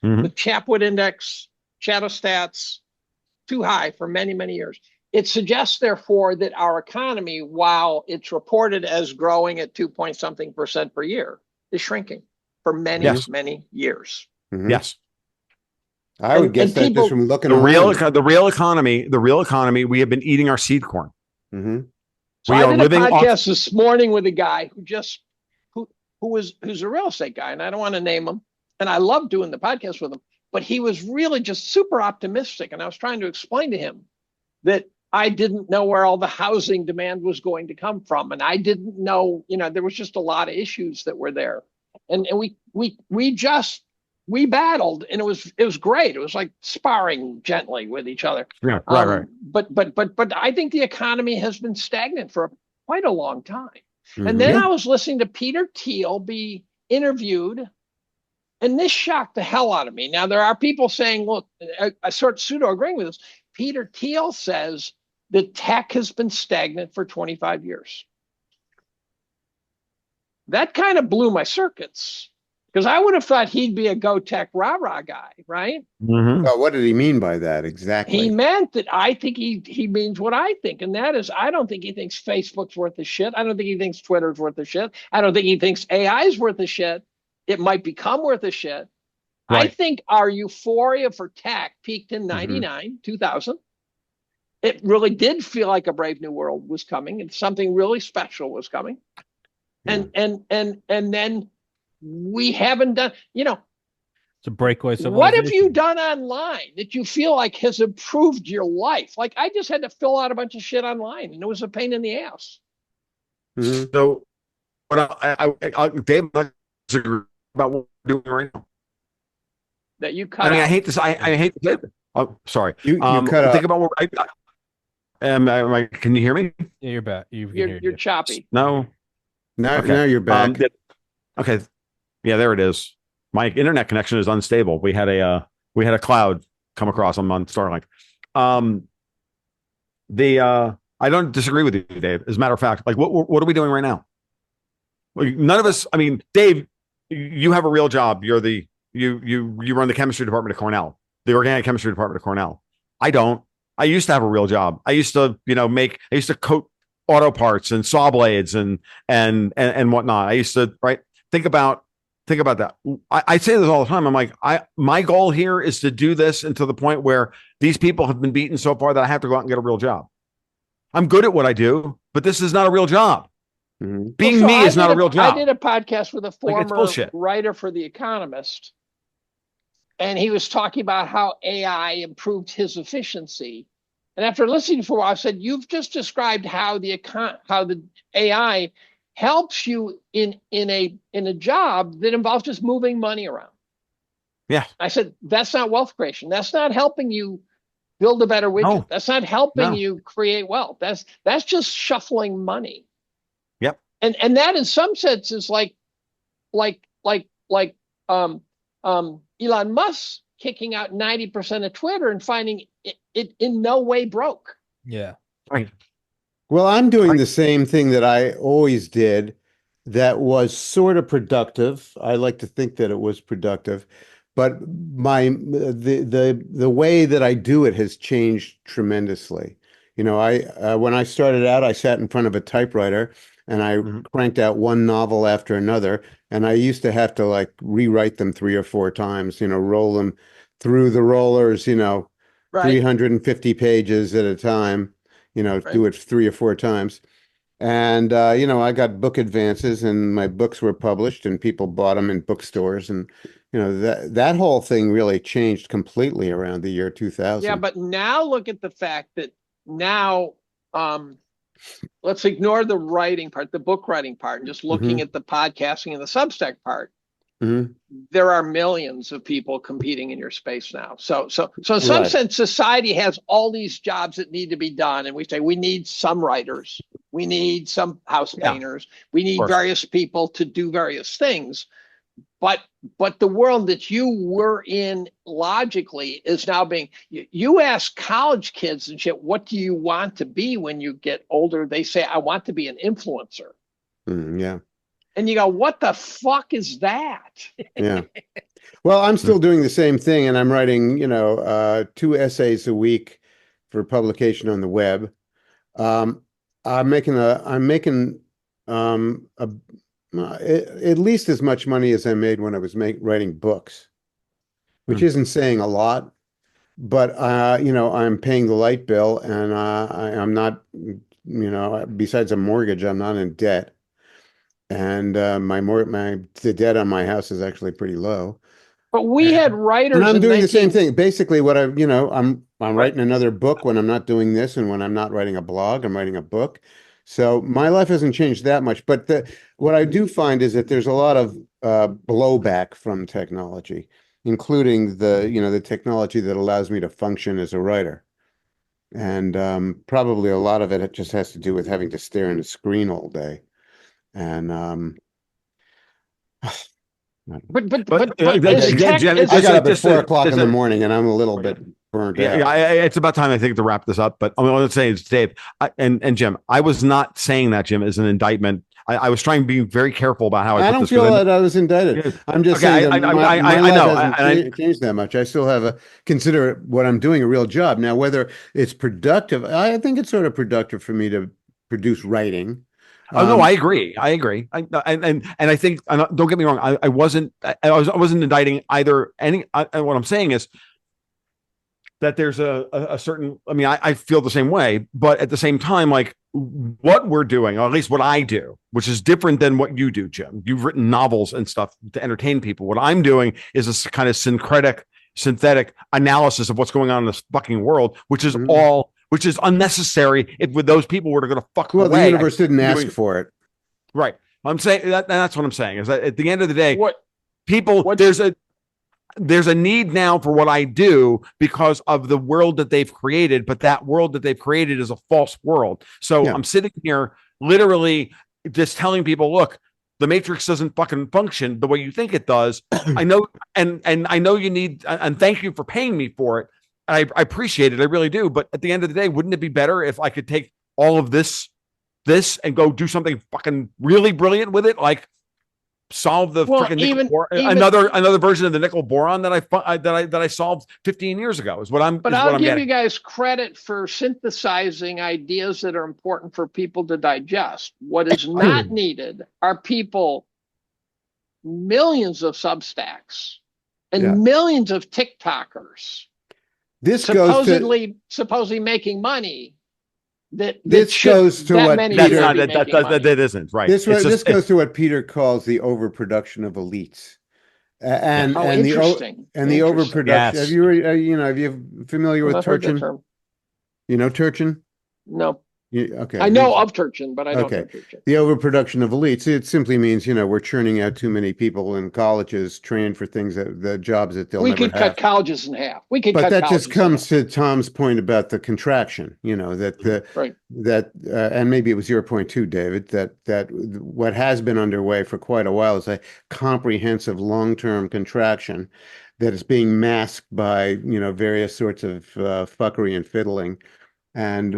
The Chapwood Index, Shadow Stats, too high for many, many years. It suggests, therefore, that our economy, while it's reported as growing at 2-point-something% per year, is shrinking for many, many years. Yes. I would guess that just from looking the real economy, we have been eating our seed corn. So I did a podcast this morning with a guy who's a real estate guy, and I don't want to name him. And I love doing the podcast with him, but he was really just super optimistic. And I was trying to explain to him that I didn't know where all the housing demand was going to come from, and I didn't know, there was just a lot of issues that were there, and we just we battled, and it was great. It was like sparring gently with each other. Yeah, right. But I think the economy has been stagnant for quite a long time. And Mhm. then Yeah. I was listening to Peter Thiel be interviewed, and this shocked the hell out of me. Now there are people saying, look, I sort of pseudo agreeing with this. Peter Thiel says that tech has been stagnant for 25 years. That kind of blew my circuits because I would have thought he'd be a go tech rah rah guy, right? Mm-hmm. Well, what did he mean by that He exactly? meant that I think he means what I think, and that is I don't think he thinks Facebook's worth a shit. I don't think he thinks Twitter's worth a shit. I don't think he thinks AI is worth a shit. It might become worth a shit. I Right. think our euphoria for tech peaked in Mhm. 99, 2000. It really did feel like a brave new world was coming and something really special was coming. Yeah. And then we haven't done, It's a breakaway what have you civilization. done online that you feel like has improved your life? Like I just had to fill out a bunch of shit online and it was a pain in the ass Mhm. So, what Dave, I disagree about what we're doing right now. that you I cut mean, I out. hate this. I hate this. Oh, sorry. You cut Think out. about what can you hear me? Yeah, you're back. You can hear You're you. choppy. No. Now, Okay. now you're back. Okay. Yeah, there it is. My internet connection is unstable. We had a cloud come across on Starlink. I don't disagree with you, Dave. As a matter of fact, like what are we doing right now? Like, none of us. I mean, Dave, you have a real job. You run the chemistry department at Cornell, the organic chemistry department at Cornell. I don't. I used to have a real job. I used to, I used to coat auto parts and saw blades and whatnot. I used to, right. Think about that. I say this all the time. I'm like, my goal here is to do this until the point where these people have been beaten so far that I have to go out and get a real job. I'm good at what I do, but this is not a real job. Mhm. Being So me is not a real I job. did a podcast with a Like, it's former bullshit. writer for The Economist, and he was talking about how AI improved his efficiency. And after listening for a while, I said, "You've just described how the AI helps you in a job that involves just moving money around." Yeah. I said, "That's not wealth creation. That's not helping you build a better widget. No. That's not helping No. you create wealth. That's just shuffling money." Yep. And that in some sense is like Elon Musk kicking out 90% of Twitter and finding it in no way broke. Yeah. Right. Well, I'm doing the same thing that I always did that was sort of productive. I like to think that it was productive, but the way that I do it has changed tremendously. I when I started out, I sat in front of a typewriter and I Mhm. cranked out one novel after another, and I used to have to like rewrite them 3 or 4 times, roll them through the rollers, Right. 350 pages at a time, Right. do it 3 or 4 times. And I got book advances and my books were published and people bought them in bookstores and that whole thing really changed completely around the year Yeah, 2000. but now look at the fact that now let's ignore the writing part, the book writing part, and just looking Hmm. at the podcasting and the Substack part. Hmm. There are millions of people competing in your space now. So in some Right. sense, society has all these jobs that need to be done, and we say we need some writers, we need some house Yeah, of painters, we need course. various people to do various things. But the world that you were in logically is now being. You ask college kids and shit, what do you want to be when you get older? They say, I want to be an influencer. Yeah. And you go, what the fuck is that? Yeah. Well, I'm still doing the same thing and I'm writing, 2 essays a week for publication on the web. Um, I'm making at least as much money as I made when I was writing books, which Mm. isn't saying a lot, but I'm paying the light bill and I'm not, besides a mortgage, I'm not in debt. And the debt on my house is actually pretty low. But we had And and writers I'm in doing the same 19. thing. Basically, what I'm Right. writing another book when I'm not doing this, and when I'm not writing a blog, I'm writing a book. So my life hasn't changed that much. But what I do find is that there's a lot of blowback from technology. including the technology that allows me to function as a writer. And probably a lot of it just has to do with having to stare at a screen all day. And but is tech I got up at just 4 o'clock in the morning, and I'm a little bit burnt out. It's about time I think to wrap this up. But what I'm saying is, Dave and Jim, I was not saying that, Jim, as an indictment. I was trying to be very careful about how I don't put this. feel that I was indicted. Yeah. I'm just Okay, saying that my life hasn't changed that much. I still consider what I'm doing a real job. Now, whether it's productive, I think it's sort of productive for me to produce writing. Oh no, I agree. And I think, don't get me wrong. I wasn't indicting either. What I'm saying is that there's a certain. I mean, I feel the same way, but at the same time, like what we're doing, or at least what I do, which is different than what you do, Jim. You've written novels and stuff to entertain people. What I'm doing is this kind of synthetic analysis of what's going on in this fucking world, which is which is unnecessary with those people who are going to fuck away. Well, the universe didn't ask for it. Right. I'm saying that's what I'm saying is that at the end of the day, there's a need now for what I do because of the world that they've created, but that world that they've created is a false world. So I'm sitting here literally just telling people, look, the Matrix doesn't fucking function the way you think it does. I know, and I know you need, and thank you for paying me for it. I appreciate it. I really do. But at the end of the day, wouldn't it be better if I could take all of this and go do something fucking really brilliant with it? Like solve the freaking another version of the nickel boron that I solved 15 years ago is what I'm. But I'll give you guys credit for synthesizing ideas that are important for people to digest. What is not needed are millions of Substacks and millions of TikTokers. This supposedly making money. This goes to what that isn't right. This goes to what Peter calls the overproduction of elites, and the overproduction. Yes. Have you familiar with Turchin? You know Turchin? No. Okay. I know of Turchin, but I don't know Turchin. The overproduction of elites, it simply means, we're churning out too many people in colleges trained for things the jobs that they'll never have. We could cut colleges in half. But that just comes to Tom's point about the contraction, that and maybe it was your point too, David, that what has been underway for quite a while is a comprehensive long-term contraction that is being masked by, various sorts of fuckery and fiddling. And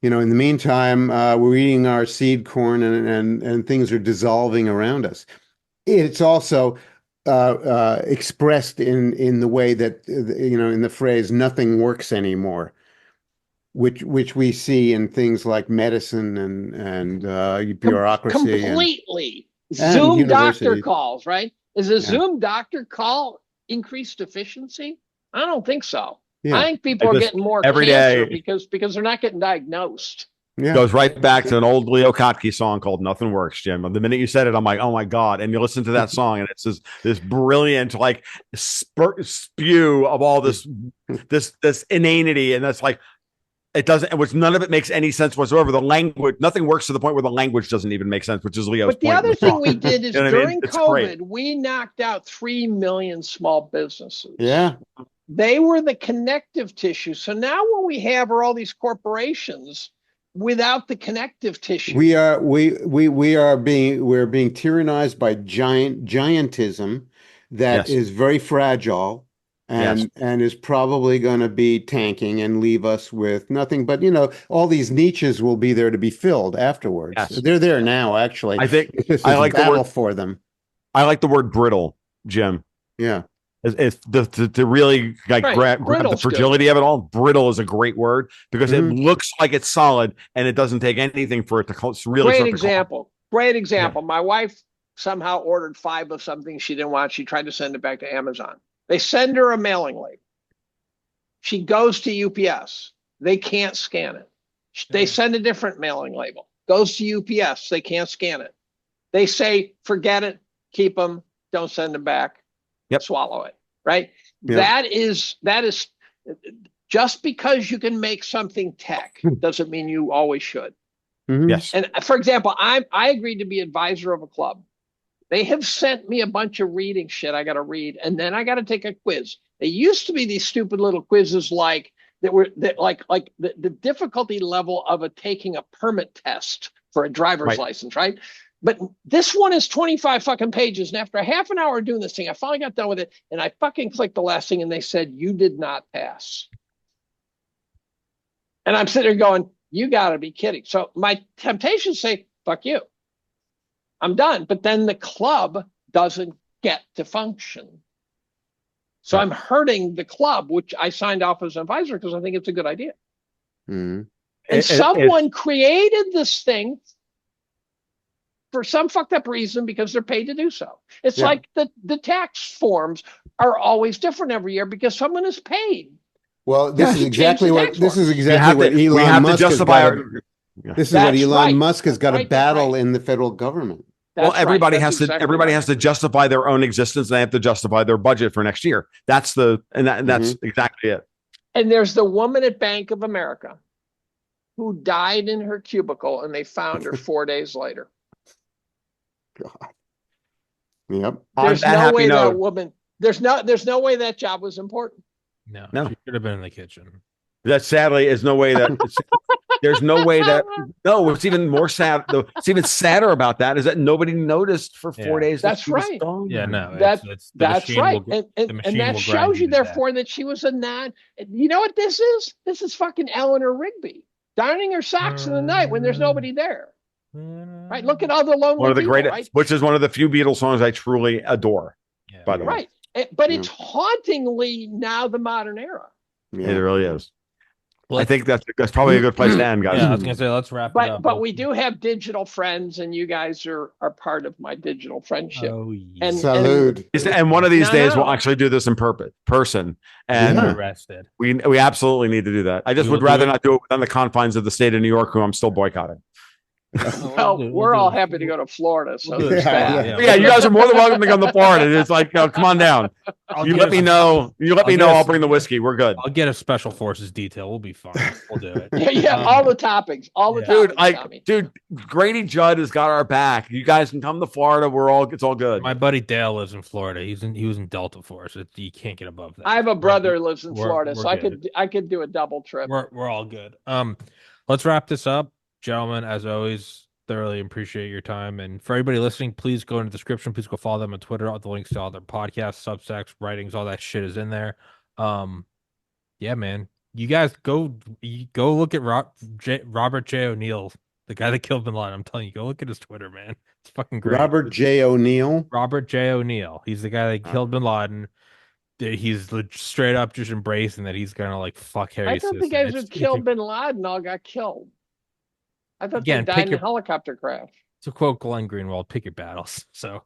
in the meantime, we're eating our seed corn and things are dissolving around us. It's also expressed in the way that, in the phrase, nothing works anymore, which we see in things like medicine and bureaucracy. Completely. Zoom doctor calls, right? Is a Zoom doctor call increased efficiency? I don't think so. Yeah. I think people are getting more every cancer day because they're not getting diagnosed. Yeah. Goes right back to an old Leo Kottke song called "Nothing Works," Jim. The minute you said it, I'm like, oh my god! And you listen to that song, and it's this brilliant like spew of all this inanity, and that's like it doesn't. Which none of it makes any sense whatsoever. The language, nothing works to the point where the language doesn't even make sense, which is Leo's point. But the other thing we did is during COVID, we knocked out 3 million small businesses. Yeah. They were the connective tissue. So now what we have are all these corporations without the connective tissue. We're being tyrannized by giantism that is very fragile and is probably going to be tanking and leave us with nothing. But all these niches will be there to be filled afterwards. Yes. They're there now, actually. I think I like the word for them. I like the word brittle, Jim. Yeah. It's to really grab the fragility of it all. Brittle is a great word because it looks like it's solid and it doesn't take anything for it to really. Great example. Yeah. My wife somehow ordered 5 of something she didn't want. She tried to send it back to Amazon. They send her a mailing label. She goes to UPS. They can't scan it. They send a different mailing label. Goes to UPS. They can't scan it. They say, forget it. Keep them. Don't send them back. Swallow it, right? Yep. That is just because you can make something tech doesn't mean you always should. Mm-hmm. Yes. And for example, I agreed to be advisor of a club. They have sent me a bunch of reading shit I got to read, and then I got to take a quiz. They used to be these stupid little quizzes like the difficulty level of taking a permit test for a driver's license, right? But this one is 25 fucking pages. And after a half an hour doing this thing, I finally got done with it. And I fucking clicked the last thing and they said, you did not pass. And I'm sitting there going, you got to be kidding. So my temptation is say, fuck you. I'm done. But then the club doesn't get to function. So I'm hurting the club, which I signed off as an advisor because I think it's a good idea. Mm-hmm. And someone created this thing for some fucked up reason because they're paid to do so. It's like the tax forms are always different every year because someone is paid. Well, this is exactly what we have to justify this is what Elon Musk has got to battle in the federal government. Well, everybody has to justify their own existence. They have to justify their budget for next year. That's exactly it. And there's the woman at Bank of America who died in her cubicle, and they found her 4 days later. God. Yep. There's no way that woman. There's no way that job was important. No, she should have been in the kitchen. That sadly is no way that there's no way that what's even more sad though, it's even sadder about that is that nobody noticed for 4 days. That's right. Yeah, no, that's right. And that shows you therefore that she was a non. You know what this is? This is fucking Eleanor Rigby darning her socks in the night when there's nobody there. Right? Look at all the lonely one of the people, greatest, right? which is one of the few Beatles songs I truly adore. Yeah. By the way, right. But it's hauntingly now the modern era. Yeah. It really is. Well, I think that's probably a good place to end, guys. Yeah, I was gonna say let's wrap it up. But we do have digital friends, and you guys are part of my digital friendship. Oh, yeah. And salute. And one of these days we'll actually do this in person. And arrested. We absolutely need to do that. I just would rather not do it within the confines of the state of New York, who I'm still boycotting. Well, we're all happy to go to Florida, so there's that. Yeah, you guys are more than welcome to come to Florida. It's like, come on down. You let me know. I'll bring the whiskey. We're good. I'll get a special forces detail. We'll be fine. We'll do it. All the topics. Dude, Grady Judd has got our back. You guys can come to Florida. It's all good. My buddy Dale lives in Florida. He was in Delta Force. You can't get above that. I have a brother who lives in Florida, so I could do a double trip. We're all good. Let's wrap this up. Gentlemen, as always, thoroughly appreciate your time. And for everybody listening, please go in the description. Please go follow them on Twitter. All the links to all their podcasts, Substacks, writings, all that shit is in there. Yeah, man. You guys go look at Robert J. O'Neill, the guy that killed Bin Laden. I'm telling you, go look at his Twitter, man. It's fucking great. Robert J. O'Neill. Robert J. O'Neill. He's the guy that killed Bin Laden. He's straight up just embracing that he's gonna like fuck Harry. I thought the guys who killed Bin Laden all got killed. I thought they died in a helicopter crash. To quote Glenn Greenwald, pick your battles. So,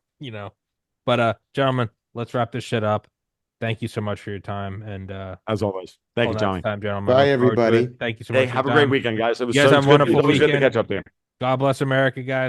But gentlemen, let's wrap this shit up. Thank you so much for your time. And as always, thank you, Tommy. Gentlemen. Bye, everybody. Thank you so much. Have a great weekend, guys. It was a wonderful weekend. Good to catch up there. God bless America, guys.